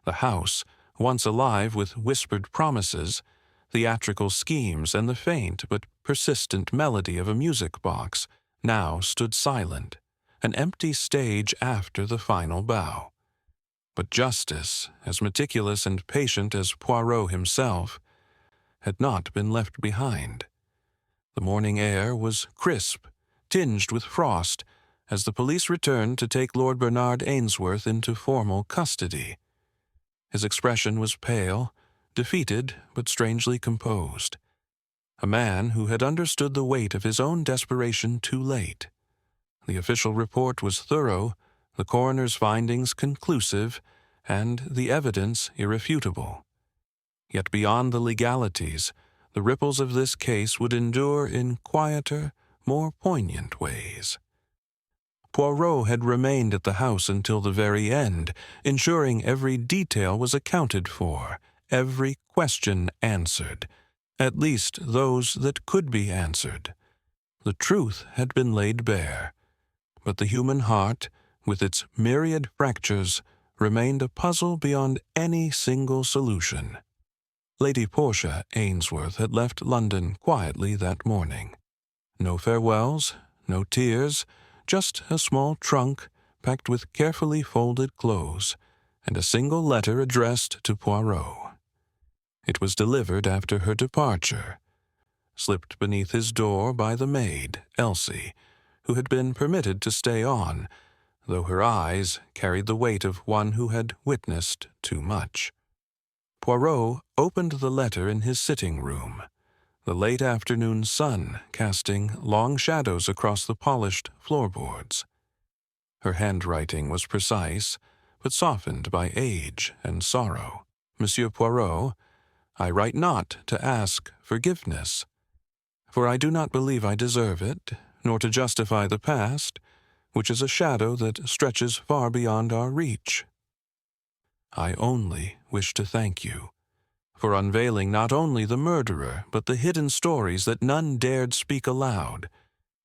The house, once alive with whispered promises, theatrical schemes, and the faint but persistent melody of a music box, now stood silent, an empty stage after the final bow. But justice, as meticulous and patient as Poirot himself, had not been left behind. The morning air was crisp, tinged with frost, as the police returned to take Lord Bernard Ainsworth into formal custody. His expression was pale, defeated but strangely composed. A man who had understood the weight of his own desperation too late. The official report was thorough, the coroner's findings conclusive, and the evidence irrefutable. Yet beyond the legalities, the ripples of this case would endure in quieter, more poignant ways. Poirot had remained at the house until the very end, ensuring every detail was accounted for, every question answered, at least those that could be answered. The truth had been laid bare, but the human heart, with its myriad fractures, remained a puzzle beyond any single solution. Lady Portia Ainsworth had left London quietly that morning. No farewells, no tears, just a small trunk packed with carefully folded clothes, and a single letter addressed to Poirot. It was delivered after her departure, slipped beneath his door by the maid, Elsie, who had been permitted to stay on, though her eyes carried the weight of one who had witnessed too much. Poirot opened the letter in his sitting-room, the late afternoon sun casting long shadows across the polished floorboards. Her handwriting was precise, but softened by age and sorrow. Monsieur Poirot, I write not to ask forgiveness, for I do not believe I deserve it, nor to justify the past, which is a shadow that stretches far beyond our reach. I only wish to thank you for unveiling not only the murderer, but the hidden stories that none dared speak aloud.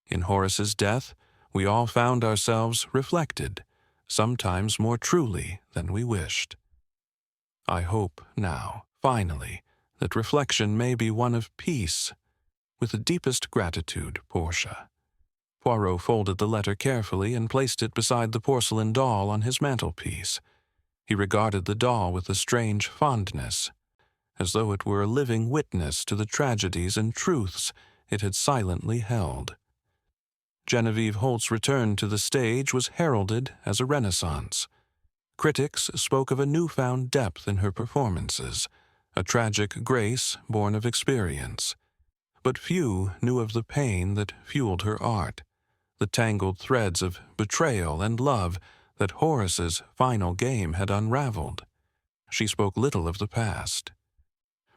In Horace's death, we all found ourselves reflected, sometimes more truly than we wished. I hope now, finally, that reflection may be one of peace. With the deepest gratitude, Portia. Poirot folded the letter carefully and placed it beside the porcelain doll on his mantelpiece. He regarded the doll with a strange fondness, as though it were a living witness to the tragedies and truths it had silently held. Genevieve Holt's return to the stage was heralded as a renaissance. Critics spoke of a newfound depth in her performances, a tragic grace born of experience. But few knew of the pain that fueled her art, the tangled threads of betrayal and love that Horace's final game had unraveled. She spoke little of the past,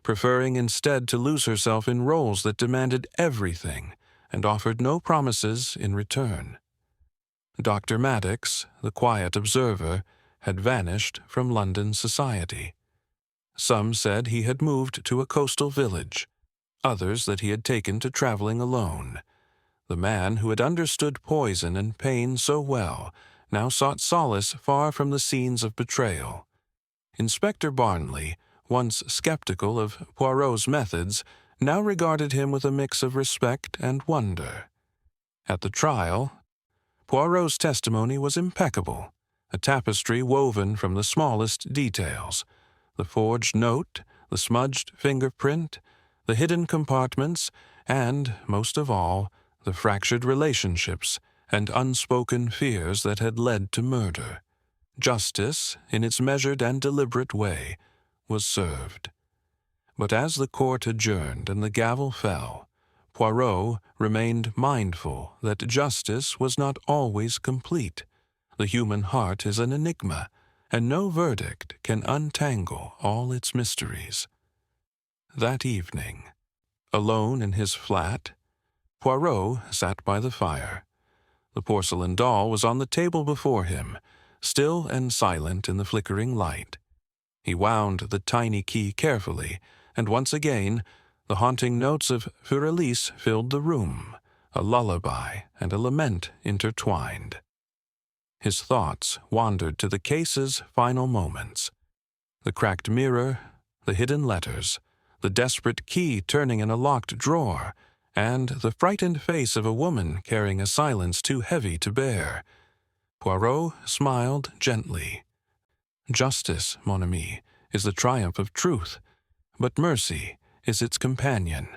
preferring instead to lose herself in roles that demanded everything and offered no promises in return. Dr. Maddox, the quiet observer, had vanished from London society. Some said he had moved to a coastal village, others that he had taken to traveling alone. The man who had understood poison and pain so well now sought solace far from the scenes of betrayal. Inspector Barnley, once skeptical of Poirot's methods, now regarded him with a mix of respect and wonder. At the trial, Poirot's testimony was impeccable, a tapestry woven from the smallest details. The forged note, the smudged fingerprint, the hidden compartments, and, most of all, the fractured relationships and unspoken fears that had led to murder. Justice, in its measured and deliberate way, was served. But as the court adjourned and the gavel fell, Poirot remained mindful that justice was not always complete. The human heart is an enigma, and no verdict can untangle all its mysteries. That evening, alone in his flat, Poirot sat by the fire. The porcelain doll was on the table before him, still and silent in the flickering light. He wound the tiny key carefully, and once again The haunting notes of Fur-Elise filled the room, a lullaby and a lament intertwined. His thoughts wandered to the case's final moments. The cracked mirror, the hidden letters, the desperate key turning in a locked drawer, and the frightened face of a woman carrying a silence too heavy to bear. Poirot smiled gently. Justice, mon ami, is the triumph of truth, but mercy is its companion.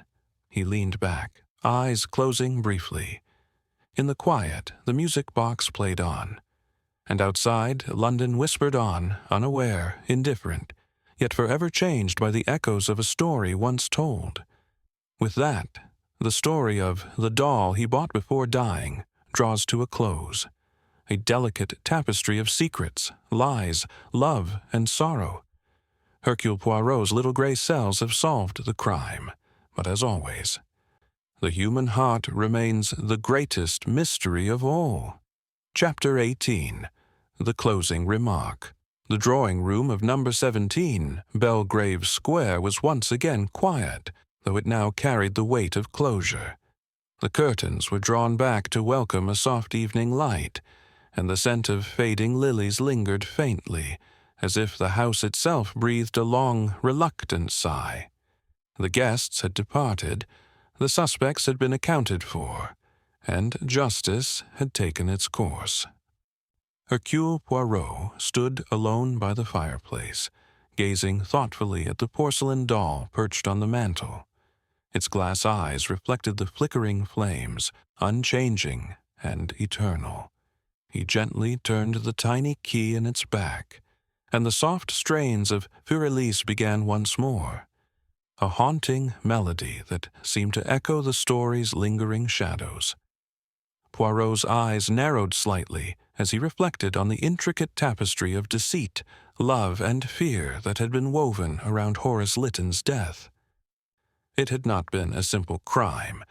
He leaned back, eyes closing briefly. In the quiet, the music box played on, and outside, London whispered on, unaware, indifferent, yet forever changed by the echoes of a story once told. With that, the story of the doll he bought before dying draws to a close, a delicate tapestry of secrets, lies, love, and sorrow. Hercule Poirot's little gray cells have solved the crime, but as always, the human heart remains the greatest mystery of all. Chapter 18. The Closing Remark. The drawing room of number 17, Belgrave Square, was once again quiet, though it now carried the weight of closure. The curtains were drawn back to welcome a soft evening light, and the scent of fading lilies lingered faintly, as if the house itself breathed a long, reluctant sigh. The guests had departed, the suspects had been accounted for, and justice had taken its course. Hercule Poirot stood alone by the fireplace, gazing thoughtfully at the porcelain doll perched on the mantel. Its glass eyes reflected the flickering flames, unchanging and eternal. He gently turned the tiny key in its back, and the soft strains of Fur-Elise began once more, a haunting melody that seemed to echo the story's lingering shadows. Poirot's eyes narrowed slightly as he reflected on the intricate tapestry of deceit, love, and fear that had been woven around Horace Lytton's death. It had not been a simple crime,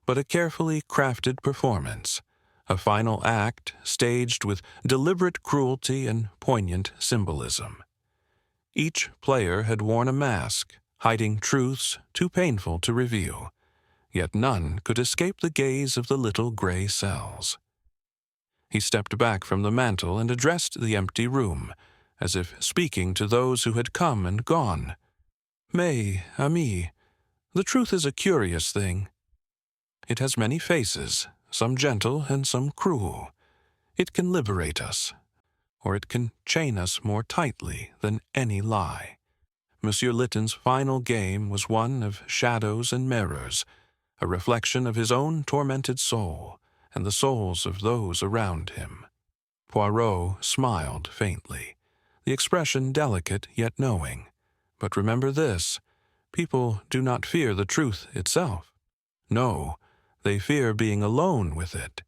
but a carefully crafted performance, a final act staged with deliberate cruelty and poignant symbolism. Each player had worn a mask, hiding truths too painful to reveal, yet none could escape the gaze of the little gray cells. He stepped back from the mantel and addressed the empty room, as if speaking to those who had come and gone. "Mes amis, the truth is a curious thing. It has many faces, some gentle and some cruel. It can liberate us, or it can chain us more tightly than any lie. Monsieur Lytton's final game was one of shadows and mirrors, a reflection of his own tormented soul and the souls of those around him." Poirot smiled faintly, the expression delicate yet knowing. "But remember this, people do not fear the truth itself. No, they fear being alone with it.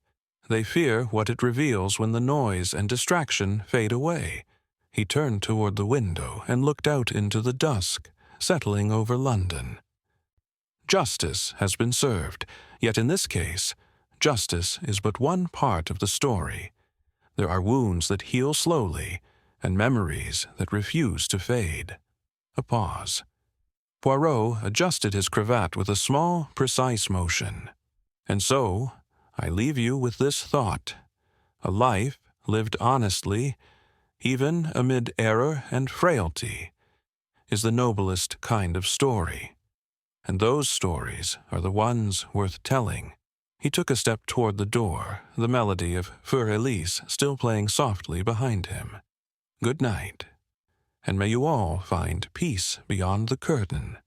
They fear what it reveals when the noise and distraction fade away." He turned toward the window and looked out into the dusk, settling over London. Justice has been served, yet in this case, justice is but one part of the story. There are wounds that heal slowly, and memories that refuse to fade. A pause. Poirot adjusted his cravat with a small, precise motion. "And so, I leave you with this thought. A life lived honestly, even amid error and frailty, is the noblest kind of story. And those stories are the ones worth telling." He took a step toward the door, the melody of Fur-Elise still playing softly behind him. "Good night, and may you all find peace beyond the curtain."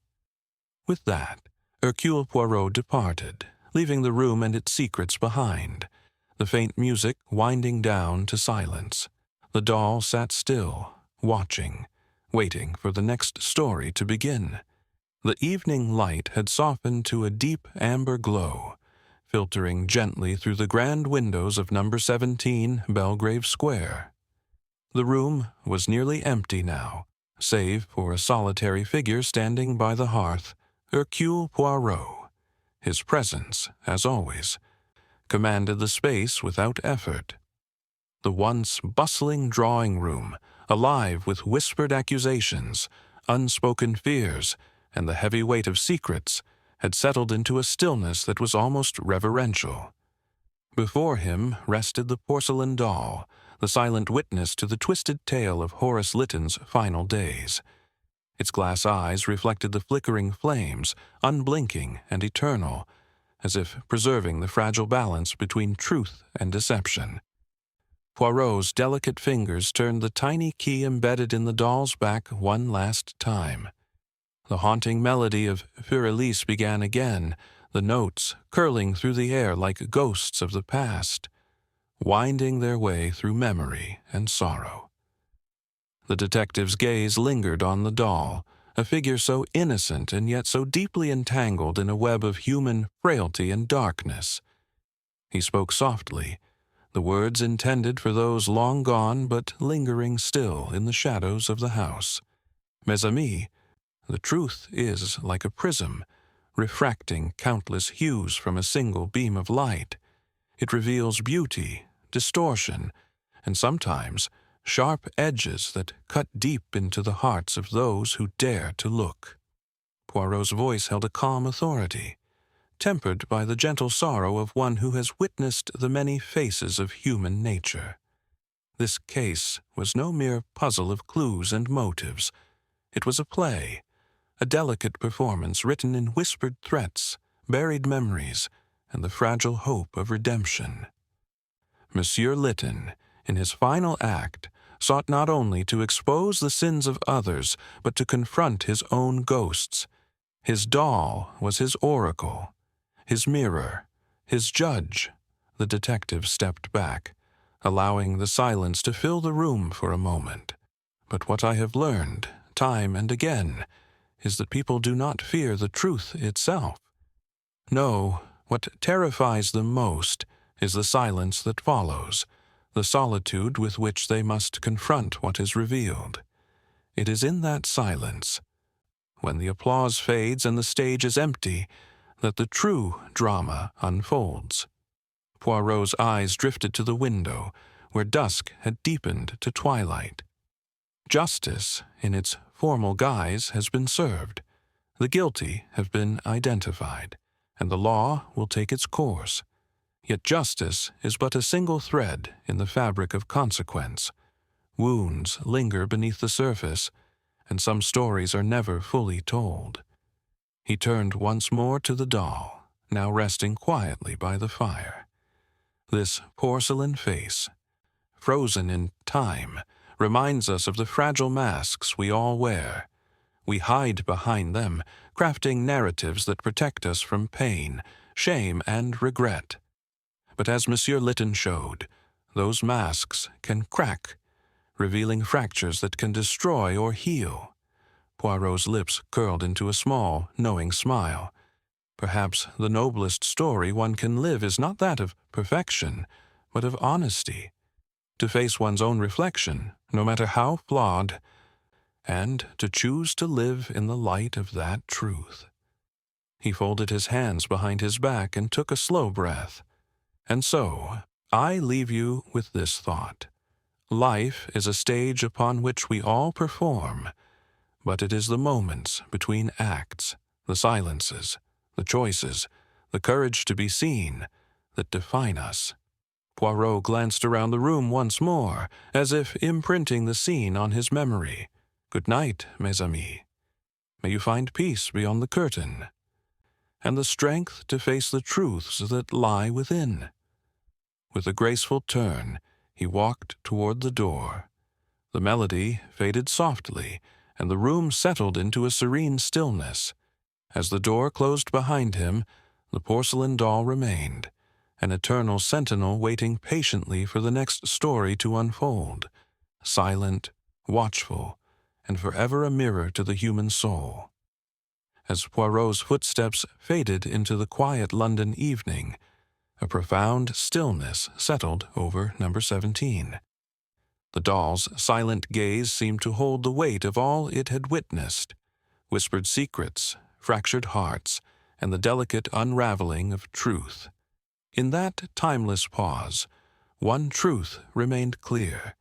With that, Hercule Poirot departed, leaving the room and its secrets behind, the faint music winding down to silence. The doll sat still, watching, waiting for the next story to begin. The evening light had softened to a deep amber glow, filtering gently through the grand windows of number 17 Belgrave Square. The room was nearly empty now, save for a solitary figure standing by the hearth, Hercule Poirot. His presence, as always, commanded the space without effort. The once bustling drawing room, alive with whispered accusations, unspoken fears, and the heavy weight of secrets, had settled into a stillness that was almost reverential. Before him rested the porcelain doll, the silent witness to the twisted tale of Horace Lytton's final days. Its glass eyes reflected the flickering flames, unblinking and eternal, as if preserving the fragile balance between truth and deception. Poirot's delicate fingers turned the tiny key embedded in the doll's back one last time. The haunting melody of Fiorelise began again, the notes curling through the air like ghosts of the past, winding their way through memory and sorrow. The detective's gaze lingered on the doll, a figure so innocent and yet so deeply entangled in a web of human frailty and darkness. He spoke softly, the words intended for those long gone but lingering still in the shadows of the house. Mes amis, the truth is like a prism, refracting countless hues from a single beam of light. It reveals beauty, distortion, and sometimes sharp edges that cut deep into the hearts of those who dare to look. Poirot's voice held a calm authority, tempered by the gentle sorrow of one who has witnessed the many faces of human nature. This case was no mere puzzle of clues and motives. It was a play, a delicate performance written in whispered threats, buried memories, and the fragile hope of redemption. Monsieur Lytton, in his final act, sought not only to expose the sins of others, but to confront his own ghosts. His doll was his oracle, his mirror, his judge. The detective stepped back, allowing the silence to fill the room for a moment. But what I have learned, time and again, is that people do not fear the truth itself. No, what terrifies them most is the silence that follows, the solitude with which they must confront what is revealed. It is in that silence, when the applause fades and the stage is empty, that the true drama unfolds. Poirot's eyes drifted to the window, where dusk had deepened to twilight. Justice, in its formal guise, has been served. The guilty have been identified, and the law will take its course. Yet justice is but a single thread in the fabric of consequence. Wounds linger beneath the surface, and some stories are never fully told. He turned once more to the doll, now resting quietly by the fire. This porcelain face, frozen in time, reminds us of the fragile masks we all wear. We hide behind them, crafting narratives that protect us from pain, shame, and regret. But as Monsieur Lytton showed, those masks can crack, revealing fractures that can destroy or heal. Poirot's lips curled into a small, knowing smile. Perhaps the noblest story one can live is not that of perfection, but of honesty. To face one's own reflection, no matter how flawed, and to choose to live in the light of that truth. He folded his hands behind his back and took a slow breath. And so, I leave you with this thought. Life is a stage upon which we all perform, but it is the moments between acts, the silences, the choices, the courage to be seen, that define us. Poirot glanced around the room once more, as if imprinting the scene on his memory. Good night, mes amis. May you find peace beyond the curtain, and the strength to face the truths that lie within. With a graceful turn, he walked toward the door. The melody faded softly, and the room settled into a serene stillness. As the door closed behind him, the porcelain doll remained, an eternal sentinel waiting patiently for the next story to unfold, silent, watchful, and forever a mirror to the human soul. As Poirot's footsteps faded into the quiet London evening, a profound stillness settled over number 17. The doll's silent gaze seemed to hold the weight of all it had witnessed, whispered secrets, fractured hearts, and the delicate unraveling of truth. In that timeless pause, one truth remained clear.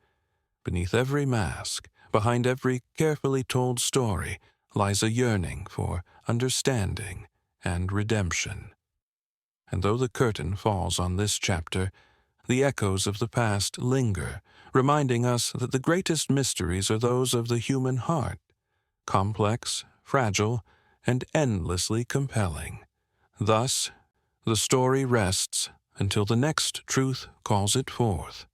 Beneath every mask, behind every carefully told story, lies a yearning for understanding and redemption. And though the curtain falls on this chapter, the echoes of the past linger, reminding us that the greatest mysteries are those of the human heart, complex, fragile, and endlessly compelling. Thus, the story rests until the next truth calls it forth.